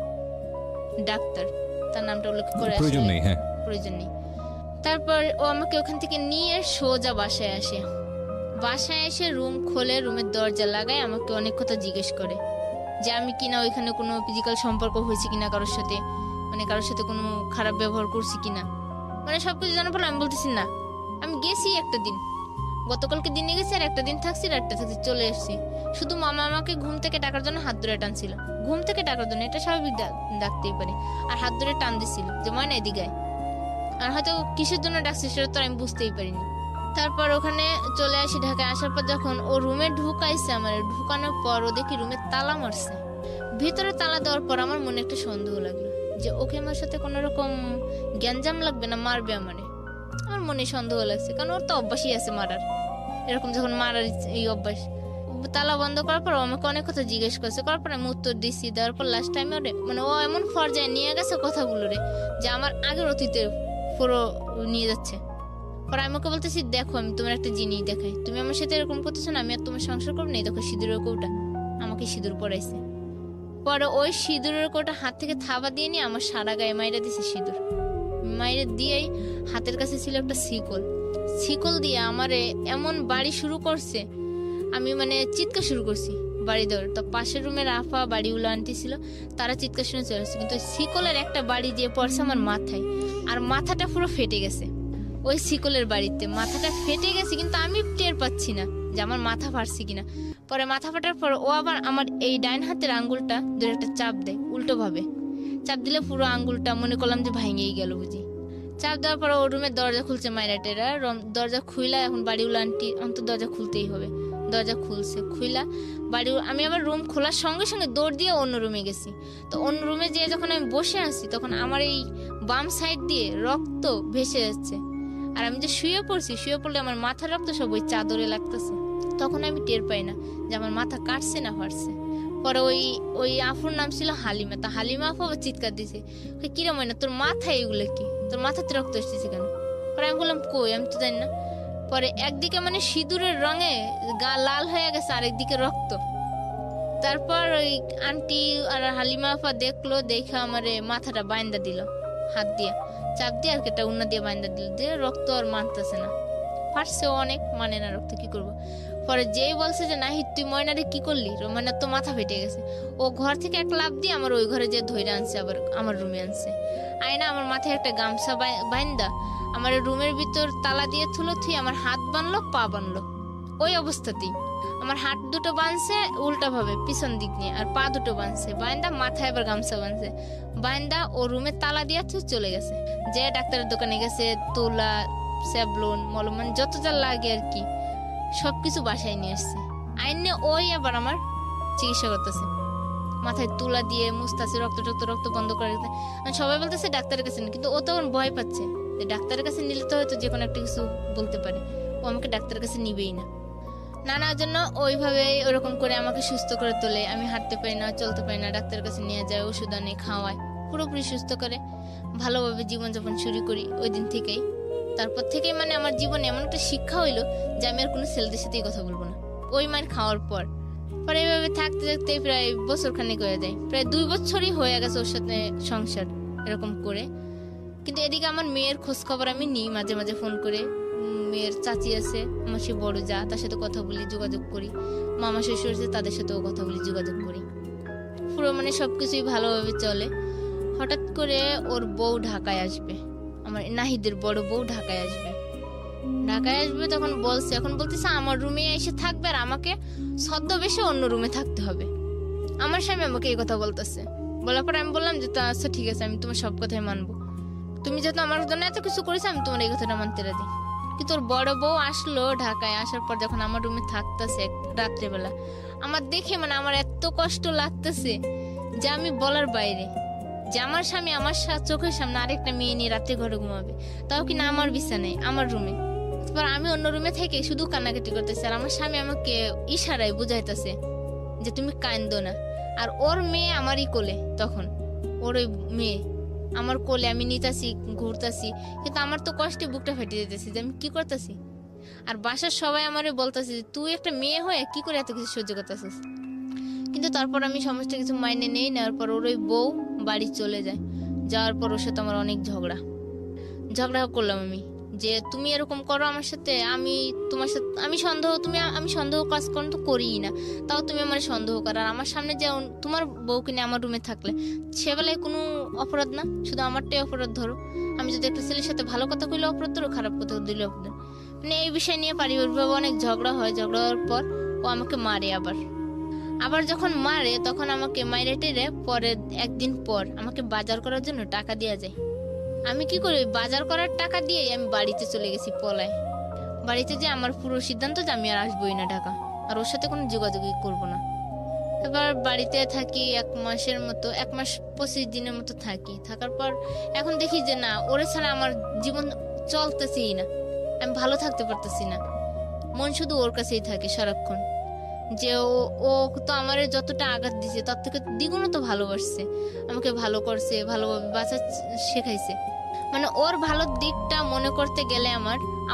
ডাক্তার, তার নামটা উল্লেখ করে প্রয়োজন নেই। হ্যাঁ, প্রয়োজন নেই। তারপর ও আমাকে ওখান থেকে নিয়ে সোজা বাসায় এসে রুম খোলে, রুমের দরজা লাগায়, আমাকে অনেক কথা জিজ্ঞেস করে যে আমি কিনা ওইখানে কোনো ফিজিক্যাল সম্পর্ক হয়েছে কিনা কারোর সাথে, মানে কারোর সাথে কোনো খারাপ ব্যবহার করছি কিনা, মানে সবকিছু জানার পর আমি বলতেছি না, আমি গেছি একটা দিন, গতকালকে দিনে গেছি, আর একটা দিন থাকছি, রাতটা থাকছি, চলে এসেছি। শুধু মামা আমাকে ঘুম থেকে ডাকার জন্য হাত ধরে টানছিল, ঘুম থেকে ডাকার জন্য, এটা স্বাভাবিক ডাকতেই পারে, আর হাত ধরে টান দিছিল যে ময়না এদিকে, আর হয়তো কিসের জন্য ডাকছে সেটা তো আমি বুঝতেই পারিনি। তারপর ওখানে চলে আসি, ঢাকায় আসার পর যখন ও রুমে ঢুকাইছে, আমার ঢুকানোর পর ও দেখি রুমে তালা মারছে। ভিতরে তালা দেওয়ার পর আমার মনে একটা সন্দেহ লাগলো যে ওকে আমার সাথে কোনো রকম গ্যাঞ্জাম লাগবে না, মারবে আমারে। আমার মনে সন্দেহ লাগছে, কারণ ওর তো অভ্যাসই আছে মারার, এরকম যখন মারার এই অভ্যাস। তালা বন্ধ করার পর আমাকে অনেক কথা জিজ্ঞেস করছে, করার পর আমি উত্তর দিচ্ছি, দেওয়ার পর লাস্ট টাইমে ওরে মানে ও এমন পর্যায়ে নিয়ে গেছে কথাগুলো রে, যে আমার আগের অতীতের পুরো নিয়ে যাচ্ছে। পরে আমি ওকে বলতেছি, দেখো আমি তোমার একটা জিনিস দেখাই, তুমি আমার সাথে এরকম করতেছো না, আমি আর তোমার সংসার করবো না। দেখো সিঁদুরের কৌটা, আমাকে সিঁদুর পরাইছে। পরে ওই সিঁদুরের কৌটা হাত থেকে থাবা দিয়ে নিয়ে আমার সারা গায়ে মাইরা দিছে সিঁদুর। মাইরে দিয়েই হাতের কাছে ছিল একটা শিকল দিয়ে আমারে এমন বাড়ি শুরু করছে, আমি মানে চিৎকার শুরু করছি বাড়ি দেওয়ার। তো পাশের রুমের আফা বাড়িগুলো আন্টি ছিল, তারা চিৎকার শুনে চলে আসছে, কিন্তু শিকলের একটা বাড়ি দিয়ে পড়ছে আমার মাথায়, আর মাথাটা পুরো ফেটে গেছে। ওই শিকলের বাড়িতে মাথাটা ফেটে গেছে, কিন্তু আমি টের পাচ্ছি না যে আমার মাথা ফাটছে কিনা। পরে মাথা ফাটার পর ও আবার আমার এই ডাইন হাতের আঙ্গুলটা ধরে একটা চাপ দেয়, উল্টো ভাবে চাপ দিলে পুরো আঙ্গুলটা মনে করলাম যে ভাঙেই গেল বুঝি। চাপ দেওয়ার পর ও রুমের দরজা খুলছে, মাইরাটেরা দরজা খুইলা, এখন বাড়িগুলো আন্টি অন্তত দরজা খুলতেই হবে, দরজা খুলছে, খুইলা বাড়ি আমি আবার রুম খোলার সঙ্গে সঙ্গে দৌড় দিয়ে অন্য রুমে গেছি। তো অন্য রুমে যেয়ে যখন আমি বসে আছি তখন আমার এই বাম সাইড দিয়ে রক্ত ভেসে যাচ্ছে, আর আমি যে শুয়ে পড়ছি, শুয়ে পড়লে আমার মাথার রক্ত সব ওই চাদরে লাগতেছে। তখন আমি টের পাই না যে আমার মাথা কাটছে না ফাটছে। পরে ওই আফুর নাম ছিল হালিমা, তা হালিমা আপু আবার চিৎকার দিছে, কিরম হয় না তোর মাথায় এগুলো কি, তোর মাথাতে রক্ত এসেছে কেন? পরে আমি বললাম কই, আমি তো জানি না। পরে একদিকে মানে সিঁদুরের রঙে গা লাল হয়ে গেছে, আর একদিকে রক্ত। তারপর ওই আন্টি আর হালিমা আপা দেখলো, দেখে আমারে মাথাটা বাইন্দা দিল, হাত দিয়ে চাপ দিয়ে আর কেটা উন্না দিয়ে বাইন্দা দিল, দিয়ে রক্ত আর মানতেছে না, পারছেও অনেক, মানে না রক্ত, কি করবো। পরে যেই বলছে যে নাহিদ তুই ময়নারে কি করলি, ময়নার তো মাথা ফেটে গেছে, ও ঘর থেকে এক লাফ দিয়ে আমার ওই ঘরে যে ধইরা আনছে, আবার আমার রুমে আনছে, আয়না আমার মাথায় একটা গামছা বাইন্দা আমার রুমের ভিতর তালা দিয়ে থুই, আমার হাত বানলো, পা বানলো, ওই অবস্থাতেই আমার হাত দুটো বানছে উল্টা ভাবে পিছন দিক নিয়ে, আর পা দুটো বানছে বাইন্দা, মাথায় আবার গামছা বানছে বাইন্দা, ও রুমে তালা দিয়ে চলে গেছে। যে ডাক্তারের দোকানে গেছে, তুলা, স্যাবলন, মলম, মানে যত যা লাগে আর কি সবকিছু বাসায় নিয়ে আসছে। আইনে ওই আবার আমার চিকিৎসা করতেছে, মাথায় তুলা দিয়ে মুছতেছে, রক্ত বন্ধ করে রেখেছে। সবাই বলতেছে ডাক্তারের কাছে, কিন্তু ও তখন ভয় পাচ্ছে যে ডাক্তারের কাছে নিলে তো হয়তো যে কোনো একটা কিছু বলতে পারে, ও আমাকে ডাক্তারের কাছে নিবেই না। নানার জন্য ওইভাবে ওরকম করে আমাকে সুস্থ করে তোলে, আমি হাঁটতে পারি না, চলতে পারি না, ডাক্তারের কাছে নিয়ে যায়, ওষুধ আনে, খাওয়ায়, পুরোপুরি সুস্থ করে ভালোভাবে জীবনযাপন শুরু করি ওই দিন থেকেই। তারপর থেকেই মানে আমার জীবনে এমন একটা শিক্ষা হইলো যে আমি আর কোনো ছেলেদের সাথেই কথা বলবো না, ওই মার খাওয়ার পর। পরে এইভাবে থাকতে থাকতে প্রায় বছর খানেক হয়ে যায়, প্রায় 2 বছরই হয়ে গেছে ওর সাথে সংসার এরকম করে। কিন্তু এদিকে আমার মেয়ের খোঁজ খবর আমি নিই, মাঝে মাঝে ফোন করে। মেয়ের চাচি আছে, আমার সে বড় যা, তার সাথে কথা বলি, যোগাযোগ করি। মামা শ্বশুর আছে, তাদের সাথেও কথা বলি, যোগাযোগ করি। পুরো মানে সবকিছুই ভালোভাবে চলে। হঠাৎ করে ওর বউ ঢাকায় আসবে, আমার নাহিদের বড় বউ ঢাকায় আসবে। তখন বলছে, এখন বলতেছে আমার রুমে এসে থাকবে, আর আমাকে ছদ্মবেশে অন্য রুমে থাকতে হবে। আমার স্বামী আমাকে এই কথা বলতেছে। বলার পর আমি বললাম যে তা আচ্ছা ঠিক আছে, আমি তোমার সব কথাই মানবো, তুমি যেহেতু আমার জন্য এত কিছু করেছো, আমি তোমার এই কথাটা মানতে রাজি। কিন্তু ওর বড় বউ আসলো ঢাকায়, আসার পর যখন আমার রুমে থাকতেছে রাত্রেবেলা, আমার দেখে মানে আমার এত কষ্ট লাগতেছে যে আমি বলার বাইরে, যে আমার স্বামী আমার চোখের সামনে আরেকটা মেয়ে নিয়ে রাত্রে ঘরে ঘুমাবে, তাও কিনা আমার বিছানায়, আমার রুমে। তারপর আমি অন্য রুমে থেকে শুধু কান্নাকাটি করতেছি, আর আমার স্বামী আমাকে ইশারায় বুঝাইতেছে যে তুমি কান্দো না। আর ওর মেয়ে আমারই কোলে, তখন ওর ওই মেয়ে আমার কোলে, আমি নিতাছি, ঘুরতাছি, কিন্তু আমার তো কষ্টে বুকটা ফেটে যেতেছে যে আমি কি করতেছি। আর বাসার সবাই আমারে বলতেছে যে তুই একটা মেয়ে হয়ে কি করে এত কিছু সহ্য করতেছিস। কিন্তু তারপর আমি সমস্ত কিছু মাইনে নেওয়ার পর ওর ওই বউ বাড়ি চলে যায়। যাওয়ার পর ওর সাথে আমার অনেক ঝগড়া করলাম আমি, যে তুমি এরকম করো আমার সাথে, আমি তোমার সাথে আমি সন্দেহ কাজ করো তো করিই না, তাও তুমি আমার সন্দেহ করো। আর আমার সামনে যে তোমার বউকে নিয়ে আমার রুমে থাকলে সেবেলায় কোনো অপরাধ না, শুধু আমারটাই অপরাধ ধরো। আমি যদি একটা ছেলের সাথে ভালো কথা কইলে অপরাধ ধরো, খারাপ কথা দিলে অপরাধ। মানে এই বিষয় নিয়ে পারিবারিকভাবে অনেক ঝগড়া হয়। ঝগড়া হওয়ার পর ও আমাকে মারে। আবার যখন মারে তখন আমাকে মাইরে টেরে পরে একদিন পর আমাকে বাজার করার জন্য টাকা দেওয়া যায়। আমি কি করি, বাজার করার টাকা দিয়ে আমি বাড়িতে চলে গেছি পলায়। বাড়িতে যে আমার পুরো সিদ্ধান্ত যে আমি আর আসবোই না ঢাকা, আর ওর সাথে কোনো যোগাযোগই করবো না। এবার বাড়িতে থাকি 1 মাসের মতো, 1 মাস 25 দিনের মতো থাকি। থাকার পর এখন দেখি যে না, ওরে ছাড়া আমার জীবন চলতেছেই না, আমি ভালো থাকতে পারতেছি না। মন শুধু ওর কাছেই থাকে সারাক্ষণ, যে ও তো আমার যতটা আঘাত দিছে তার থেকে দ্বিগুণ তো ভালোবাসছে, আমাকে ভালো করছে, ভালোভাবে বাঁচা শেখাইছে। মানে ওর ভালো দিকটা মনে করতে গেলে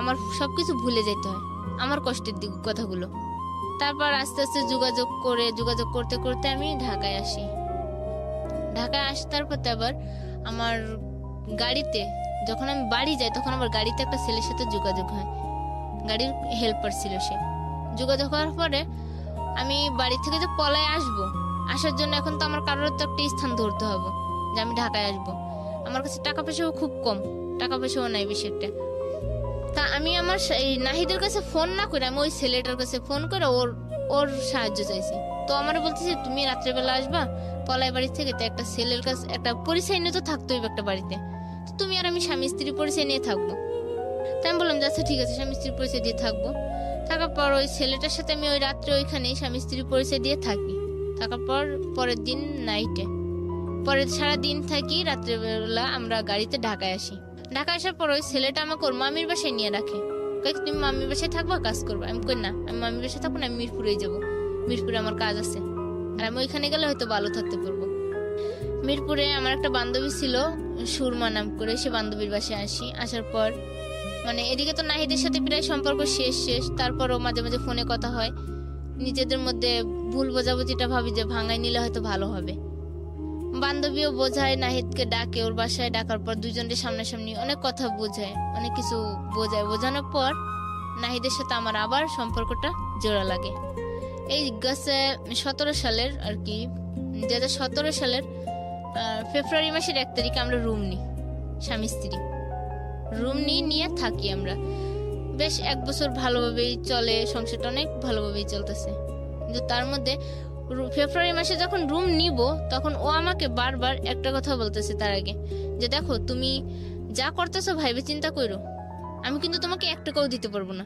আমার সবকিছু ভুলে যেতে হয়, আমার কষ্টের দিক কথাগুলো। তারপর আস্তে আস্তে যোগাযোগ করতে করতে আমি ঢাকায় আসি। ঢাকায় আসার পর আবার আমার গাড়িতে যখন আমি বাড়ি যাই, তখন আমার গাড়িতে একটা ছেলের সাথে যোগাযোগ হয়, গাড়ির হেল্পার ছিল সে। যোগাযোগ হওয়ার পরে আমি বাড়ি থেকে যে পলায় আসার জন্য এখন তো আমার কারোর তো একটা স্থান ধরতে হবে যে আমি ঢাকায় আসবো। আমার কাছে টাকা পয়সাও খুব কম, টাকা পয়সাও নাই বেশি একটা। তা আমি আমার এই নাহিদের কাছে ফোন না করে আমি ওই ছেলেটার কাছে ফোন করে ওর সাহায্য চাইছি। তো আমার বলতেছে তুমি রাত্রেবেলা আসবা পলায় বাড়ি থেকে, তো একটা ছেলের কাছে একটা পরিচয় নিয়ে তো থাকতে হইবে একটা বাড়িতে, তুমি আর আমি স্বামী স্ত্রী পরিচয় নিয়ে থাকবো। তাই আমি বললাম আচ্ছা ঠিক আছে, স্বামী স্ত্রীর পরিচয় দিয়ে থাকবো। তো থাকার পর ওই ছেলেটার সাথে আমি ওই রাত্রে ওইখানে স্বামী স্ত্রী পরিচয় দিয়ে থাকি। থাকার পর পরের দিন নাইটে পরে সারাদিন থাকি, রাত্রেবেলা আমরা গাড়িতে ঢাকায় আসি। ঢাকা আসার পর ওই ছেলেটা আমাকে ওর মামির বাসায় নিয়ে রাখে। তুমি মামির বাসায় থাকবা, কাজ করবা? আমি কই না, আমি মামির বাসায় থাকবো না, আমি মিরপুরেই যাবো, মিরপুরে আমার কাজ আছে, আর আমি ওইখানে গেলে হয়তো ভালো থাকতে পারবো। মিরপুরে আমার একটা বান্ধবী ছিল সুরমা নাম করে, সে বান্ধবীর বাসায় আসি। আসার পর মানে এদিকে তো নাহিদের সাথে প্রায় সম্পর্ক শেষ, তারপরও মাঝে মাঝে ফোনে কথা হয়। নিজেদের মধ্যে ভুল বোঝাবুঝিটা ভাবি যে ভাঙাই নিলে হয়তো ভালো হবে। বান্ধবীও বোঝায়, নাহিদকে ডাকে ওর বাসায়, ডাকার পর দুজনের সামনাসামনি অনেক কথা বোঝায়, অনেক কিছু বোঝানোর পর নাহিদের সাথে আমার আবার সম্পর্কটা জোড়া লাগে। এই গেছে 17 সালের আর কি, 2017 সালের ফেব্রুয়ারি মাসের 1 তারিখে আমরা রুম নিই, স্বামী স্ত্রী রুম নিয়ে থাকি আমরা। বেশ 1 বছর ভালোভাবেই চলে, সংসারটা অনেক ভালোভাবেই চলতেছে। কিন্তু তার মধ্যে ফেব্রুয়ারি মাসে যখন রুম নিব তখন ও আমাকে বারবার একটা কথা বলতেছে তার আগে, যে দেখো তুমি যা করতেছো ভাইবে চিন্তা করো, আমি কিন্তু তোমাকে 1 টাকাও দিতে পারবো না।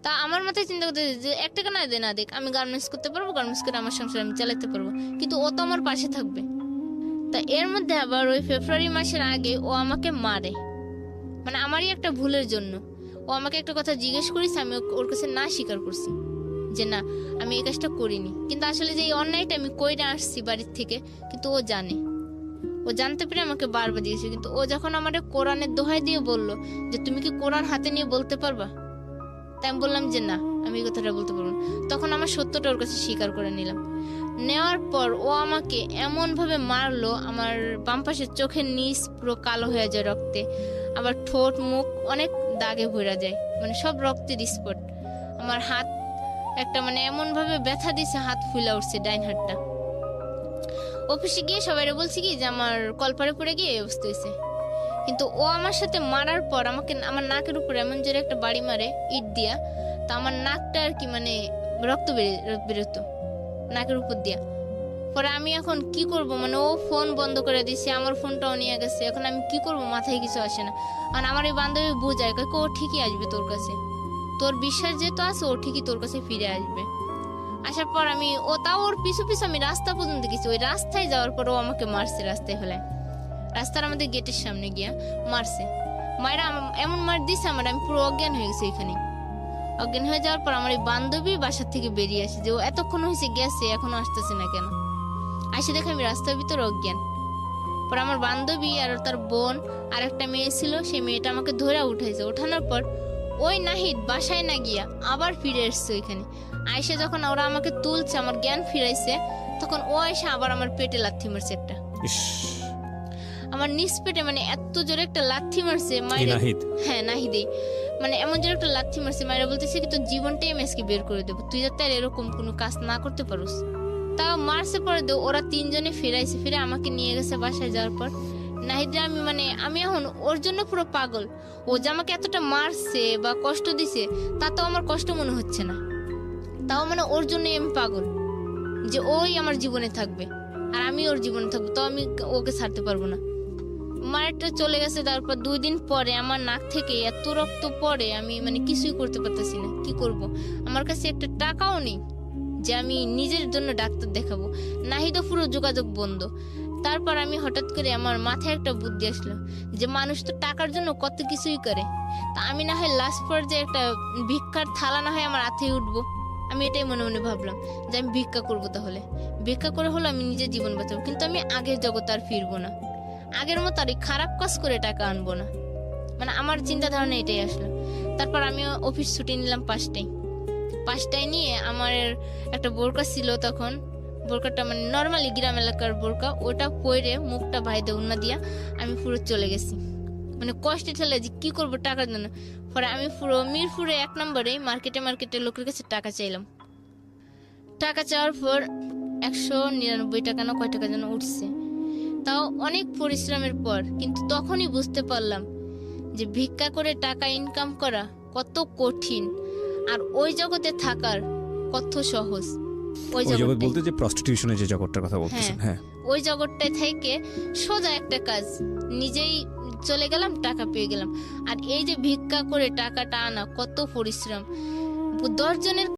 তা আমার মাথায় চিন্তা করতে যে 1 টাকা না দেখ, আমি গার্মেন্টস করতে পারবো, গার্মেন্টস করে আমার সংসার আমি চালাতে পারবো, কিন্তু ও তো আমার পাশে থাকবে। তা এর মধ্যে আবার ওই ফেব্রুয়ারি মাসের আগে ও আমাকে মারে, মানে আমারই একটা ভুলের জন্য। ও আমাকে একটা কথা জিজ্ঞেস করেছে, আমি ওর কাছে না স্বীকার করছি যে না আমি এই কাজটা করিনি, কিন্তু আসলে যে এই অন্যায়টা আমি কইরা আসছি বাড়ির থেকে, কিন্তু ও জানে, ও জানতে পেরে আমাকে বারবার দিয়েছে। কিন্তু ও যখন আমার কোরআনের দোহাই দিয়ে বলল যে তুমি কি কোরআন হাতে নিয়ে বলতে পারবা, তাই আমি বললাম যে না আমি এই কথাটা বলতে পারবো না। তখন আমার সত্যটা ওর কাছে স্বীকার করে নিলাম। নেওয়ার পর ও আমাকে এমন ভাবে মারলো, আমার বাম পাশের চোখের নিচ পুরো কালো হয়ে যায় রক্তে, আবার ঠোঁট মুখ অনেক দাগে ভরা যায়, মানে সব রক্তের স্পট। আমার হাত একটা মানে এমন ভাবে ব্যথা দিছে, হাত ফুলা উঠছে, ডাইন হাতটা। অফিসে গিয়ে সবাই বলছি কি যে আমার কলপারে পড়ে গিয়ে এই অবস্থা হয়েছে। কিন্তু ও আমার সাথে মারার পর আমাকে আমার নাকের উপরে এমন জোরে একটা বাড়ি মারে ইট দিয়া, তা আমার নাকটা আর কি মানে রক্ত বেরোতো নাকের উপর দিয়া। পরে আমি এখন কি করব, মানে ও ফোন বন্ধ করে দিছে, আমার ফোনটাও নিয়ে গেছে, এখন আমি কি করব মাথায় কিছু আসে না। আর আমার এই বান্ধবী বোঝায় ও ঠিকই আসবে তোর কাছে, তোর বিশ্বাস যেহেতু আছে ও ঠিকই তোর কাছে ফিরে আসবে। আসার পর আমি তাও ওর পিছু আমি রাস্তা পর্যন্ত গেছি, ওই রাস্তায় যাওয়ার পর ও আমাকে মারছে, রাস্তায় ফেলায়, রাস্তার আমাদের গেটের সামনে গিয়া মারছে। মায়েরা এমন মার দিছে আমার, আমি পুরো অজ্ঞান হয়ে গেছি এখানে। অজ্ঞান হয়ে যাওয়ার পর আমার এই বান্ধবী বাসার থেকে বেরিয়ে আসে যে ও এতক্ষণ হয়েছে গেছে, এখনো আসতেছে না কেন। আসে দেখে আমি রাস্তার ভিতরে অজ্ঞান। পর আমার বান্ধবী আর তার বোন আর একটা মেয়ে ছিল, সেই মেয়েটা আমাকে ধরে উঠাইছে। ওঠানোর পর ওই নাহিদ বাসায় না গিয়া আবার ফিরে এসছে ওইখানে। আয়সা যখন ওরা আমাকে তুলছে, আমার জ্ঞান ফিরাইছে, তখন ও এসে আবার আমার পেটে লাথি মারছে একটা, আমার নিচ পেটে, মানে এত জোরে একটা লাথি মারছে মায়ের। হ্যাঁ নাহিদেই, মানে এমন জোরে একটা লাথি মারছে, মায়েরা বলতেছে কি তোর জীবনটাই আমি আজকে বের করে দেবো, তুই যাতে আর এরকম কোনো কাজ না করতে পারোস। তাও মারছে পরে ওরা 3 জনে ফিরাইছে, ফিরে আমাকে নিয়ে গেছে বাসায়। যাওয়ার পর নাহিদরা আমি এখন ওর জন্য পুরো পাগল। ও যে আমাকে এতটা মারছে বা কষ্ট দিছে তাতেও আমার কষ্ট মনে হচ্ছে না, তাও মানে ওর জন্যই আমি পাগল, যে ওই আমার জীবনে থাকবে আর আমি ওর জীবনে থাকবো, তাও আমি ওকে ছাড়তে পারবো না। মায়েরটা চলে গেছে, তারপর 2 দিন পরে আমার নাক থেকে এত রক্ত পড়ে, আমি মানে কিছুই করতে পারতেছি না, কি করব। আমার কাছে একটা টাকাও নেই যে আমি নিজের জন্য ডাক্তার দেখাবো। নাহিদও পুরো যোগাযোগ বন্ধ। তারপর আমি হঠাৎ করে আমার মাথায় একটা বুদ্ধি আসলো যে মানুষ তো টাকার জন্য কত কিছুই করে, তা আমি না হয় লাস্ট পর্যায়ে একটা ভিক্ষার থালা না হয় আমার হাতে উঠবো। আমি এটাই মনে মনে ভাবলাম যে আমি ভিক্ষা করবো, তাহলে ভিক্ষা করে হলো আমি নিজের জীবন বাঁচাবো, কিন্তু আমি আগের জগতে আর ফিরবো না, আগের মতো আর খারাপ কাজ করে টাকা আনবো না, মানে আমার চিন্তা ধারণা এটাই আসলো। তারপর আমি অফিস ছুটি নিলাম 5টায় নিয়ে, আমার একটা বোরকা ছিল তখন, বোরকাটা মানে নর্মালি গ্রাম এলাকার বোরকা, ওটা পরে মুখটা ভাইদে উন্না দিয়া আমি পুরো চলে গেছি, মানে কষ্টে ঠেলে যে কি করবো টাকার জন্য। পরে আমি পুরো মিরপুরে 1 নম্বরে মার্কেটে লোকের কাছে টাকা চাইলাম। টাকা চাওয়ার পর 199 টাকা না কয় টাকা যেন উঠছে, তাও অনেক পরিশ্রমের পর। কিন্তু তখনই বুঝতে পারলাম যে ভিক্ষা করে টাকা ইনকাম করা কত কঠিন, আর ওই জগতে থাকার কত সহজ। ওই জগৎ বলতে যে প্রস্টিটিউশনের যে জগৎটার কথা বলতেছেন, হ্যাঁ ওই জগৎটায় থেকে সোজা একটা কাজ, নিজেই চলে গেলাম, টাকা পেয়ে গেলাম। আর এই যে ভিক্ষা করে টাকাটা আনা কত পরিশ্রম, 10 জনের